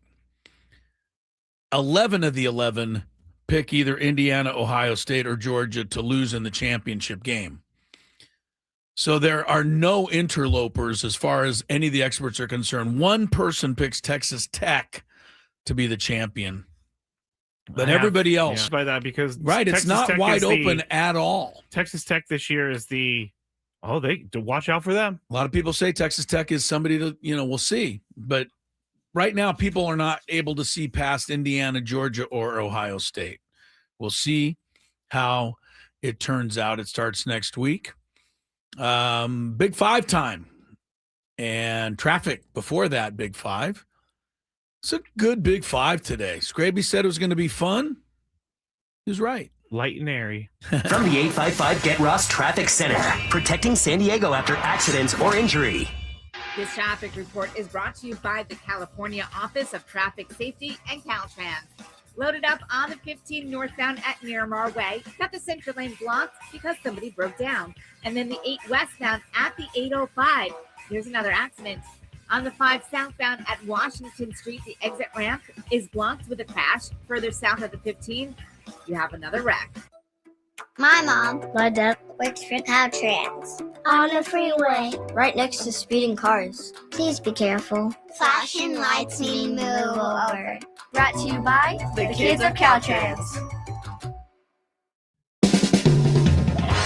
A: 11 of the 11 pick either Indiana, Ohio State, or Georgia to lose in the championship game. So there are no interlopers as far as any of the experts are concerned. One person picks Texas Tech to be the champion. But everybody else.
C: By that, because
A: it's not Tech wide open at all.
C: Texas Tech this year is to watch out for them.
A: A lot of people say Texas Tech is somebody to, we'll see. But right now, people are not able to see past Indiana, Georgia, or Ohio State. We'll see how it turns out. It starts next week. Big Five time. And traffic before that Big Five. It's a good Big Five today. Scraby said it was going to be fun. He was right.
C: Light and airy.
M: From the 855 Get Ross Traffic Center, protecting San Diego after accidents or injury.
N: This traffic report is brought to you by the California Office of Traffic Safety and Caltrans. Loaded up on the 15 northbound at Miramar Way. Got the center lane blocked because somebody broke down. And then the 8 westbound at the 805. There's another accident. On the 5 southbound at Washington Street, the exit ramp is blocked with a crash. Further south at the 15, you have another wreck.
G: My mom, my dad, works for Caltrans. On the freeway, right next to speeding cars. Please be careful. Flashing lights mean move over. Brought to you by the kids of Caltrans.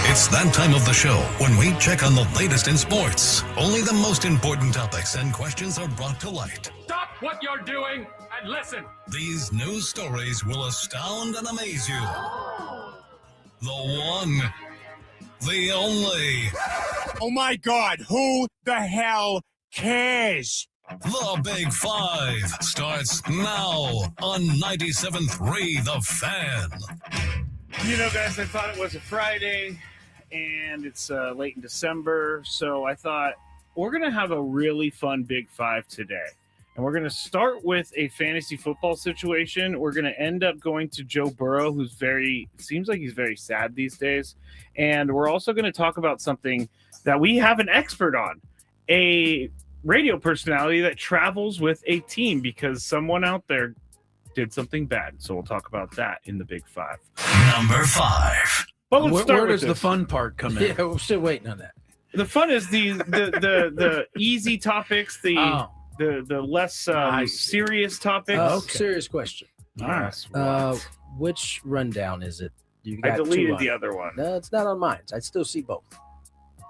F: It's that time of the show when we check on the latest in sports. Only the most important topics and questions are brought to light.
Q: Stop what you're doing and listen.
F: These news stories will astound and amaze you. The one, the only.
Q: Oh my God, who the hell cares?
F: The Big Five starts now on 97.3 The Fan.
C: Guys, I thought it was a Friday, and it's late in December, so I thought we're going to have a really fun Big Five today. And we're going to start with a fantasy football situation. We're going to end up going to Joe Burrow, who's seems like he's very sad these days. And we're also going to talk about something that we have an expert on, a radio personality that travels with a team because someone out there did something bad. So we'll talk about that in the Big Five.
F: Number 5.
C: Well, let's start
A: where
C: with
A: does the fun part come in?
B: Yeah, we're still waiting on that.
C: The fun is the easy topics, the less serious topics.
B: Okay. Serious question.
C: Yes.
B: Which rundown is it? You
C: I
B: got
C: deleted the other one.
B: No, it's not on mine. I still see both.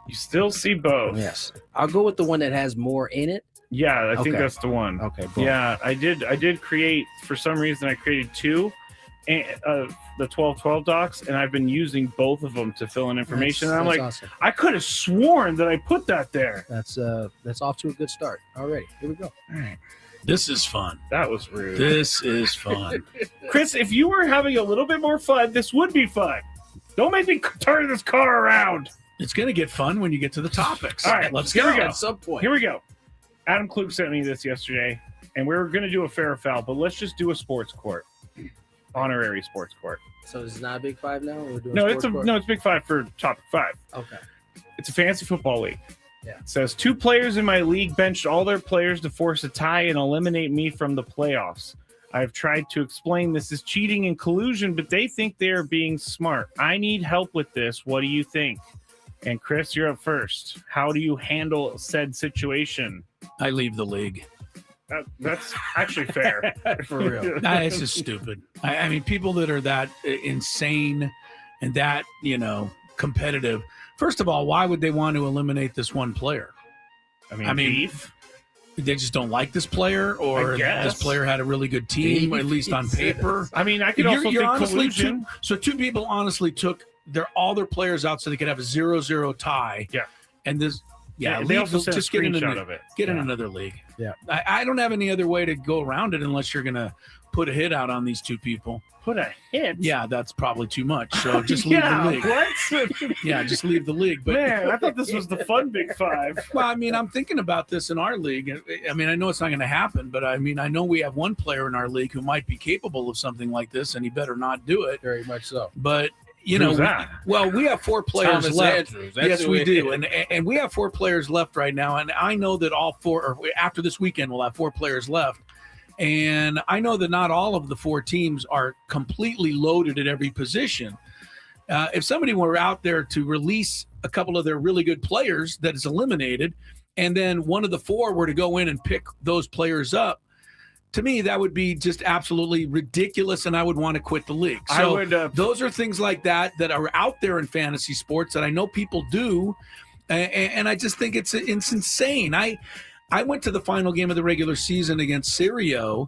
C: You still see both?
B: Yes. I'll go with the one that has more in it.
C: Yeah, I think that's the one.
B: Okay. Boom.
C: Yeah, I did create, for some reason I created 2 the 12-12 docs, and I've been using both of them to fill in information. And I'm like,
B: awesome.
C: I could have sworn that I put that there.
B: That's off to a good start. Already. Here we go.
C: All right.
A: This is fun.
C: That was rude.
A: This is fun.
C: Chris, if you were having a little bit more fun, this would be fun. Don't make me turn this car around.
A: It's going to get fun when you get to the topics.
C: All right,
A: let's
C: here
A: go.
C: we go.
B: At some point.
C: Here we go. Adam Klug sent me this yesterday, and we were going to do a fair or foul, but let's just do a sports court. Honorary sports court.
B: So is it not a Big Five now? We're doing
C: it's Big Five for topic 5.
B: Okay.
C: It's a fantasy football league.
B: Yeah.
C: It says 2 players in my league benched all their players to force a tie and eliminate me from the playoffs. I've tried to explain this is cheating and collusion, but they think they're being smart. I need help with this. What do you think? And Chris, you're up first. How do you handle said situation?
A: I leave the league.
C: That's actually fair.
B: For real.
A: Nah, it's just stupid. I mean, people that are that insane and that, competitive. First of all, why would they want to eliminate this one player?
C: I mean beef?
A: They just don't like this player, or this player had a really good team, at least on paper.
C: I mean, I could also think collusion.
A: Two people honestly took all their players out so they could have a 0-0 tie.
C: Yeah.
A: And Yeah,
C: they also sent
A: just
C: a
A: get in
C: screenshot of it.
A: Get in another league.
B: Yeah.
A: I don't have any other way to go around it unless you're going to put a hit out on these two people.
C: Put a hit?
A: Yeah, that's probably too much. So just leave the league.
C: What?
A: Yeah, just leave the league. But
C: Man, I thought this was the fun Big Five.
A: Well, I mean, I'm thinking about this in our league. I mean, I know it's not going to happen, but I mean, I know we have one player in our league who might be capable of something like this, and he better not do it.
B: Very much so.
A: But
C: Who's that?
A: we have 4 players
B: Thomas
A: left.
B: Andrews. That's
A: Yes,
B: who
A: we
B: it
A: do,
B: is.
A: and we have 4 players left right now, and I know that all 4, or after this weekend, we'll have 4 players left. And I know that not all of the 4 teams are completely loaded at every position. If somebody were out there to release a couple of their really good players that is eliminated, and then one of the 4 were to go in and pick those players up, to me, that would be just absolutely ridiculous, and I would want to quit the league. So those are things like that are out there in fantasy sports that I know people do, and I just think it's insane. I went to the final game of the regular season against Sirio,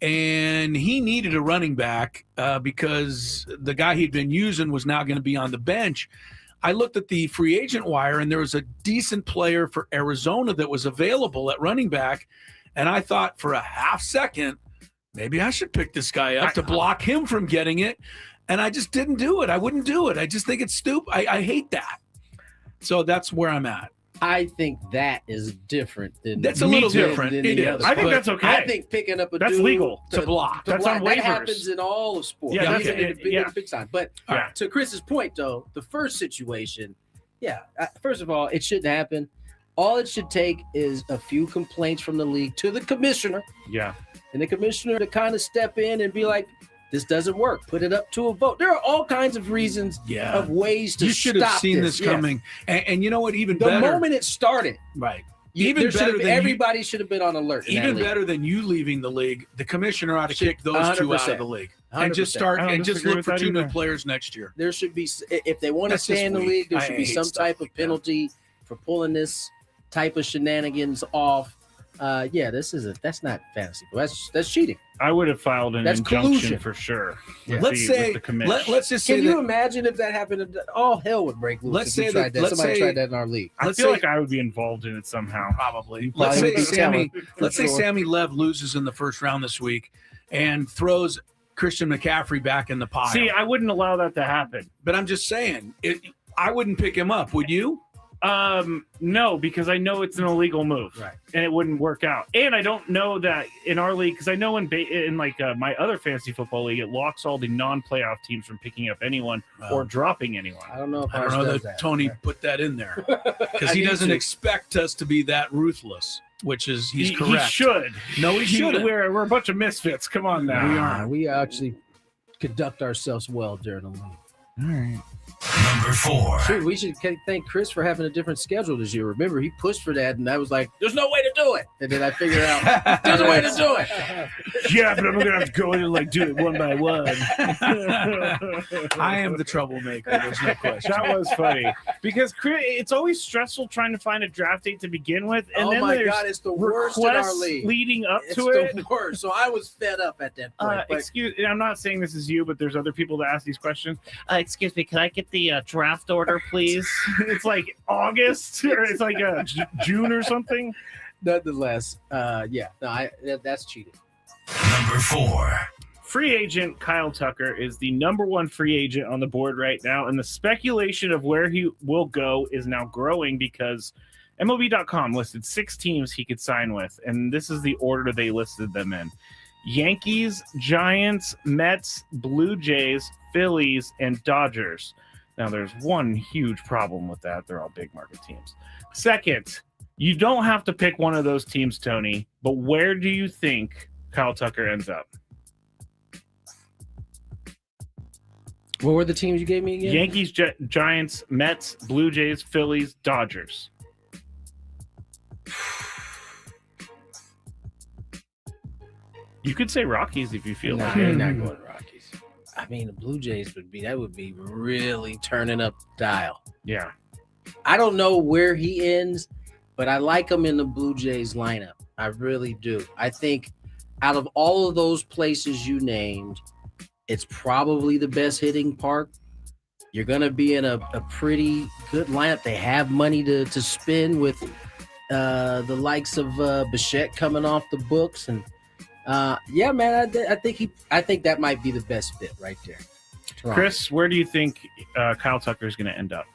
A: and he needed a running back because the guy he'd been using was now going to be on the bench. I looked at the free agent wire, and there was a decent player for Arizona that was available at running back, and I thought for a half second, maybe I should pick this guy up to block him from getting it, and I just didn't do it. I wouldn't do it. I just think it's stupid. I hate that. So that's where I'm at.
B: I think that is different than
A: that's a little different.
B: Than
A: It is.
C: I think that's okay.
B: I think picking up
C: that's
B: dude
C: legal
B: to
C: block.
B: To
C: that's
B: block,
C: on
B: that
C: waivers.
B: happens in all of sports.
C: Yeah,
B: Even in the big time. But
C: Yeah.
B: to Chris's point, though, the first situation, first of all, it shouldn't happen. All it should take is a few complaints from the league to the commissioner.
C: Yeah.
B: And the commissioner to kind of step in and be like, this doesn't work. Put it up to a vote. There are all kinds of reasons of ways to
A: you should have
B: stop
A: seen this coming. And you know what? Even
B: the
A: better.
B: moment it started.
A: Right.
B: Even better than everybody should have been on alert.
A: Even better than you leaving the league, the commissioner ought to kick those 2 out of the league and just start and just look for 2 new players next year.
B: There should be, if they want to stay in the league, there should be some type of penalty for pulling this type of shenanigans off. That's not fantasy. That's cheating.
C: I would have filed an injunction
B: collusion
C: for sure.
A: Yeah. Let's just say
B: Can you imagine if that happened? All hell would break loose.
A: Let's say
B: tried somebody tried that in our league.
C: I feel like I would be involved in it somehow.
A: Probably. Let's say Sammy Lev loses in the first round this week and throws Christian McCaffrey back in the pile.
C: See, I wouldn't allow that to happen.
A: But I'm just saying, I wouldn't pick him up. Would you?
C: No, because I know it's an illegal move,
B: right?
C: And it wouldn't work out. And I don't know that in our league, because I know in my other fantasy football league, it locks all the non-playoff teams from picking up anyone or dropping anyone.
B: I don't know if
A: I don't know that Tony put that in there because he doesn't expect us to be that ruthless. Which is he's correct.
C: He should.
A: No, he shouldn't.
C: We're a bunch of misfits. Come on now.
B: We are. We actually conduct ourselves well during the league.
A: All right.
F: Number 4.
B: Shoot, we should thank Chris for having a different schedule this year. Remember, he pushed for that, and I was like, "There's no way to do it." And then I figured out there's a way to do it.
C: Yeah, but I'm gonna have to go in and do it one by one.
A: I am the troublemaker. There's no question.
C: That was funny because it's always stressful trying to find a draft date to begin with, and then there's
B: it's the worst in our league.
C: Leading up to
B: it's
C: it.
B: the worst. So I was fed up at that point.
C: I'm not saying this is you, but there's other people that ask these questions. Excuse me, can I get the draft order, please? It's like August or it's like June or something.
B: Nonetheless, that's cheating.
F: Number 4.
C: Free agent Kyle Tucker is the number 1 free agent on the board right now, and the speculation of where he will go is now growing because MLB.com listed 6 teams he could sign with, and this is the order they listed them in: Yankees, Giants, Mets, Blue Jays, Phillies, and Dodgers. Now, there's one huge problem with that. They're all big market teams. Second, you don't have to pick one of those teams, Tony, but where do you think Kyle Tucker ends up?
B: What were the teams you gave me again?
C: Yankees, Giants, Mets, Blue Jays, Phillies, Dodgers. You could say Rockies if you feel like
B: you're
C: it.
B: not going Rockies. I mean, the Blue Jays would be really turning up the dial.
C: Yeah.
B: I don't know where he ends, but I like him in the Blue Jays lineup. I really do. I think out of all of those places you named, it's probably the best hitting park. You're going to be in a pretty good lineup. They have money to spend with the likes of Bichette coming off the books. And yeah, man, I think that might be the best fit right there. Toronto.
C: Chris, where do you think Kyle Tucker is going to end up?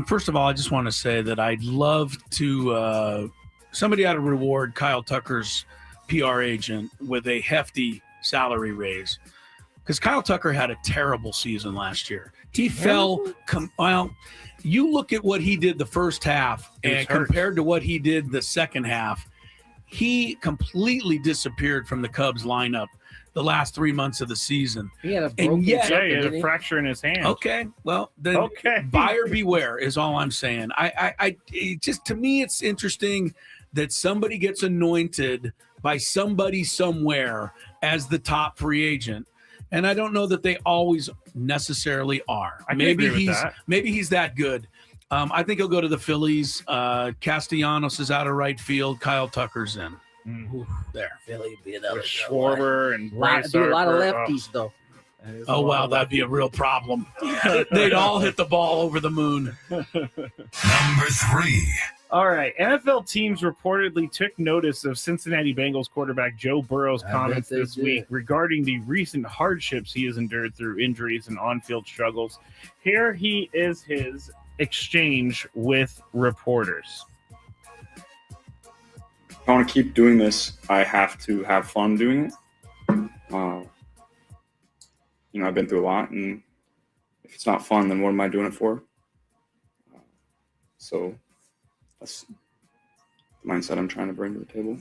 A: First of all, I just want to say that I'd love to somebody ought to reward Kyle Tucker's PR agent with a hefty salary raise, because Kyle Tucker had a terrible season last year. He fell. Well, you look at what he did the first half and compared to what he did the second half, he completely disappeared from the Cubs lineup the last 3 months of the season.
B: He had a
C: broken he had a fracture in his hand.
A: Okay, well, then buyer beware is all I'm saying. It just, to me, it's interesting that somebody gets anointed by somebody somewhere as the top free agent. And I don't know that they always necessarily are. Maybe he's that good. I think he'll go to the Phillies. Castellanos is out of right field. Kyle Tucker's in. There.
B: Philly be another
C: Schwarber and Bryce
B: be a lot of
C: Harper.
B: lefties though.
A: Oh wow, that'd be a real problem. They'd all hit the ball over the moon.
F: Number 3.
C: All right. NFL teams reportedly took notice of Cincinnati Bengals quarterback Joe Burrow's comments this week regarding the recent hardships he has endured through injuries and on-field struggles. Here he is his exchange with reporters.
R: If I want to keep doing this, I have to have fun doing it. I've been through a lot, and if it's not fun, then what am I doing it for? So that's the mindset I'm trying to bring to the table.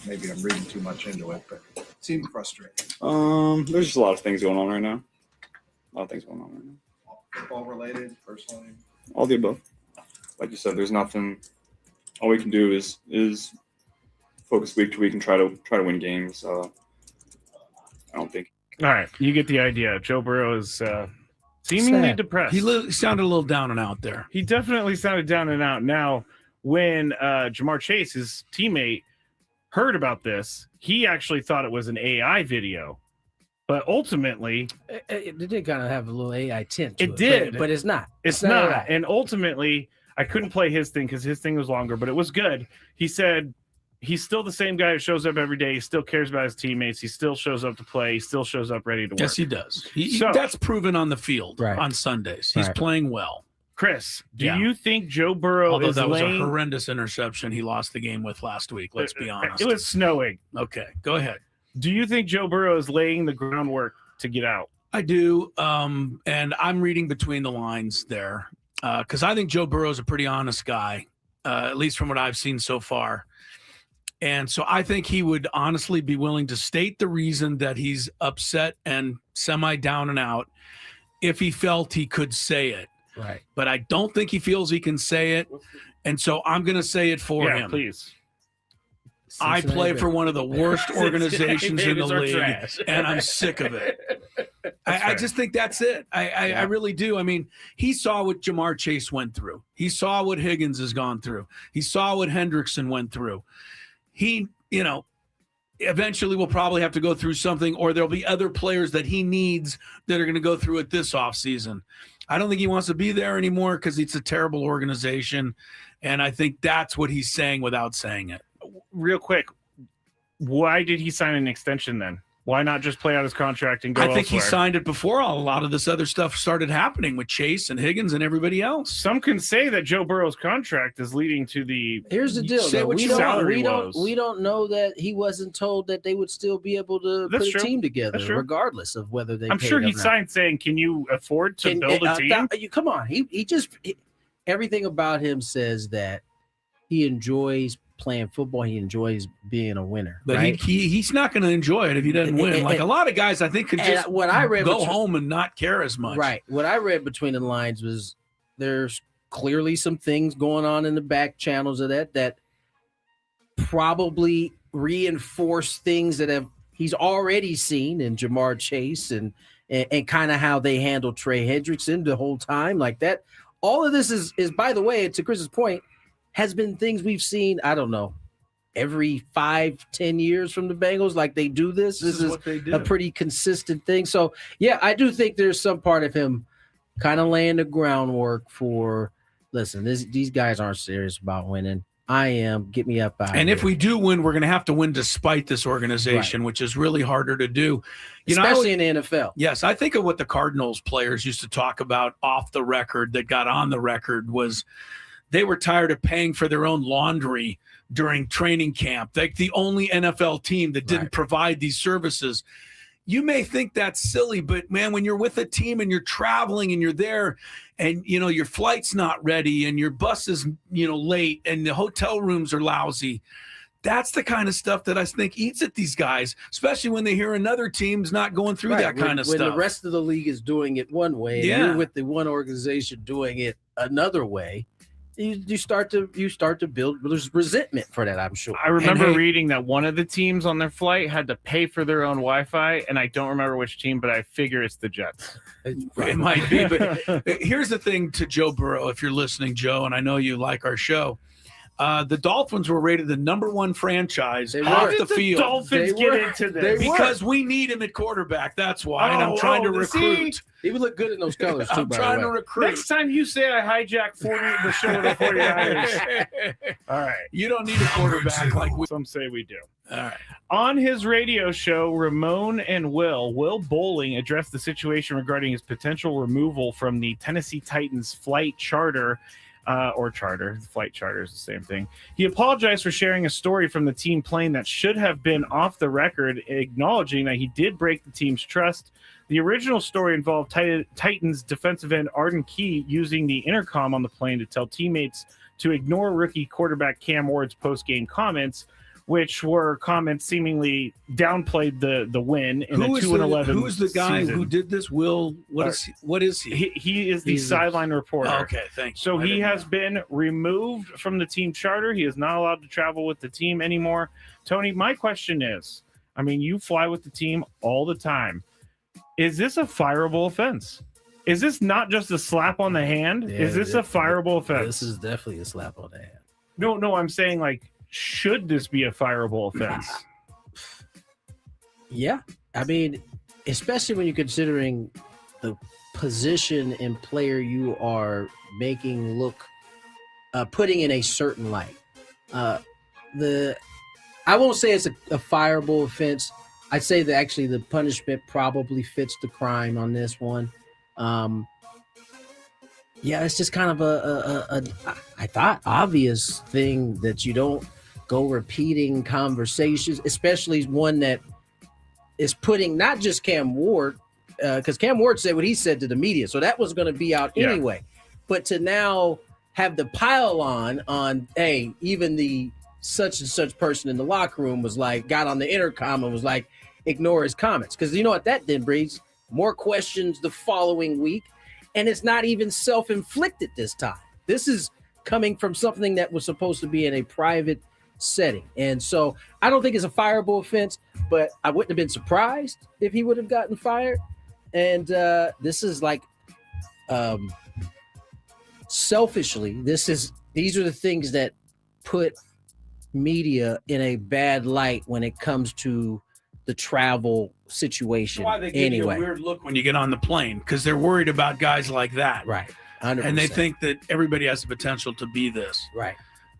S: Maybe I'm reading too much into it, but it seems frustrating.
R: There's just a lot of things going on right now.
S: Football related, personally?
R: All the above. Like you said, there's nothing. All we can do is focus week to week and try to win games. I don't think.
C: All right, you get the idea. Joe Burrow is seemingly depressed.
A: He sounded a little down and out there.
C: He definitely sounded down and out. Now, when Jamar Chase, his teammate, heard about this, he actually thought it was an AI video. But ultimately,
B: it did kind of have a little AI tint to
C: it did,
B: but it's not.
C: It's not. AI. And ultimately, I couldn't play his thing because his thing was longer, but it was good. He said he's still the same guy who shows up every day. He still cares about his teammates. He still shows up to play. He still shows up ready to work.
A: Yes, he does. That's proven on the field on Sundays. He's playing well.
C: Chris, do you think Joe Burrow
A: Although
C: is
A: that was
C: laying...
A: a horrendous interception he lost the game with last week, let's be honest.
C: It was snowing.
A: Okay, go ahead.
C: Do you think Joe Burrow is laying the groundwork to get out?
A: I do, and I'm reading between the lines there because I think Joe Burrow is a pretty honest guy, at least from what I've seen so far. And so I think he would honestly be willing to state the reason that he's upset and semi down and out if he felt he could say it.
B: Right.
A: But I don't think he feels he can say it. And so I'm going to say it for him.
C: Please.
A: I play for one of the worst organizations in the league, and I'm sick of it. I just think that's it. I really do. I mean, he saw what Jamar Chase went through. He saw what Higgins has gone through. He saw what Hendrickson went through. He, eventually will probably have to go through something, or there'll be other players that he needs that are going to go through it this offseason. I don't think he wants to be there anymore because it's a terrible organization, and I think that's what he's saying without saying it.
C: Real quick, why did he sign an extension then? Why not just play out his contract and go
A: I think
C: elsewhere?
A: he signed it before a lot of this other stuff started happening with Chase and Higgins and everybody else.
C: Some can say that Joe Burrow's contract is leading to the
B: Here's the deal. We don't know that he wasn't told that they would still be able to put a team together, regardless of whether they.
C: I'm sure he signed saying, "Can you afford to build a team?"
B: Come on, everything about him says that he enjoys playing football. He enjoys being a winner,
A: but
B: right?
A: he's not going to enjoy it if he doesn't win. Like a lot of guys, I think, could just go home and not care as much.
B: Right. What I read between the lines was there's clearly some things going on in the back channels of that probably reinforce things that he's already seen in Jamar Chase and kind of how they handle Trey Hendrickson the whole time like that. All of this is by the way, to Chris's point, has been things we've seen, I don't know, every 5-10 years from the Bengals. Like they do this. This is
A: what they do.
B: A pretty consistent thing. So, yeah, I do think there's some part of him kind of laying the groundwork for. Listen, these guys aren't serious about winning. I am. Get me up out.
A: And
B: of
A: if
B: here.
A: we do win, we're going to have to win despite this organization, which is really harder to do.
B: Especially in the NFL.
A: Yes, I think of what the Cardinals players used to talk about off the record that got on the record was they were tired of paying for their own laundry during training camp. Like the only NFL team that didn't provide these services. You may think that's silly, but man, when you're with a team and you're traveling and you're there and, your flight's not ready and your bus is, late and the hotel rooms are lousy, that's the kind of stuff that I think eats at these guys, especially when they hear another team's not going through that kind of stuff.
B: When the rest of the league is doing it one way and you're with the one organization doing it another way, you start to build resentment for that, I'm sure.
C: I remember reading that one of the teams on their flight had to pay for their own Wi-Fi, and I don't remember which team, but I figure it's the Jets.
A: It might be, but here's the thing to Joe Burrow, if you're listening, Joe, and I know you like our show. The Dolphins were rated the #1 franchise off the field.
C: Dolphins get into this?
A: Because we need him at quarterback. That's why. And I'm trying to recruit.
B: He would look good in those colors, too,
A: I'm trying to recruit.
C: Next time you say I hijacked the show of the 49ers. All right.
A: You don't need a quarterback like we.
C: Some say we do.
A: All right.
C: On his radio show, Ramon and Will Bowling addressed the situation regarding his potential removal from the Tennessee Titans flight charter. Flight charter is the same thing. He apologized for sharing a story from the team plane that should have been off the record, acknowledging that he did break the team's trust. The original story involved Titans defensive end Arden Key using the intercom on the plane to tell teammates to ignore rookie quarterback Cam Ward's post-game comments, which were comments seemingly downplayed the win in a 2-11.
A: Who is the guy
C: season.
A: who did this? Will, what is he?
C: He is the sideline reporter.
A: Oh, okay, thank you.
C: So he has been removed from the team charter. He is not allowed to travel with the team anymore. Tony, my question is, you fly with the team all the time. Is this a fireable offense? Is this not just a slap on the hand?
B: Yeah,
C: is this a fireable offense?
B: This is definitely a slap on the hand.
C: No, I'm saying should this be a fireable offense?
B: Yeah. Especially when you're considering the position and player you are making look, putting in a certain light. I won't say it's a fireable offense. I'd say that actually the punishment probably fits the crime on this one. It's just kind of I thought obvious thing that you don't go repeating conversations, especially one that is putting not just Cam Ward, because Cam Ward said what he said to the media, so that was going to be out anyway. But to now have the pile on, hey, even the such and such person in the locker room was got on the intercom and was ignore his comments, because you know what that then breeds? More questions the following week, and it's not even self-inflicted this time. This is coming from something that was supposed to be in a private setting. And so I don't think it's a fireable offense, but I wouldn't have been surprised if he would have gotten fired. And this is selfishly, these are the things that put media in a bad light when it comes to the travel situation.
A: That's why they give you a weird look when you get on the plane, because they're worried about guys like that.
B: Right. 100%.
A: And they think that everybody has the potential to be this.
B: Right.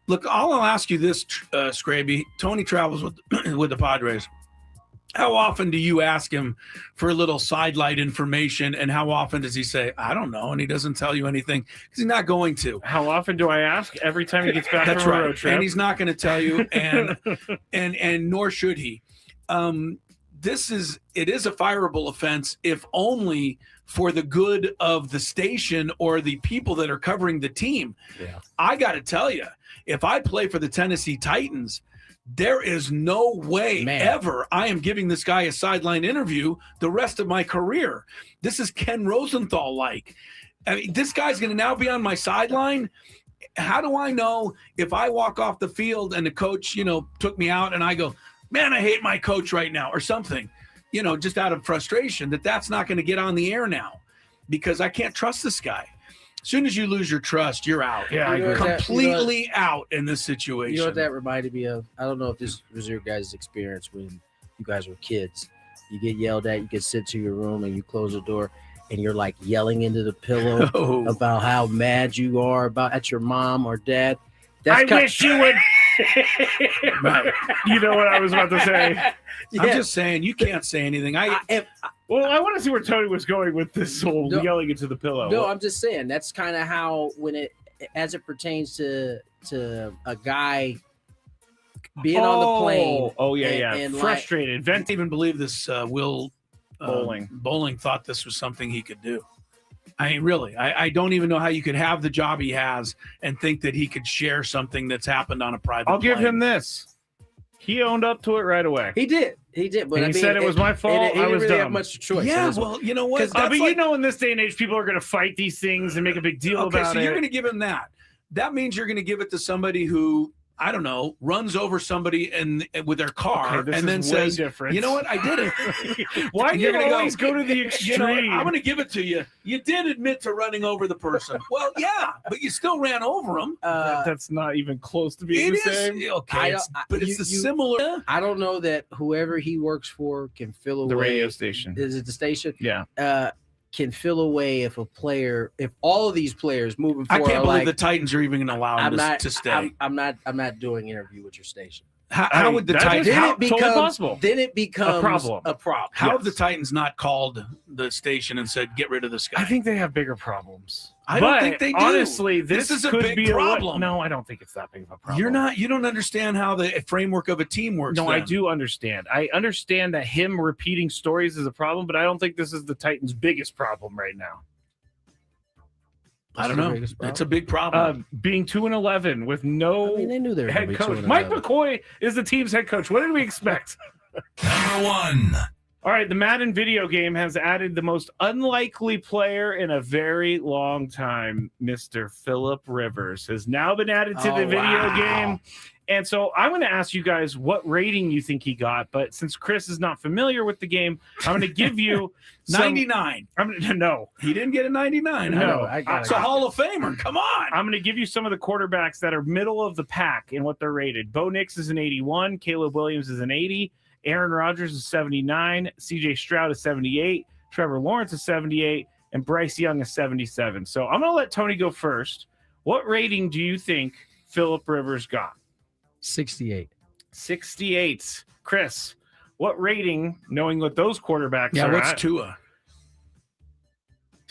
A: Look, I'll ask you this, Scraby. Tony travels with the Padres. How often do you ask him for a little sidelight information, and how often does he say, I don't know, and he doesn't tell you anything because he's not going to?
C: How often do I ask? Every time he gets back
A: That's
C: from a
A: right.
C: road trip.
A: And he's not going to tell you, and nor should he. It is a fireable offense, if only for the good of the station or the people that are covering the team.
B: Yeah.
A: I got to tell you, if I play for the Tennessee Titans, there is no way ever I am giving this guy a sideline interview the rest of my career. This is Ken Rosenthal-like. This guy's going to now be on my sideline. How do I know if I walk off the field and the coach, took me out and I go, man, I hate my coach right now or something, just out of frustration, that's not going to get on the air now because I can't trust this guy. As soon as you lose your trust, you're out.
C: Yeah,
A: you're completely out in this situation.
B: You know what that reminded me of? I don't know if this was your guys' experience when you guys were kids. You get yelled at, you get sent to your room, and you close the door. and you're like yelling into the pillow about how mad you are at your mom or dad.
C: I wish you would. You know what I was about to say.
A: I'm just saying you can't say anything. I
C: want to see where Tony was going with this whole yelling into the pillow.
B: No, I'm just saying that's kind of how as it pertains to a guy being on the plane.
C: Oh yeah, and frustrated.
A: Can't even believe this. Will
C: Bowling
A: thought this was something he could do. I mean, really, I don't even know how you could have the job he has and think that he could share something that's happened on a private
C: I'll give
A: plane.
C: him this. He owned up to it right away.
B: He did. But
C: he said it was my fault. I was
B: really
C: dumb.
B: have much choice.
A: Yeah, well, you know what?
C: But you know, in this day and age, people are going to fight these things and make a big deal about it.
A: Okay, so you're going to give him that. That means you're going to give it to somebody who, I don't know, runs over somebody with their car and then says,
C: different.
A: "You know what? I did it."
C: Why do you always go to the extreme?
A: You know what? I'm going to give it to you. You did admit to running over the person. Well, yeah, but you still ran over them.
C: That's not even close to being the same.
A: Okay, but it's a similar.
B: I don't know that whoever he works for can fill away
C: the radio station.
B: Is it the station?
C: Yeah.
B: Can fill away if all of these players moving forward.
A: I can't believe the Titans are even going to allow him to stay.
B: I'm not doing interview with your station.
A: How would the Titans?
B: Then it becomes a problem.
A: How have the Titans not called the station and said, "Get rid of this guy"?
C: I think they have bigger problems.
A: I don't think they do.
C: Honestly, this
A: is a
C: could
A: big
C: be
A: problem.
C: No, I don't think it's that big of a problem.
A: You don't understand how the framework of a team works.
C: No,
A: then.
C: I do understand. I understand that him repeating stories is a problem, but I don't think this is the Titans' biggest problem right now.
A: I don't know. It's a big problem.
C: Being 2-11 with no
B: they knew they were
C: head coach. Mike McCoy is the team's head coach. What did we expect?
F: Number 1.
C: All right, the Madden video game has added the most unlikely player in a very long time. Mr. Phillip Rivers has now been added to the video game. And so I'm going to ask you guys what rating you think he got. But since Chris is not familiar with the game, I'm going to give you
A: 99.
C: No.
A: He didn't get a 99.
C: No.
A: It's a Hall of Famer. Come on.
C: I'm going to give you some of the quarterbacks that are middle of the pack and what they're rated. Bo Nix is an 81. Caleb Williams is an 80. Aaron Rodgers is 79. CJ Stroud is 78. Trevor Lawrence is 78. And Bryce Young is 77. So I'm going to let Tony go first. What rating do you think Phillip Rivers got?
B: 68.
C: 68. Chris, what rating, knowing what those quarterbacks are
A: what's
C: at?
A: Tua?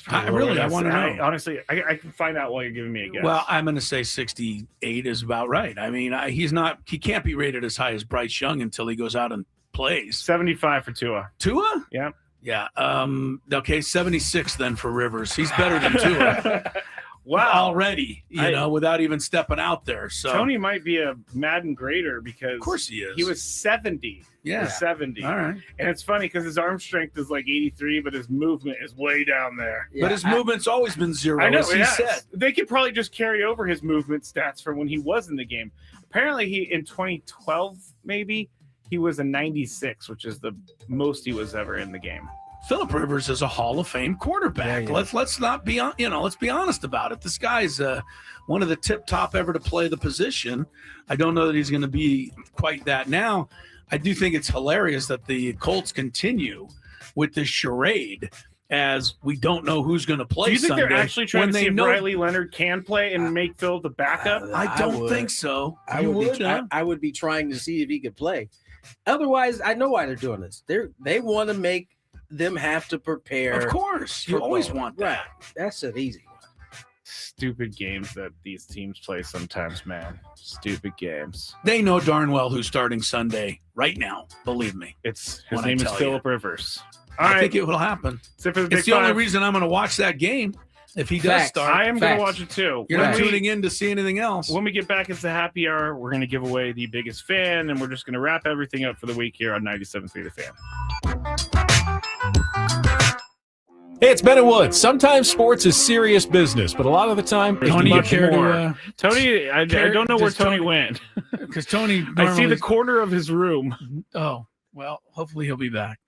A: I want to know.
C: Honestly, I can find out while you're giving me a guess.
A: Well, I'm going to say 68 is about right. I mean, he can't be rated as high as Bryce Young until he goes out and plays.
C: 75 for Tua.
A: Tua?
C: Yeah.
A: Yeah. Okay, 76 then for Rivers. He's better than Tua.
C: Wow.
A: Already, without even stepping out there. So
C: Tony might be a Madden grader because
A: of course he is.
C: He was 70.
A: Yeah.
C: 70.
A: All right.
C: And it's funny because his arm strength is like 83, but his movement is way down there.
A: Yeah, but his movement's always been zero,
C: I know,
A: as he said.
C: They could probably just carry over his movement stats from when he was in the game. Apparently, in 2012, maybe, he was a 96, which is the most he was ever in the game.
A: Phillip Rivers is a Hall of Fame quarterback.
B: Yeah.
A: Let's not be let's be honest about it. This guy's one of the tip top ever to play the position. I don't know that he's going to be quite that now. I do think it's hilarious that the Colts continue with this charade as we don't know who's going to play.
C: Do you think
A: Sunday
C: they're actually trying to see if
A: know
C: Riley Leonard can play and make Phil the backup?
A: I don't think so.
B: I would be trying to see if he could play. Otherwise, I know why they're doing this. They want to make them have to prepare.
A: Of course, you always want that.
B: Right. That's an easy one.
C: Stupid games that these teams play sometimes, man. Stupid games.
A: They know darn well who's starting Sunday right now. Believe me.
C: His name is Phillip Rivers.
A: I think it will happen. It's the only reason I'm going to watch that game. If he does start,
C: I am going to watch it too.
A: You're not tuning in to see anything else.
C: When we get back, it's the happy hour. We're going to give away the biggest fan, and we're just going to wrap everything up for the week here on 97.3 The Fan.
T: Hey, it's Ben and Woods. Sometimes sports is serious business, but a lot of the time,
C: Tony,
T: much more.
C: Tony, I don't know where Tony went.
A: Because Tony,
C: I see the corner of his room.
A: Oh, well, hopefully he'll be back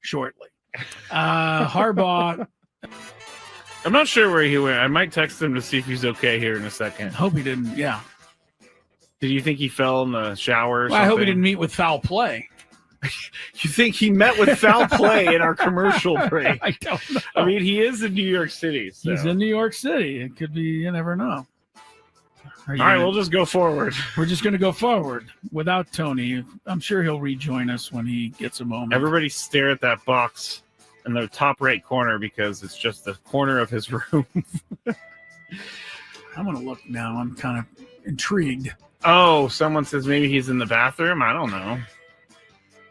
A: shortly. Harbaugh.
C: I'm not sure where he went. I might text him to see if he's okay here in a second.
A: Hope he didn't. Yeah.
C: Did you think he fell in the shower or something?
A: I hope he didn't meet with foul play.
C: You think he met with foul play in our commercial break?
A: I don't know.
C: I mean, he is in New York City. So.
A: He's in New York City. It could be. You never know.
C: All right, we'll just go forward.
A: We're just going to go forward without Tony. I'm sure he'll rejoin us when he gets a moment.
C: Everybody stare at that box in the top right corner because it's just the corner of his room.
A: I'm going to look now. I'm kind of intrigued.
C: Oh, someone says maybe he's in the bathroom. I don't know.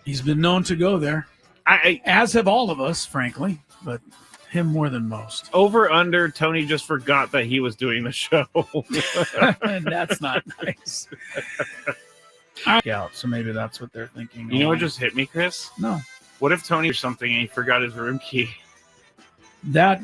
A: He's been known to go there. As have all of us, frankly, but him more than most.
C: Over under, Tony just forgot that he was doing the show.
A: That's not nice. So maybe that's what they're thinking.
C: You know what just hit me, Chris?
A: No.
C: What if Tony or something and he forgot his room key?
A: That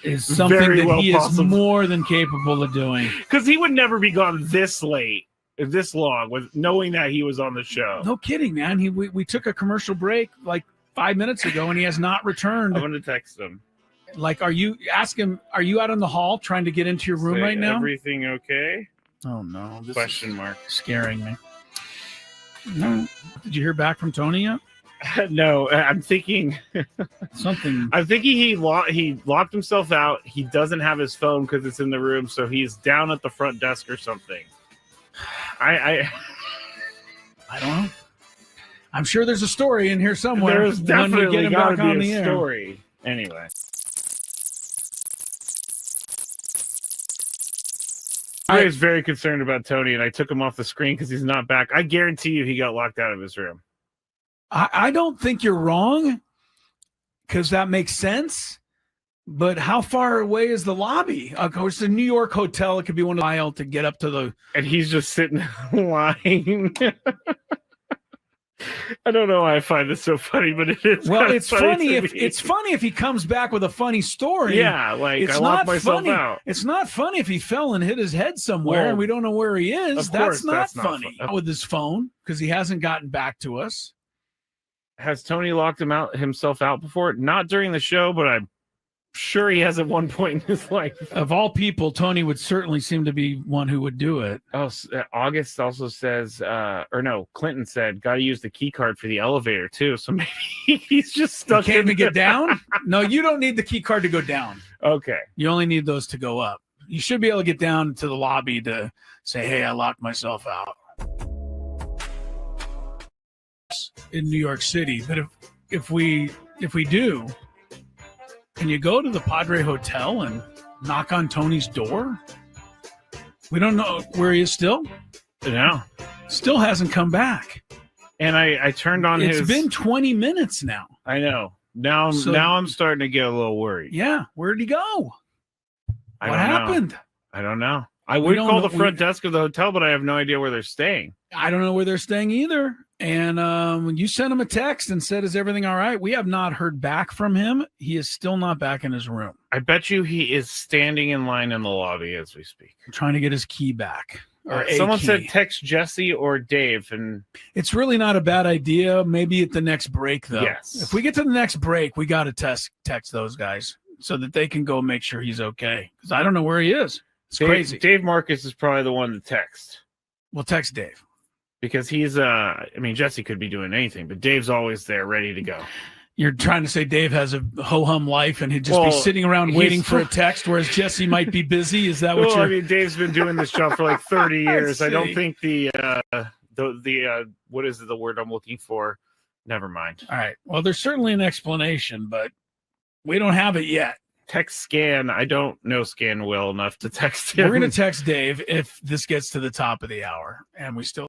A: is something that he is more than capable of doing.
C: Because he would never be gone this late, this long, with knowing that he was on the show.
A: No kidding, man. We took a commercial break like 5 minutes ago, and he has not returned.
C: I'm going to text him.
A: Like, are you out in the hall trying to get into your room right now?
C: Everything okay?
A: Oh, no.
C: Question mark.
A: Scaring me. No. Did you hear back from Tony yet?
C: No, I'm thinking
A: something.
C: I'm thinking he locked himself out. He doesn't have his phone because it's in the room, so he's down at the front desk or something. I
A: don't know. I'm sure there's a story in here somewhere.
C: There's definitely got to be a
A: air.
C: story. Anyway. I was very concerned about Tony, and I took him off the screen because he's not back. I guarantee you he got locked out of his room.
A: I don't think you're wrong, because that makes sense. But how far away is the lobby? Of course, the New York hotel, it could be one of the aisle to get up to the...
C: And he's just sitting in line. I don't know why I find this so funny, but it is.
A: Well, it's funny if he comes back with a funny story.
C: Yeah, like I locked myself out.
A: It's not funny if he fell and hit his head somewhere and we don't know where he is. That's not funny. With his phone, because he hasn't gotten back to us.
C: Has Tony locked himself out before? Not during the show, but I'm sure he has at one point in his life.
A: Of all people, Tony would certainly seem to be one who would do it.
C: Oh, August also says, Clinton said, got to use the key card for the elevator too. So maybe he's just stuck.
A: You can't even get down? No, you don't need the key card to go down.
C: Okay.
A: You only need those to go up. You should be able to get down to the lobby to say, hey, I locked myself out. In New York City. But if we do, can you go to the Padre Hotel and knock on Tony's door? We don't know where he is still.
C: No.
A: Still hasn't come back.
C: And I turned on
A: It's been 20 minutes now.
C: I know. Now I'm starting to get a little worried.
A: Yeah. Where'd he go? What happened?
C: I don't know. I would call the front desk of the hotel, but I have no idea where they're staying.
A: I don't know where they're staying either. And when you sent him a text and said, is everything all right? We have not heard back from him. He is still not back in his room.
C: I bet you he is standing in line in the lobby as we speak.
A: Trying to get his key back.
C: Someone said text Jesse or Dave. And
A: it's really not a bad idea. Maybe at the next break, though.
C: Yes.
A: If we get to the next break, we got to text those guys so that they can go make sure he's okay. Because I don't know where he is. It's crazy.
C: Dave Marcus is probably the one to text.
A: We'll text Dave.
C: Because he's, Jesse could be doing anything, but Dave's always there, ready to go.
A: You're trying to say Dave has a ho-hum life and he'd just be sitting around waiting for a text, whereas Jesse might be busy? Is that what you're...
C: Dave's been doing this job for like 30 years. I don't think the what is the word I'm looking for? Never mind.
A: All right. Well, there's certainly an explanation, but we don't have it yet.
C: Text Scan. I don't know Scan well enough to text him.
A: We're going to text Dave if this gets to the top of the hour, and we still...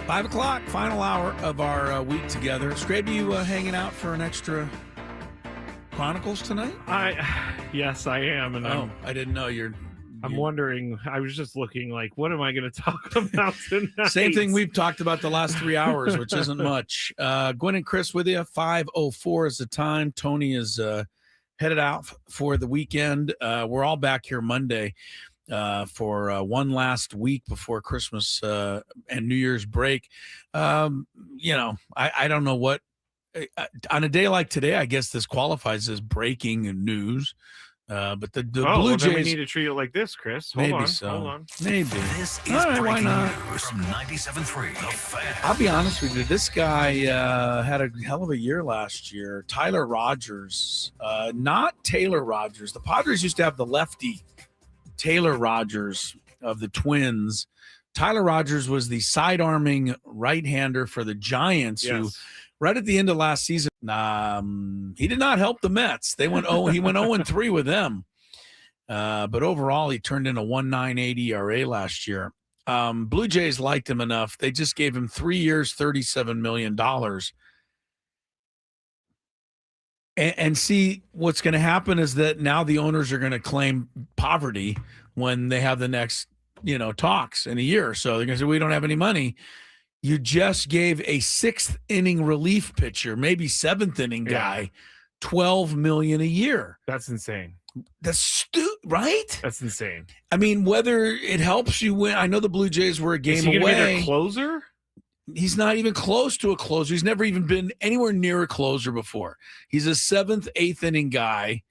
A: 5 o'clock, final hour of our week together. Scraby, you hanging out for an extra Chronicles tonight?
C: Yes, I am. And
A: I didn't know
C: I'm wondering. I was just looking like, what am I going to talk about tonight?
A: Same thing we've talked about the last 3 hours, which isn't much. Gwynn and Chris with you. 5:04 is the time. Tony is headed out for the weekend. We're all back here Monday. For one last week before Christmas and New Year's break. I don't know what on a day like today, I guess this qualifies as breaking news. But the
C: Oh,
A: Blue
C: well, then we
A: Jays
C: need to treat it like this, Chris.
A: maybe
C: Hold on.
A: so.
C: Hold on.
A: Maybe.
F: This is
A: All right, why
F: breaking
A: not?
F: news from 97.3 The Fan.
A: I'll be honest with you. This guy had a hell of a year last year. Tyler Rogers, not Taylor Rogers. The Padres used to have the lefty Taylor Rogers of the Twins. Tyler Rogers was the side-arming right-hander for the Giants, who right at the end of last season, he did not help the Mets. He went 0-3 with them. But overall, he turned in a 1.98 ERA last year. Blue Jays liked him enough. They just gave him 3 years, $37 million. And see, what's going to happen is that now the owners are going to claim poverty when they have the next, talks in a year or so. They're going to say, we don't have any money. You just gave a 6th inning relief pitcher, maybe 7th inning guy, $12 million a year.
C: That's insane.
A: That's right?
C: That's insane.
A: I mean, whether it helps you win, I know the Blue Jays were a game
C: Is he
A: away.
C: Be their closer?
A: He's not even close to a closer. He's never even been anywhere near a closer before. He's a 7th, 8th inning guy.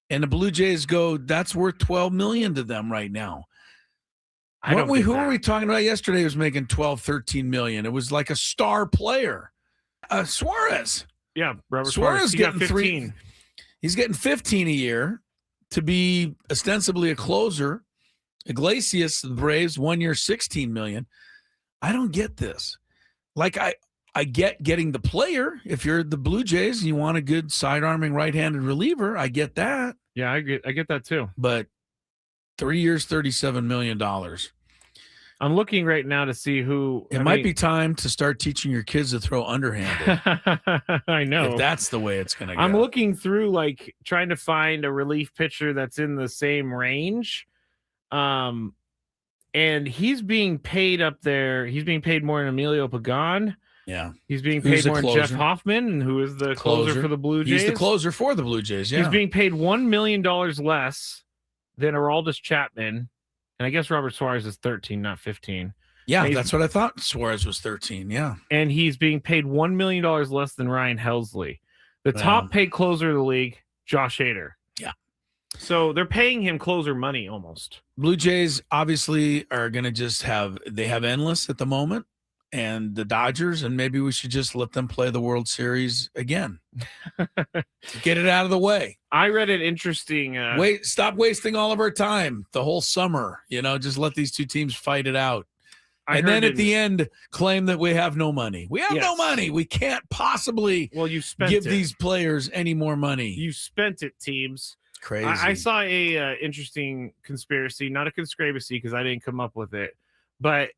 A: And the Blue Jays go, that's worth $12 million to them right now. Who were we talking about yesterday who was making $12, $13 million? It was like a star player. Suarez.
C: Yeah, Robert
A: Suarez
C: getting
A: getting
C: 15.
A: He's getting 15 a year to be ostensibly a closer. Iglesias, the Braves, 1 year, $16 million. I don't get this. Like I get getting the player. If you're the Blue Jays and you want a good side-arming right-handed reliever, I get that.
C: Yeah, I get that too.
A: But 3 years, $37 million.
C: I'm looking right now to see who.
A: It might be time to start teaching your kids to throw underhanded.
C: I know.
A: If that's the way it's going to go.
C: I'm looking through, trying to find a relief pitcher that's in the same range. And he's being paid up there. He's being paid more than Emilio Pagan.
A: Yeah.
C: He's being paid more than Jeff Hoffman, who is the closer for the Blue Jays.
A: He's the closer for the Blue Jays, yeah.
C: He's being paid $1 million less than Aroldis Chapman. And I guess Robert Suarez is 13, not 15.
A: Yeah, that's what I thought. Suarez was 13, yeah.
C: And he's being paid $1 million less than Ryan Helsley. The top paid closer of the league, Josh Hader.
A: Yeah.
C: So they're paying him closer money almost.
A: Blue Jays obviously are going to just have endless at the moment, and the Dodgers, and maybe we should just let them play the World Series again. Get it out of the way.
C: I read an interesting.
A: Stop wasting all of our time the whole summer. Just let these two teams fight it out. And then at the end, claim that we have no money. We have no money. We can't possibly give these players any more money.
C: You spent it, teams.
A: Crazy.
C: I saw a interesting conspiracy, not a conspiracy because I didn't come up with it, but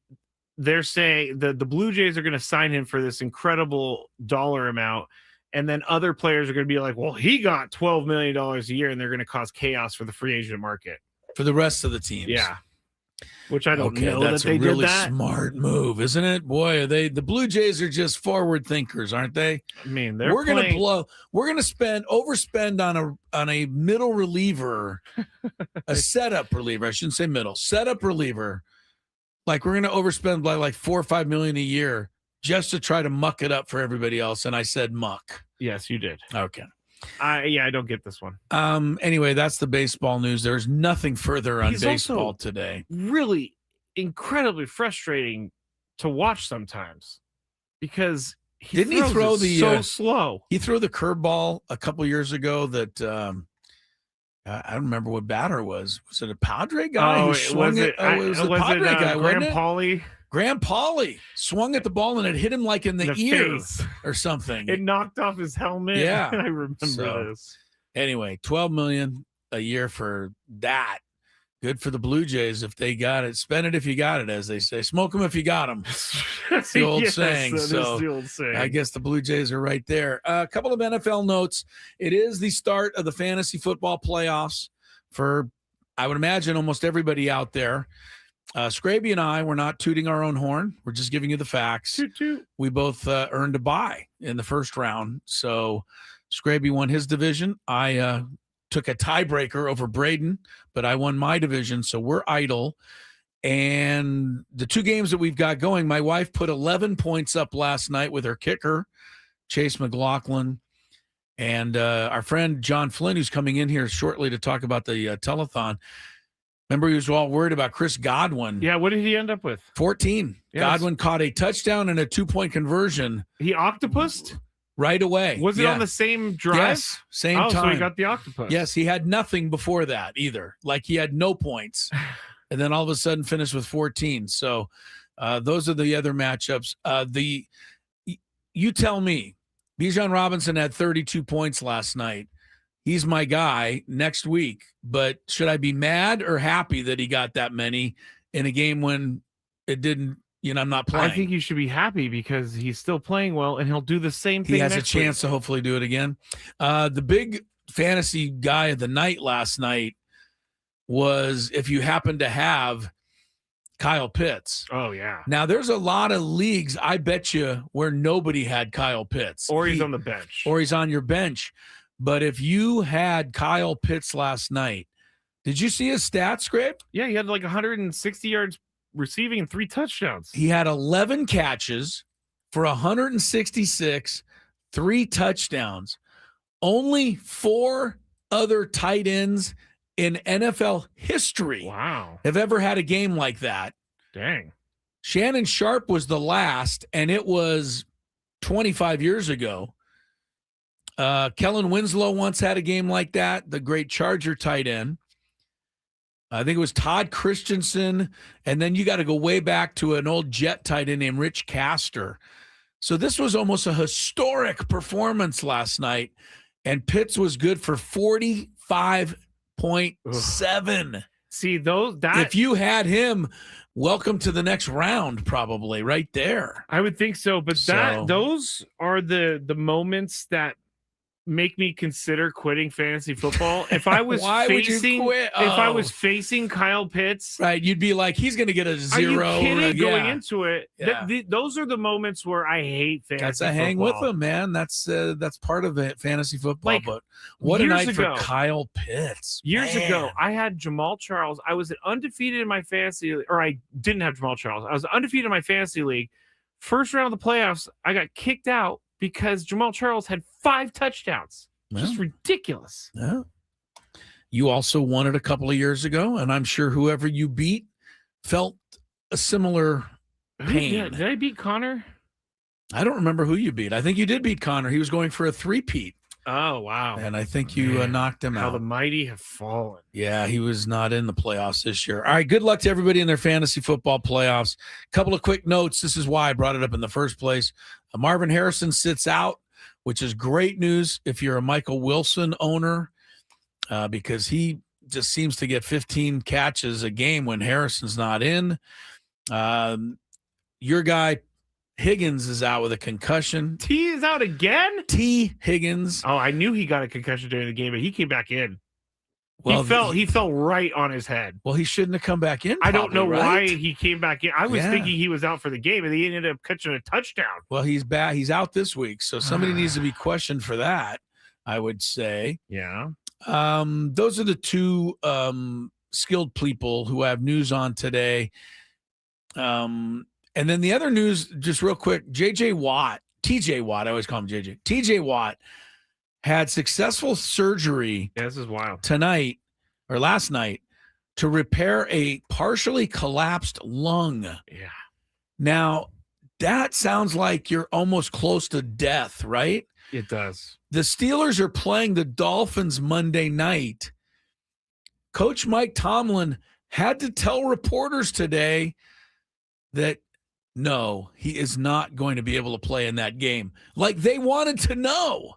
C: they're saying the Blue Jays are going to sign him for this incredible dollar amount. And then other players are going to be like, well, he got $12 million a year, and they're going to cause chaos for the free agent market.
A: For the rest of the teams.
C: Yeah. Which I don't know
A: that's
C: that they
A: a really
C: did that.
A: Smart move, isn't it? Boy, are they? The Blue Jays are just forward thinkers, aren't they?
C: I mean,
A: we're going to overspend on a middle reliever, a setup reliever. I shouldn't say middle, setup reliever. Like we're going to overspend by like $4 or $5 million a year just to try to muck it up for everybody else. And I said muck.
C: Yes, you did.
A: Okay.
C: I don't get this one.
A: Anyway, that's the baseball news. There's nothing further on baseball today.
C: Really incredibly frustrating to watch sometimes because
A: didn't he throw
C: so slow?
A: He threw the curveball a couple years ago that I don't remember what batter it was. Was it a Padre guy who swung it? It was a Padre guy, wasn't it? Graham Pauly swung at the ball and it hit him like in the ear or something.
C: It knocked off his helmet.
A: Yeah.
C: I remember this.
A: Anyway, $12 million a year for that. Good for the Blue Jays if they got it. Spend it if you got it, as they say. Smoke them if you got them. That's the old saying.
C: That is the old saying.
A: I guess the Blue Jays are right there. A couple of NFL notes. It is the start of the fantasy football playoffs for, I would imagine, almost everybody out there. Scraby and I, we're not tooting our own horn. We're just giving you the facts.
C: Toot, toot.
A: We both earned a bye in the first round. So Scraby won his division. I took a tiebreaker over Braden, but I won my division. So we're idle. And the two games that we've got going, my wife put 11 points up last night with her kicker, Chase McLaughlin. And our friend John Flynn, who's coming in here shortly to talk about the telethon, remember he was all worried about Chris Godwin.
C: Yeah, what did he end up with?
A: 14.
C: Yes.
A: Godwin caught a touchdown and a 2-point conversion.
C: He octopused?
A: Right away.
C: Was it on the same drive?
A: Yes, same time.
C: So he got the octopus.
A: Yes, he had nothing before that either. Like he had no points. And then all of a sudden finished with 14. So those are the other matchups. You tell me, Bijan Robinson had 32 points last night. He's my guy next week. But should I be mad or happy that he got that many in a game when it didn't, I'm not playing?
C: I think you should be happy because he's still playing well and he'll do the same thing.
A: He has a chance to hopefully do it again. The big fantasy guy of the night last night was if you happen to have Kyle Pitts.
C: Oh, yeah.
A: Now, there's a lot of leagues, I bet you, where nobody had Kyle Pitts.
C: Or he's on the bench.
A: Or he's on your bench. But if you had Kyle Pitts last night, did you see his stats, Scrape?
C: Yeah, he had like 160 yards receiving and 3 touchdowns.
A: He had 11 catches for 166, 3 touchdowns. Only 4 other tight ends in NFL history have ever had a game like that.
C: Dang.
A: Shannon Sharp was the last, and it was 25 years ago. Kellen Winslow once had a game like that, the great Charger tight end. I think it was Todd Christensen, and then you got to go way back to an old Jet tight end named Rich Castor. So this was almost a historic performance last night, and Pitts was good for 45.7.
C: See, if
A: you had him, welcome to the next round, probably right there.
C: I would think so, but those are the moments that make me consider quitting fantasy football. If I was if I was facing Kyle Pitts,
A: right, you'd be like, he's going to get a 0.
C: Are you kidding? Going into it, those are the moments where I hate fantasy.
A: That's a hang with him, man. That's part of it, fantasy football.
C: Like,
A: but what a night for Kyle Pitts.
C: Years ago, I had Jamal Charles. I was undefeated in my fantasy, or I didn't have Jamal Charles. I was undefeated in my fantasy league. First round of the playoffs, I got kicked out because Jamal Charles had 5 touchdowns. Just ridiculous.
A: Yeah. You also won it a couple of years ago, and I'm sure whoever you beat felt a similar pain.
C: Yeah, did I beat Connor?
A: I don't remember who you beat. I think you did beat Connor. He was going for a 3-peat.
C: Oh, wow.
A: And I think you knocked him out.
C: How the mighty have fallen.
A: Yeah, he was not in the playoffs this year. All right, good luck to everybody in their fantasy football playoffs. Couple of quick notes. This is why I brought it up in the first place. Marvin Harrison sits out, which is great news if you're a Michael Wilson owner, because he just seems to get 15 catches a game when Harrison's not in. Your guy Higgins is out with a concussion.
C: T is out again?
A: T Higgins.
C: Oh, I knew he got a concussion during the game, but he came back in.
A: Well,
C: he fell right on his head.
A: Well, he shouldn't have come back in.
C: I don't know why he came back in. I was thinking he was out for the game, and he ended up catching a touchdown.
A: Well, he's bad. He's out this week, so somebody needs to be questioned for that, I would say.
C: Yeah.
A: Those are the two skilled people who have news on today. And then the other news, just real quick, TJ Watt, I always call him JJ. TJ Watt had successful surgery
C: this is wild.
A: Tonight or last night to repair a partially collapsed lung.
C: Yeah.
A: Now, that sounds like you're almost close to death, right?
C: It does.
A: The Steelers are playing the Dolphins Monday night. Coach Mike Tomlin had to tell reporters today that no, he is not going to be able to play in that game. Like they wanted to know.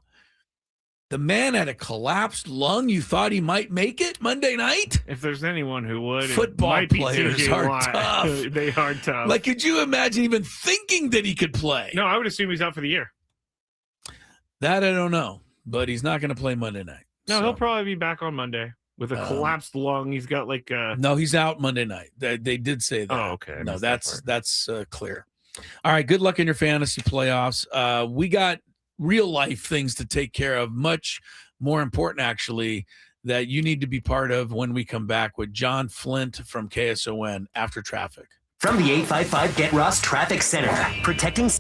A: The man had a collapsed lung. You thought he might make it Monday night?
C: If there's anyone who would,
A: football players are tough.
C: They are tough.
A: Like, could you imagine even thinking that he could play?
C: No, I would assume he's out for the year.
A: That I don't know, but he's not going to play Monday night.
C: No, he'll probably be back on Monday with a collapsed lung. He's got like
A: no, he's out Monday night. They did say that.
C: Oh, okay.
A: No, that's clear. All right, good luck in your fantasy playoffs. We got real life things to take care of, much more important actually, that you need to be part of when we come back with John Flint from KSON after traffic.
M: From the 855 Get Ross Traffic Center, protecting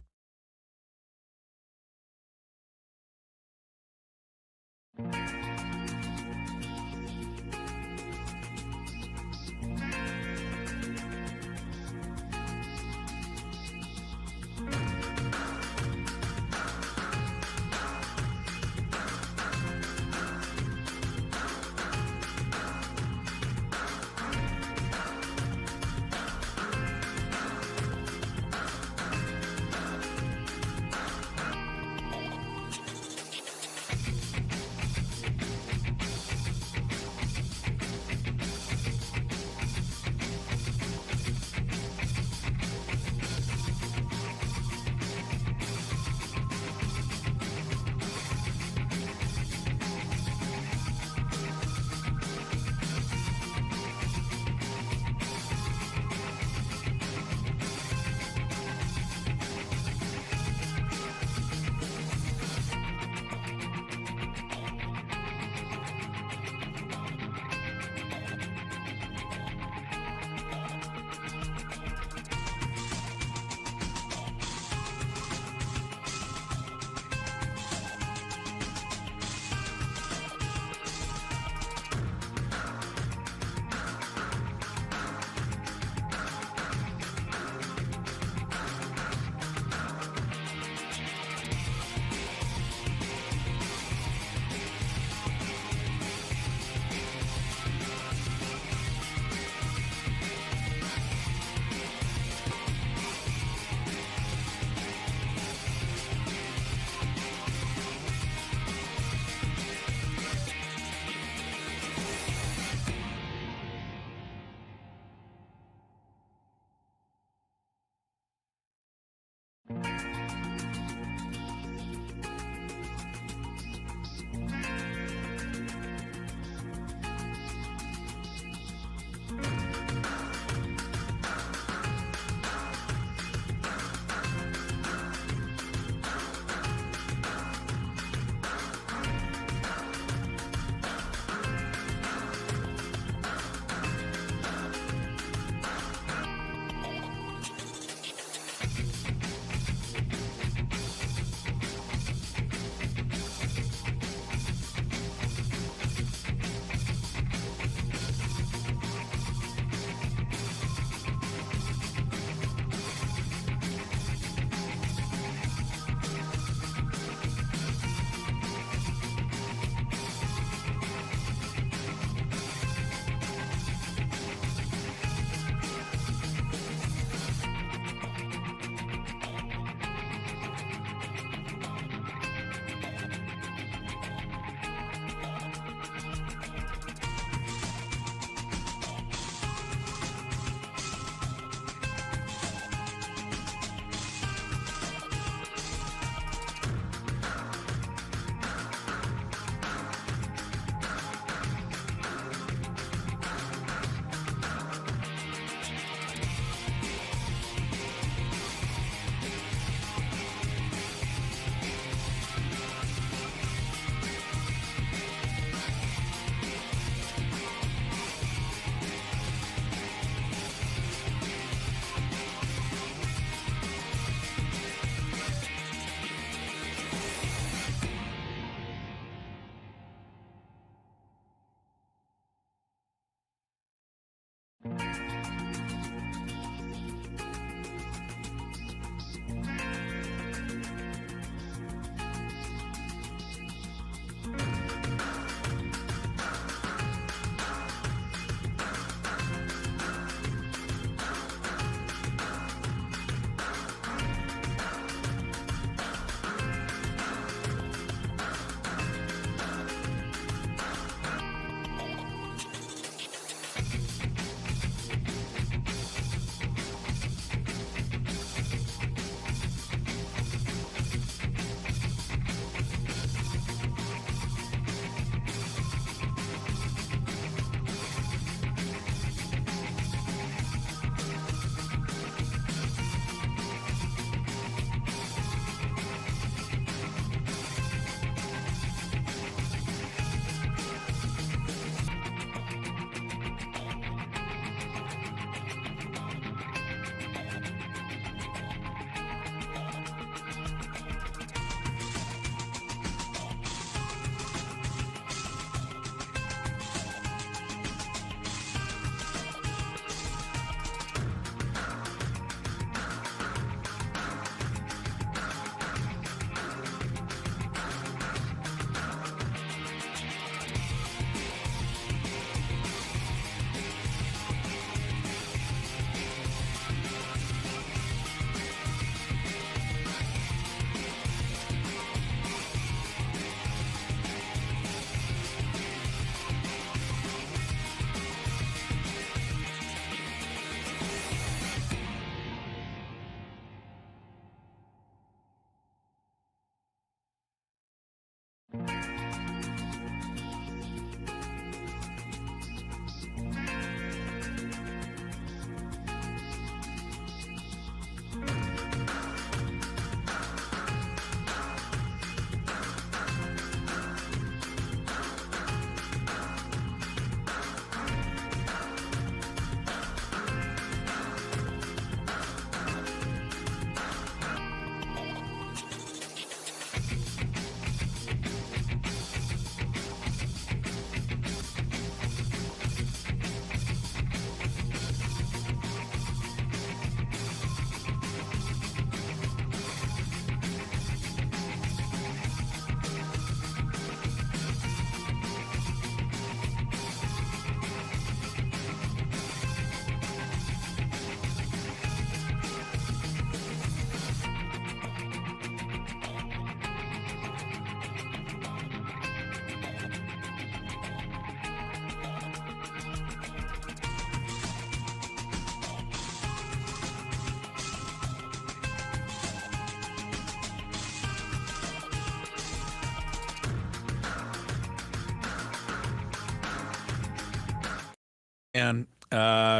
A: And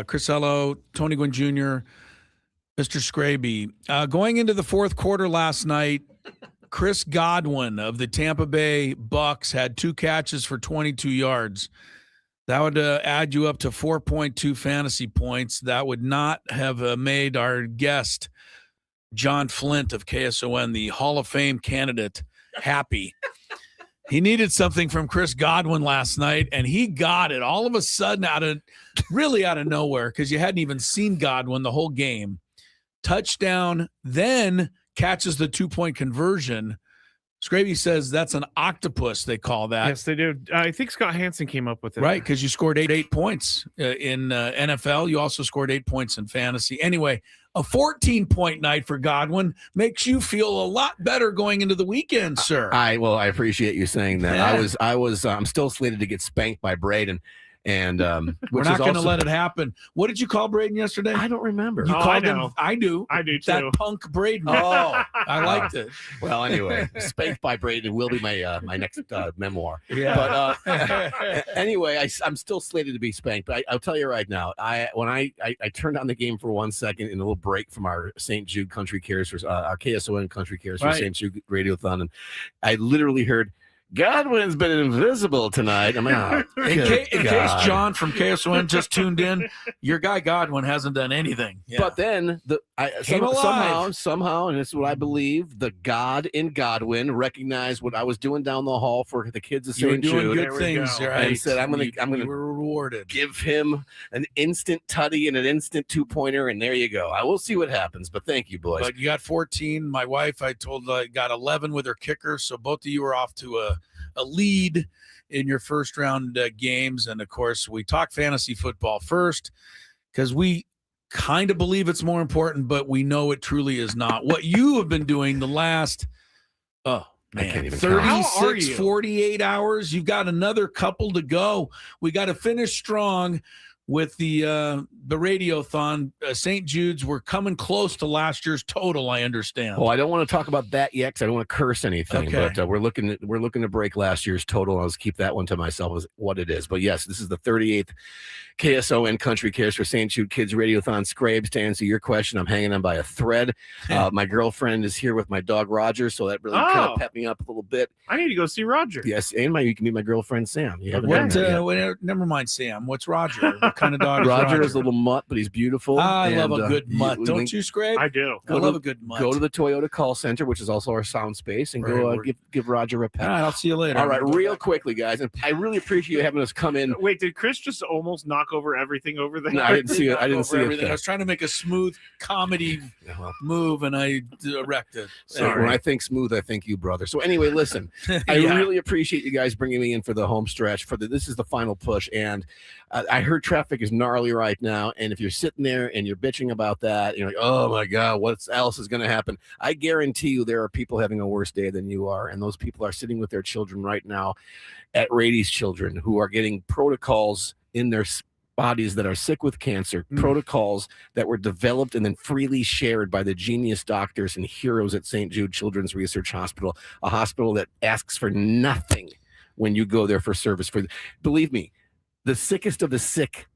A: Chris Ello, Tony Gwynn Jr., Mr. Scraby. Going into the fourth quarter last night, Chris Godwin of the Tampa Bay Bucks had 2 catches for 22 yards. That would add you up to 4.2 fantasy points. That would not have made our guest, John Flint of KSON, the Hall of Fame candidate, happy. He needed something from Chris Godwin last night, and he got it all of a sudden out of nowhere, because you hadn't even seen Godwin the whole game. Touchdown, then catches the 2-point conversion. Scraby says that's an octopus, they call that.
C: Yes, they do. I think Scott Hansen came up with it.
A: Right, because you scored eight points in NFL. You also scored 8 points in fantasy. Anyway, a 14-point night for Godwin makes you feel a lot better going into the weekend, sir.
J: I appreciate you saying that.
A: Yeah.
J: I'm still slated to get spanked by Braden. And
A: we're not going to let it happen. What did you call Braden yesterday?
J: I don't remember.
A: You called him.
C: I do
A: That
C: too.
A: punk Braden.
J: Oh,
A: I liked it.
J: Well, anyway, spanked by Braden will be my next memoir.
A: Yeah.
J: But anyway, I'm still slated to be spanked. But I'll tell you right now, when I turned on the game for 1 second in a little break from our St. Jude Country Cares for our KSON Country Cares for St. Jude Radiothon, and I literally heard, Godwin's been invisible tonight. I'm out.
A: In case John from KSON just tuned in, your guy Godwin hasn't done anything. Yeah.
J: But then somehow, and this is what I believe, the God in Godwin recognized what I was doing down the hall for the kids of St. Jude.
A: You were doing good things, right?
J: And said, I'm gonna
A: you were rewarded.
J: Give him an instant tutty and an instant 2-pointer, and there you go. I will see what happens, but thank you, boys.
A: But you got 14. My wife, I told, got 11 with her kicker, so both of you are off to a lead in your first round games. And of course, we talk fantasy football first because we kind of believe it's more important, but we know it truly is not. What you have been doing the last 36, 48 hours, you've got another couple to go. We got to finish strong with the Radiothon. St. Jude's, we're coming close to last year's total, I understand.
J: Well, I don't want to talk about that yet because I don't want to curse anything.
A: Okay.
J: But we're looking to break last year's total. I'll just keep that one to myself as what it is. But yes, this is the 38th KSON Country Cares for St. Jude Kids Radiothon. Scrabes, to answer your question, I'm hanging on by a thread. My girlfriend is here with my dog Roger, so that really kind of pepped me up a little bit.
C: I need to go see Roger.
J: Yes, and you can meet my girlfriend Sam. You haven't met her yet.
A: Never mind, Sam. What's Roger? What kind of dog is
J: Roger? Is a little mutt, but he's beautiful.
A: I love a good mutt. Don't you, Scrape?
C: I do.
A: I love a good mutt.
J: Go to the Toyota call center, which is also our sound space, and go give Roger a pat.
A: All right, I'll see you later.
J: All right, real quickly, guys. And I really appreciate you having us come in.
C: Wait, did Chris just almost knock over everything over there?
J: No, I didn't see it. I didn't see
A: everything.
J: it.
A: I was trying to make a smooth comedy move, and I wrecked it.
J: So when I think smooth, I think you, brother. So anyway, listen, I really appreciate you guys bringing me in for the home stretch. This is the final push, and I heard traffic is gnarly right now. And if you're sitting there and you're bitching about that, and you're like, oh my God, what else is going to happen? I guarantee you there are people having a worse day than you are. And those people are sitting with their children right now at Rady's Children who are getting protocols in their bodies that are sick with cancer, protocols that were developed and then freely shared by the genius doctors and heroes at St. Jude Children's Research Hospital, a hospital that asks for nothing when you go there for service. Believe me, the sickest of the sick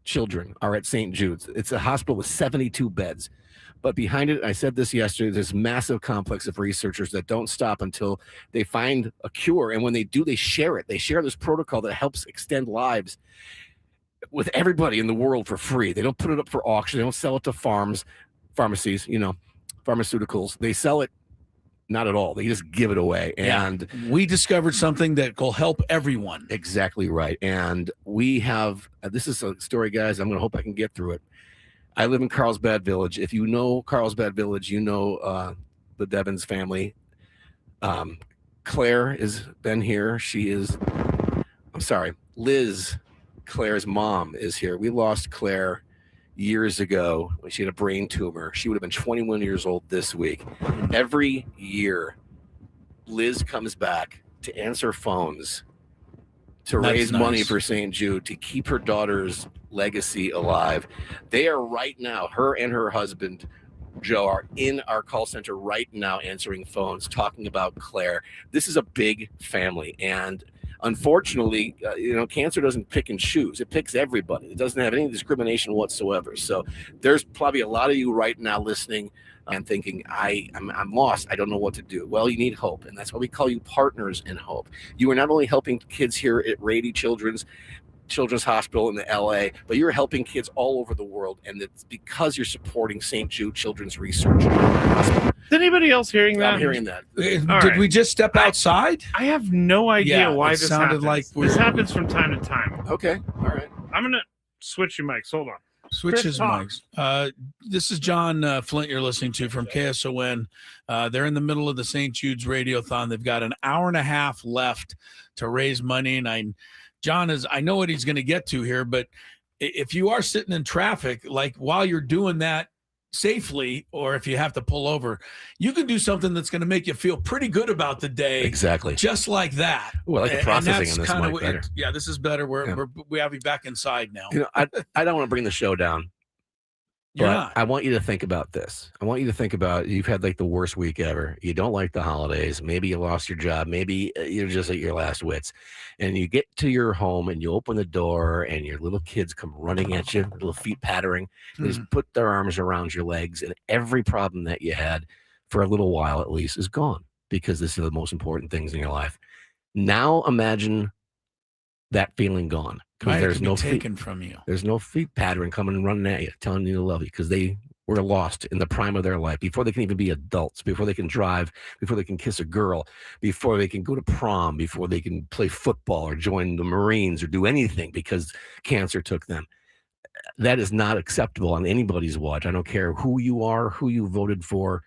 J: children are at St. Jude's. It's a hospital with 72 beds. But behind it, I said this yesterday, there's this massive complex of researchers that don't stop until they find a cure. And when they do, they share it. They share this protocol that helps extend lives with everybody in the world for free. They don't put it up for auction. They don't sell it to pharmacies, pharmaceuticals. They sell it not at all. They just give it away. And
A: we discovered something that will help everyone.
J: Exactly right. And we have, this is a story, guys. I'm going to hope I can get through it. I live in Carlsbad Village. If you know Carlsbad Village, you know the Devons family. Claire has been here. Liz, Claire's mom, is here. We lost Claire years ago when she had a brain tumor. She would have been 21 years old this week. Every year, Liz comes back to answer phones to raise money for St. Jude to keep her daughter's legacy alive. They are right now, her and her husband, Joe, are in our call center right now answering phones, talking about Claire. This is a big family, and unfortunately, cancer doesn't pick and choose. It picks everybody. It doesn't have any discrimination whatsoever. So there's probably a lot of you right now listening and thinking, I'm lost. I don't know what to do. Well, you need hope. And that's why we call you partners in hope. You are not only helping kids here at Rady Children's Hospital in the LA, but you're helping kids all over the world. And it's because you're supporting St. Jude Children's Research Hospital.
C: Is anybody else hearing that?
J: I'm hearing that.
A: Did we just step outside?
C: I have no idea why this
A: sounded
C: happens.
A: like
C: This happens from time to time.
J: Okay. All right.
C: I'm going to switch your mics. Hold on.
A: Switch his
C: talk.
A: mics. This is John Flint you're listening to from KSON. They're in the middle of the St. Jude's Radiothon. They've got an hour and a half left to raise money. And I know what he's going to get to here, but if you are sitting in traffic, like while you're doing that safely, or if you have to pull over, you can do something that's going to make you feel pretty good about the day.
J: Exactly.
A: Just like that.
J: Well, I like the processing on this mic better.
A: Yeah, this is better. We have you back inside now.
J: I don't want to bring the show down.
A: You're
J: but
A: not.
J: I want you to think about this. I want you to think about you've had like the worst week ever. You don't like the holidays. Maybe you lost your job. Maybe you're just at your last wits. And you get to your home and you open the door and your little kids come running at you, little feet pattering. They just put their arms around your legs, and every problem that you had for a little while at least is gone, because this is the most important things in your life. Now imagine that feeling gone. Because there's no
A: taken from you.
J: There's no feet pattern coming and running at you, telling you to love you, because they were lost in the prime of their life, before they can even be adults, before they can drive, before they can kiss a girl, before they can go to prom, before they can play football or join the Marines or do anything because cancer took them. That is not acceptable on anybody's watch. I don't care who you are, who you voted for.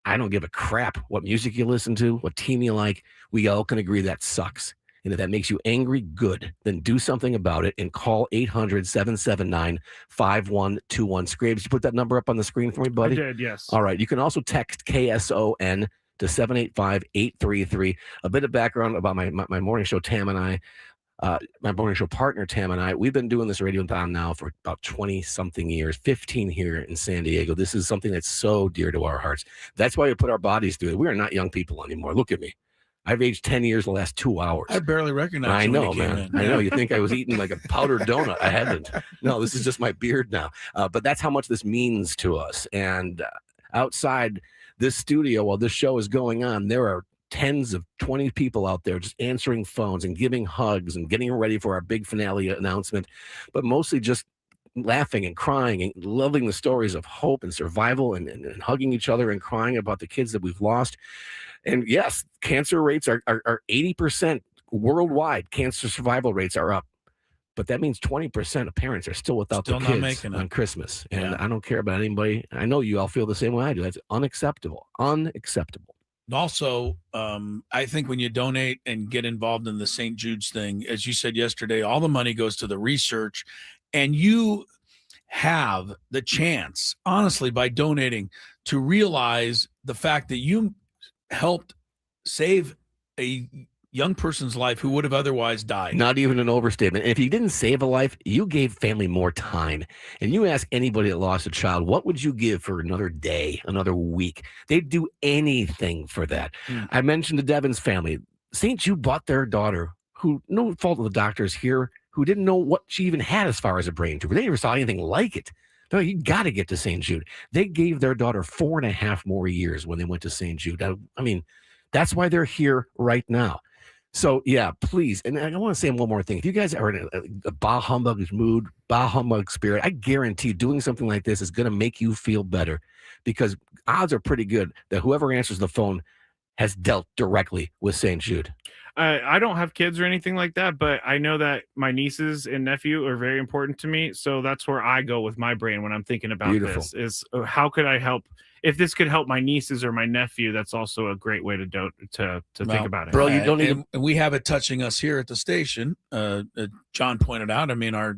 J: I don't give a crap what music you listen to, what team you like. We all can agree that sucks. And if that makes you angry, good. Then do something about it and call 800-779-5121. Scrapes, you put that number up on the screen for me, buddy?
C: I did, yes.
J: All right. You can also text KSON to 785-833. A bit of background about my morning show, Tam and I. My morning show partner, Tam and I, we've been doing this Radiothon now for about 20-something years, 15 here in San Diego. This is something that's so dear to our hearts. That's why we put our bodies through it. We are not young people anymore. Look at me. I've aged 10 years the last 2 hours.
A: I barely recognize
J: I
A: you
J: know,
A: when you came
J: man.
A: in.
J: I know. You think I was eating like a powdered donut. I haven't. No, this is just my beard now. But that's how much this means to us. And outside this studio, while this show is going on, there are tens of 20 people out there just answering phones and giving hugs and getting ready for our big finale announcement, but mostly just laughing and crying and loving the stories of hope and survival and hugging each other and crying about the kids that we've lost. And yes, cancer rates are 80% worldwide. Cancer survival rates are up. But that means 20% of parents are still without their kids on Christmas. And I don't care about anybody. I know you all feel the same way I do. That's unacceptable. Unacceptable.
A: Also, I think when you donate and get involved in the St. Jude's thing, as you said yesterday, all the money goes to the research, and you have the chance, honestly, by donating, to realize the fact that you helped save a young person's life who would have otherwise died.
J: Not even an overstatement. And if you didn't save a life, you gave family more time. And you ask anybody that lost a child, what would you give for another day, another week? They'd do anything for that. I mentioned the Devins family. St. Jude bought their daughter, who, no fault of the doctors here, who didn't know what she even had as far as a brain tumor. They never saw anything like it. No, you got to get to St. Jude. They gave their daughter 4.5 more years when they went to St. Jude. I mean, that's why they're here right now. So, yeah, please. And I want to say one more thing. If you guys are in a bah humbug mood, bah humbug spirit, I guarantee doing something like this is going to make you feel better, because odds are pretty good that whoever answers the phone has dealt directly with St. Jude.
C: I don't have kids or anything like that, but I know that my nieces and nephew are very important to me. So that's where I go with my brain when I'm thinking about this is how could I help? If this could help my nieces or my nephew, that's also a great way to think about it.
A: Bro, you don't need. And we have it touching us here at the station. John pointed out. I mean, our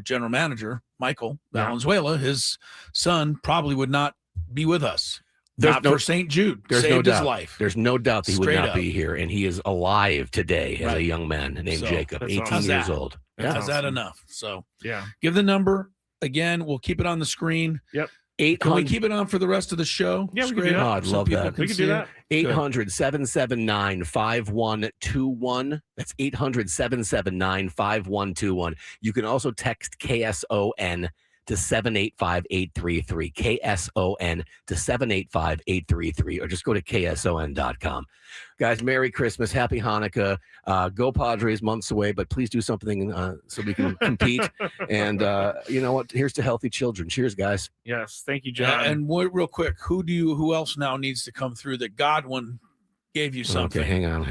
A: general manager Michael Valenzuela, his son probably would not be with us. For St. Jude.
J: There's
A: saved
J: no doubt.
A: his life.
J: There's no doubt that he would
A: Straight
J: not
A: up.
J: be here, and he is alive today as a young man named Jacob, 18 years old.
A: Is that enough? So
C: yeah,
A: give the number again. We'll keep it on the screen.
C: Yep.
A: Can we keep it on for the rest of the show?
C: Yeah, we can do that.
J: Oh, I'd love that.
C: We can do that.
J: 800-779-5121. That's 800-779-5121. You can also text KSON to 785-833. KSON to 785-833, or just go to KSON.com. Guys, Merry Christmas. Happy Hanukkah. Go Padres, months away, but please do something so we can compete. And you know what? Here's to healthy children. Cheers, guys.
C: Yes. Thank you, John.
A: And real quick, who else now needs to come through that Godwin gave you something?
J: Okay, hang on.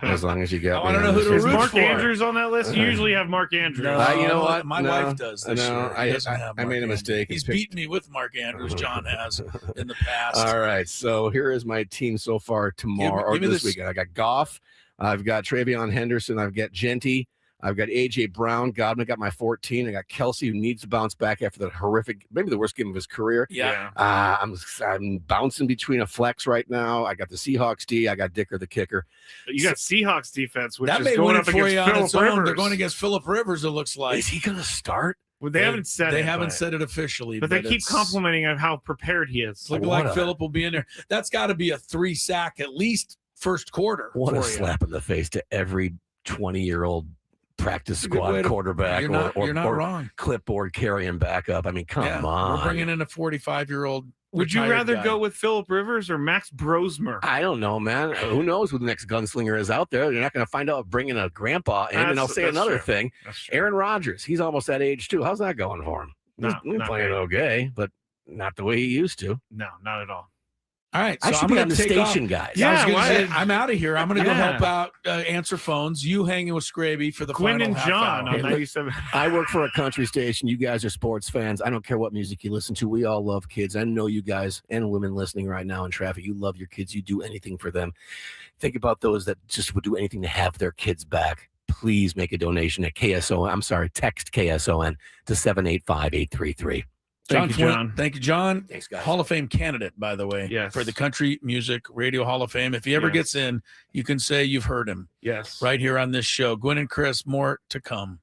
J: As long as you got
A: I want to know who to
C: Is
A: root
C: Mark
A: for.
C: Andrews on that list? You usually have Mark Andrews.
J: You know what?
A: My wife does this year.
J: I made a mistake.
A: He's beaten me with Mark Andrews. John has in the past.
J: All right, so here is my team so far tomorrow
A: Give me
J: or this
A: this.
J: weekend. I got Goff, I've got Travion Henderson, I've got Genty, I've got AJ Brown. Godwin got my 14. I got Kelsey, who needs to bounce back after that horrific, maybe the worst game of his career.
A: Yeah.
J: I'm bouncing between a flex right now. I got the Seahawks D. I got Dicker the kicker.
C: You got Seahawks defense, which
A: That
C: is
A: may
C: going
A: win
C: up
A: it for you on
C: against
A: its
C: Phillip
A: own. They're
C: Rivers.
A: going against Phillip Rivers, it looks like.
J: Is he going to start?
C: Well, they haven't said
A: They
C: it.
A: haven't said it officially.
C: But they keep
A: it's
C: complimenting of how prepared he is.
A: looking like Phillip will be in there. That's got to be a 3-sack at least first quarter.
J: What a
A: for you.
J: slap in the face to every 20-year-old practice
A: a good way
J: squad
A: to-
J: quarterback
A: You're not,
J: or
A: you're not wrong.
J: clipboard carrying back up. I mean, come on.
A: We're bringing in a 45-year-old.
C: Would you
A: retired
C: rather
A: guy.
C: go with Phillip Rivers or Max Brosmer?
J: I don't know, man. Who knows who the next gunslinger is out there? You're not going to find out bringing a grandpa in. And I'll say
C: That's
J: another
C: true.
J: thing. Aaron Rodgers, he's almost that age too. How's that going for him?
C: No,
J: He's
C: not
J: playing
C: great.
J: okay, but not the way he used to.
C: No, not at all.
A: All right,
J: I
A: so
J: should
A: I'm
J: be
A: going
J: on the
A: to take
J: station,
A: off.
J: guys.
A: Yeah, I was
C: Yeah,
A: gonna
C: why-
A: say, I'm out of here. I'm going to go
C: Yeah.
A: help out, answer phones. You hanging with Scraby for the
C: Gwynn
A: final
C: and
A: half
C: John
A: hour.
C: on 97.
J: I work for a country station. You guys are sports fans. I don't care what music you listen to. We all love kids. I know you guys and women listening right now in traffic. You love your kids. You do anything for them. Think about those that just would do anything to have their kids back. Please make a donation at text KSON to 785-833.
C: Thank you, John.
A: Thank you, John.
J: Thanks, guys.
A: Hall of Fame candidate, by the way,
C: Yes.
A: for the Country Music Radio Hall of Fame. If he ever
C: Yes.
A: gets in, you can say you've heard him
C: Yes.
A: right here on this show. Gwynn and Chris, more to come.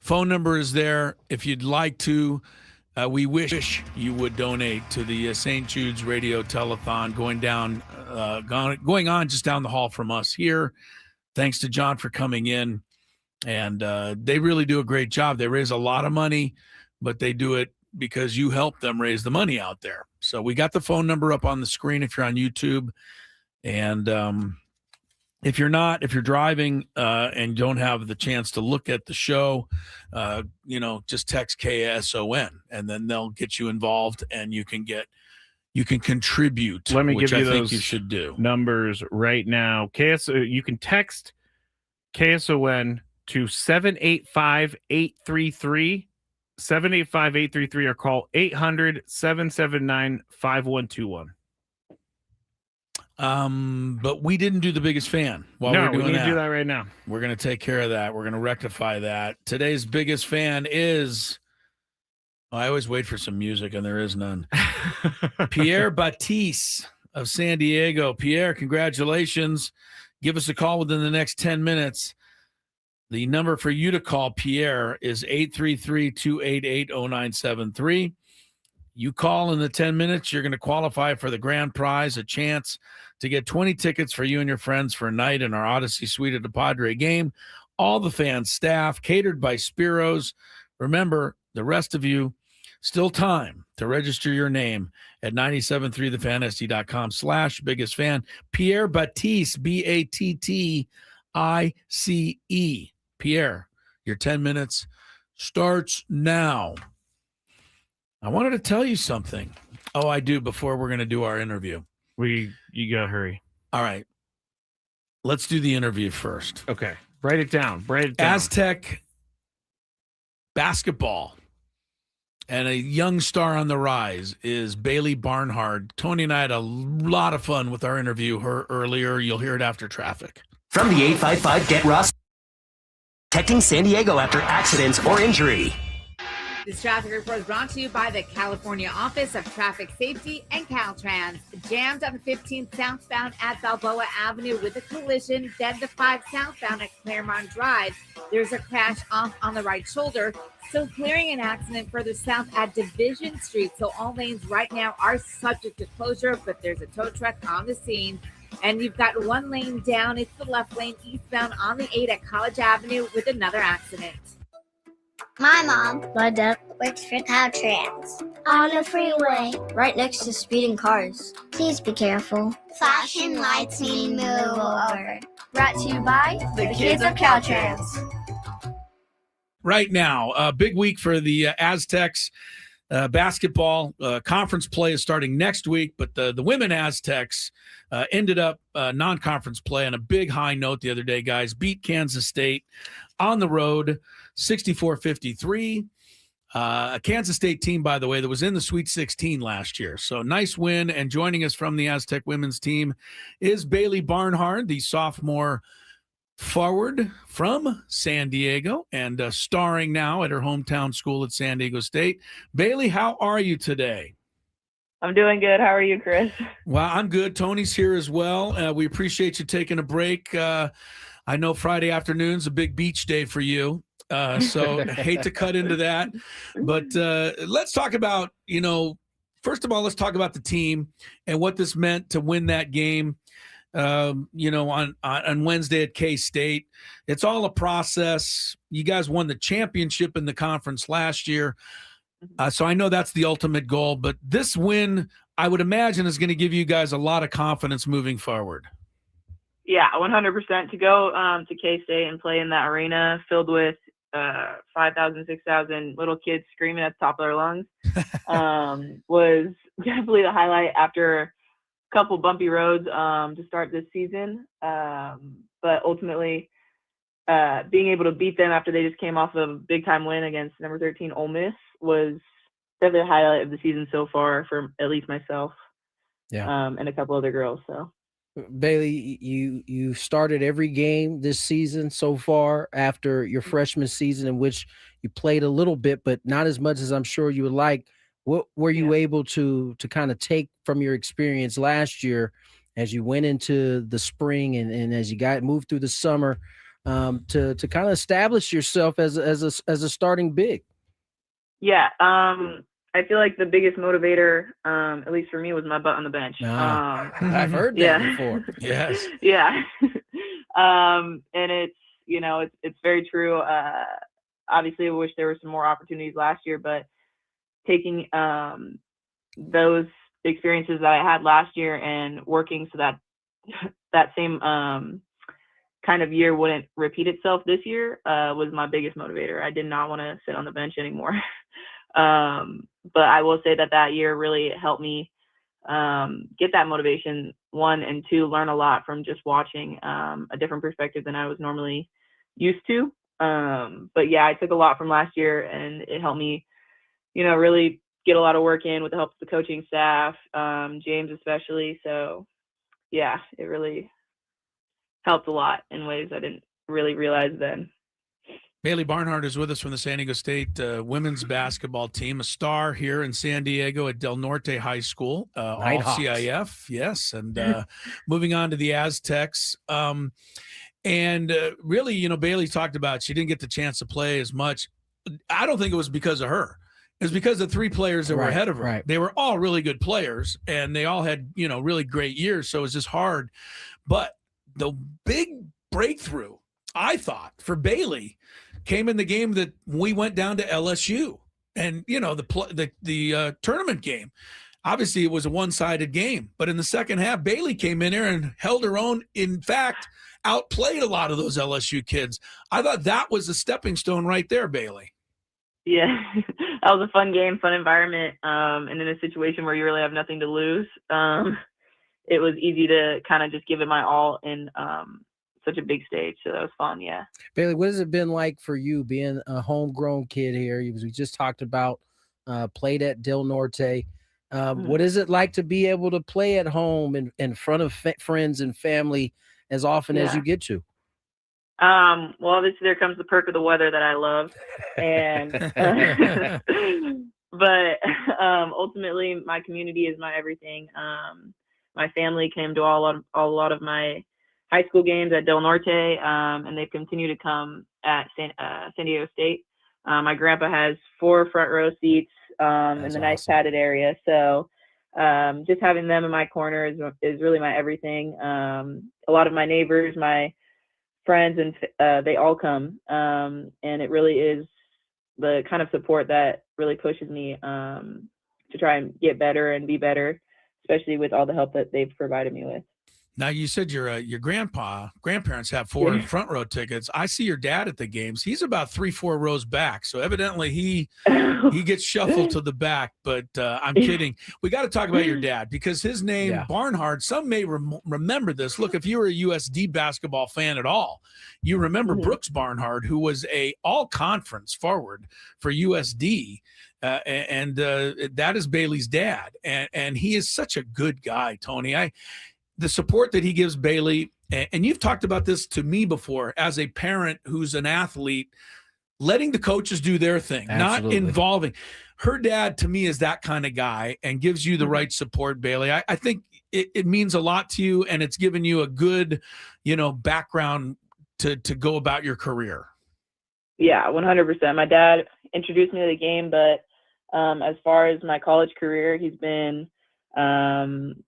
A: Phone number is there. If you'd like to, we wish you would donate to the St. Jude's Radio Telethon going on just down the hall from us here. Thanks to John for coming in. And they really do a great job. They raise a lot of money, but they do it because you help them raise the money out there. So we got the phone number up on the screen if you're on YouTube. And if you're driving and don't have the chance to look at the show, just text KSON, and then they'll get you involved, and you can contribute.
C: Let me
A: which
C: give you
A: I think
C: those
A: you should do.
C: numbers right now. You can text KSON to 785-833, 785-833, or call 800-779-5121.
A: But we didn't do the biggest fan while we're doing
C: we need
A: that.
C: to do that right now.
A: We're going to take care of that. We're going to rectify that. Today's biggest fan is, I always wait for some music and there is none. Pierre Batiste of San Diego. Pierre, congratulations. Give us a call within the next 10 minutes. The number for you to call Pierre is 833-288-0973. You call in the 10 minutes, you're going to qualify for the grand prize, a chance to get 20 tickets for you and your friends for a night in our Odyssey Suite at the Padre game. All the fans, staff, catered by Spiros. Remember, the rest of you, still time to register your name at 973thefansd.com/biggest fan. Pierre Batiste, Battice. Pierre, your 10 minutes starts now. I wanted to tell you something. Oh, I do, before we're going to do our interview.
C: You got to hurry.
A: All right. Let's do the interview first.
C: Okay. Write it down.
A: Aztec basketball. And a young star on the rise is Bailey Barnhart. Tony and I had a lot of fun with our interview her earlier. You'll hear it after traffic.
M: From the 855 Get Ross, protecting San Diego after accidents or injury.
N: This traffic report is brought to you by the California Office of Traffic Safety and Caltrans. Jammed on the 15th southbound at Balboa Avenue with a collision, then the 5 southbound at Claremont Drive. There's a crash off on the right shoulder. Still clearing an accident further south at Division Street. So all lanes right now are subject to closure, but there's a tow truck on the scene. And you've got one lane down. It's the left lane eastbound on the 8 at College Avenue with another accident.
G: My mom, my dad, works for Caltrans. On the freeway, right next to speeding cars. Please be careful. Flashing lights mean move over. Brought to you by the kids of Caltrans.
A: Right now, a big week for the Aztecs. Basketball conference play is starting next week, but the women Aztecs ended up non-conference play on a big high note the other day, guys. Beat Kansas State on the road, 64-53. A Kansas State team, by the way, that was in the Sweet 16 last year. So nice win. And joining us from the Aztec women's team is Bailey Barnhart, the sophomore forward from San Diego and starring now at her hometown school at San Diego State. Bailey, how are you today?
E: I'm doing good. How are you, Chris?
A: Well, I'm good. Tony's here as well. We appreciate you taking a break. I know Friday afternoon's a big beach day for you, so hate to cut into that. But let's talk about, first of all, let's talk about the team and what this meant to win that game. On Wednesday at K-State. It's all a process. You guys won the championship in the conference last year. So I know that's the ultimate goal, but this win, I would imagine, is going to give you guys a lot of confidence moving forward.
E: Yeah, 100%. To go to K-State and play in that arena filled with 5,000, 6,000 little kids screaming at the top of their lungs was definitely the highlight after couple bumpy roads to start this season, but ultimately being able to beat them after they just came off of a big time win against number 13 Ole Miss was definitely the highlight of the season so far for at least myself, and a couple other girls. So
B: Bailey, you started every game this season so far after your freshman season, in which you played a little bit, but not as much as I'm sure you would like. What were you able to kind of take from your experience last year as you went into the spring and as you moved through the summer? to kind of establish yourself as a starting big?
E: Yeah. I feel like the biggest motivator, at least for me, was my butt on the bench.
B: I've heard that before.
A: Yes.
E: Yeah. And it's, it's very true. Obviously, I wish there were some more opportunities last year, but taking those experiences that I had last year and working so that that same kind of year wouldn't repeat itself this year was my biggest motivator. I did not want to sit on the bench anymore. But I will say that year really helped me get that motivation, one, and two, learn a lot from just watching a different perspective than I was normally used to. But yeah, I took a lot from last year, and it helped me, really get a lot of work in with the help of the coaching staff, James especially. So yeah, it really helped a lot in ways I didn't really realize then.
A: Bailey Barnhart is with us from the San Diego State women's basketball team, a star here in San Diego at Del Norte High School, all CIF, yes, and moving on to the Aztecs. Really, Bailey talked about she didn't get the chance to play as much. I don't think it was because of her. It was because of three players that were ahead of her.
B: Right.
A: They were all really good players, and they all had, really great years, so it was just hard. But the big breakthrough, I thought, for Bailey came in the game that we went down to LSU, and the tournament game. Obviously, it was a one-sided game, but in the second half, Bailey came in there and held her own. In fact, outplayed a lot of those LSU kids. I thought that was a stepping stone right there, Bailey.
E: Yeah, that was a fun game, fun environment, and in a situation where you really have nothing to lose, it was easy to kind of just give it my all in such a big stage. So that was fun. Yeah.
B: Bailey, what has it been like for you being a homegrown kid here? We just talked about played at Del Norte. What is it like to be able to play at home in front of friends and family as often as you get to?
E: Well, obviously there comes the perk of the weather that I love, and but ultimately my community is my everything. My family came to a lot of my high school games at Del Norte, and they've continued to come at San Diego State. My grandpa has 4 front row seats in the nice padded area, so just having them in my corner is really my everything. A lot of my neighbors, my friends, and they all come, and it really is the kind of support that really pushes me to try and get better and be better, especially with all the help that they've provided me with.
A: Now, you said your grandparents have 4 front row tickets. I see your dad at the games. He's about 3-4 rows back. So evidently he gets shuffled to the back, but I'm kidding. We got to talk about your dad because his name, Barnhart, some may remember this. Look, if you were a USD basketball fan at all, you remember Brooks Barnhart, who was a all-conference forward for USD. And that is Bailey's dad. And he is such a good guy, Tony. The support that he gives Bailey, and you've talked about this to me before, as a parent who's an athlete, letting the coaches do their thing, not involving. Her dad, to me, is that kind of guy and gives you the right support, Bailey. I think it means a lot to you, and it's given you a good, background to go about your career.
E: Yeah, 100%. My dad introduced me to the game, but as far as my college career, he's been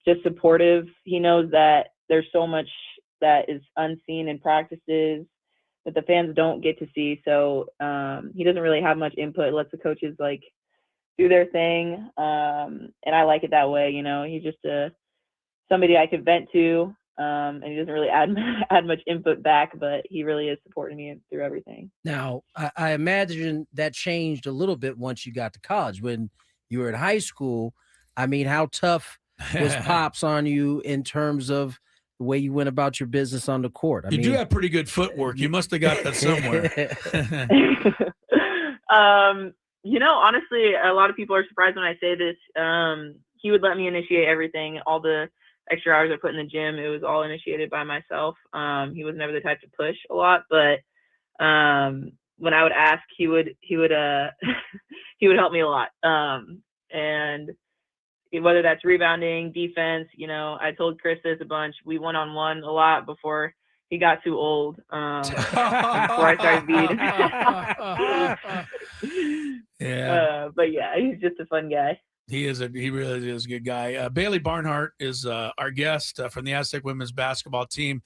E: just supportive. He knows that there's so much that is unseen in practices that the fans don't get to see. So he doesn't really have much input, lets the coaches do their thing. And I like it that way. He's just somebody I could vent to. And he doesn't really add much input back, but he really is supporting me through everything.
B: Now, I imagine that changed a little bit once you got to college. When you were in high school, I mean, how tough was Pops on you in terms of the way you went about your business on the court?
A: You do have pretty good footwork. You must have got that somewhere.
E: Honestly, a lot of people are surprised when I say this. He would let me initiate everything. All the extra hours I put in the gym, it was all initiated by myself. He was never the type to push a lot, but when I would ask, he would he would help me a lot. And whether that's rebounding, defense, I told Chris this a bunch. We one-on-one a lot before he got too old before I started being. But yeah, he's just a fun guy.
A: He really is a good guy. Bailey Barnhart is our guest from the Aztec women's basketball team.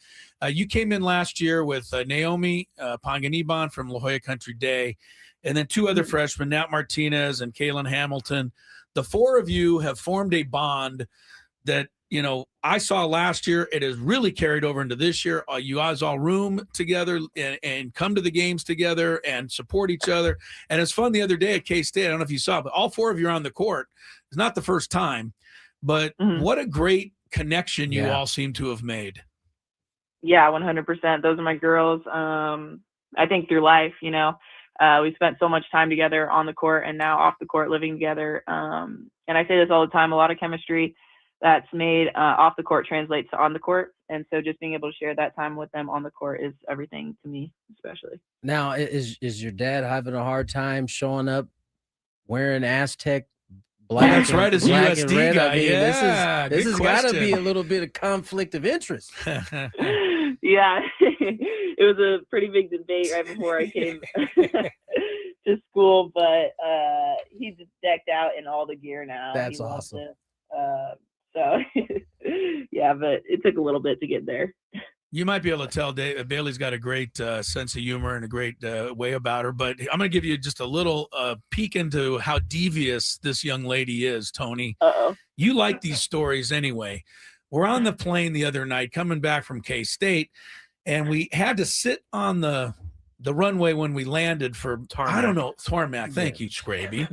A: You came in last year with Naomi Panganiban from La Jolla Country Day, and then two other freshmen, Nat Martinez and Kaylin Hamilton. The four of you have formed a bond that, you know, I saw last year. It has really carried over into this year. You guys all room together and come to the games together and support each other. And it's fun the other day at K-State. I don't know if you saw, but all four of you are on the court. It's not the first time, but what a great connection you all seem to have made.
E: Yeah, 100%. Those are my girls. I think through life, you know, we spent so much time together on the court and now off the court living together. And I say this all the time, a lot of chemistry that's made off the court translates to on the court. And so just being able to share that time with them on the court is everything to me, especially.
B: Now, is your dad having a hard time showing up wearing Aztec black?
A: That's right, as USD
B: red?
A: guy.
B: I mean, this has got to be a
A: question.
B: little bit of conflict of interest.
E: Yeah, it was a pretty big debate right before I came to school, but he's decked out in all the gear now.
B: That's awesome.
E: So, yeah, but it took a little bit to get there.
A: You might be able to tell Bailey's got a great sense of humor and a great way about her, but I'm going to give you just a little peek into how devious this young lady is, Tony.
E: Uh-oh.
A: You like these stories anyway. We're on the plane the other night coming back from K-State, and we had to sit on the runway when we landed for, I don't know, tarmac. Thank you, Scraby.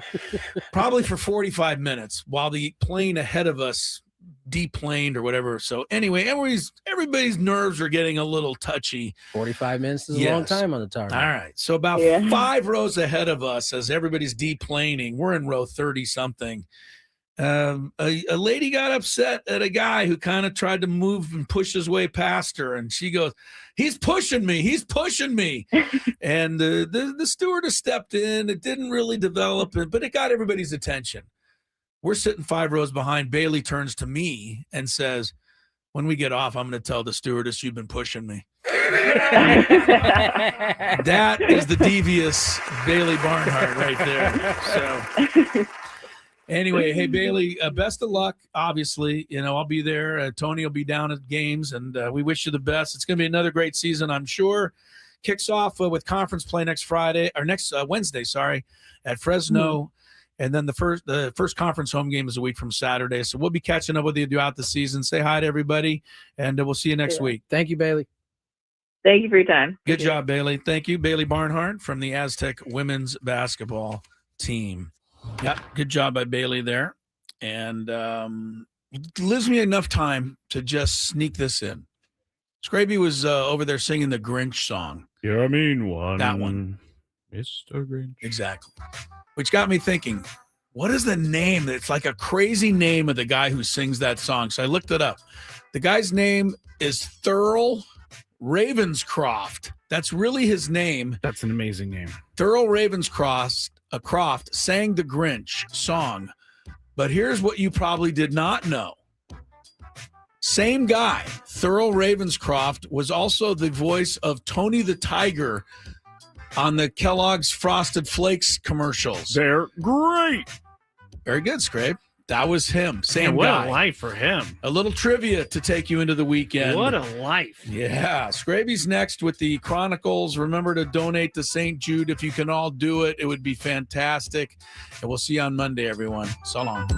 A: Probably for 45 minutes while the plane ahead of us deplaned or whatever. So anyway, everybody's nerves are getting a little touchy.
B: 45 minutes is a long time on the tarmac.
A: All right. So about 5 rows ahead of us as everybody's deplaning, we're in row 30 something. A lady got upset at a guy who kind of tried to move and push his way past her, and she goes, he's pushing me and the stewardess stepped in. It didn't really develop, but it got everybody's attention. We're sitting 5 rows behind. Bailey turns to me and says, when we get off, I'm going to tell the stewardess you've been pushing me. That is the devious Bailey Barnhart right there. So anyway, hey, Bailey, best of luck. Obviously, you know, I'll be there. Tony will be down at games, and we wish you the best. It's going to be another great season, I'm sure. Kicks off with conference play next Wednesday, at Fresno. And then the first conference home game is a week from Saturday. So we'll be catching up with you throughout the season. Say hi to everybody, and we'll see you next week.
B: Thank you, Bailey.
E: Thank you for your time.
A: Good job, Bailey. Thank you, Bailey Barnhart from the Aztec women's basketball team. Yeah, good job by Bailey there. And it leaves me enough time to just sneak this in. Scraby was over there singing the Grinch song.
O: You're a mean one.
A: That one.
O: Mr. Grinch.
A: Exactly. Which got me thinking, what is the name? It's like a crazy name of the guy who sings that song. So I looked it up. The guy's name is Thurl Ravenscroft. That's really his name.
K: That's an amazing name.
A: Thurl Ravenscroft sang the Grinch song. But here's what you probably did not know. Same guy, Thurl Ravenscroft, was also the voice of Tony the Tiger on the Kellogg's Frosted Flakes commercials.
C: They're great.
A: Very good, Scrape. That was him. Same
C: what
A: guy.
C: A life for him.
A: A little trivia to take you into the weekend.
C: What a life.
A: Yeah. Scraby's next with the Chronicles. Remember to donate to St. Jude. If you can all do it, it would be fantastic. And we'll see you on Monday, everyone. So long.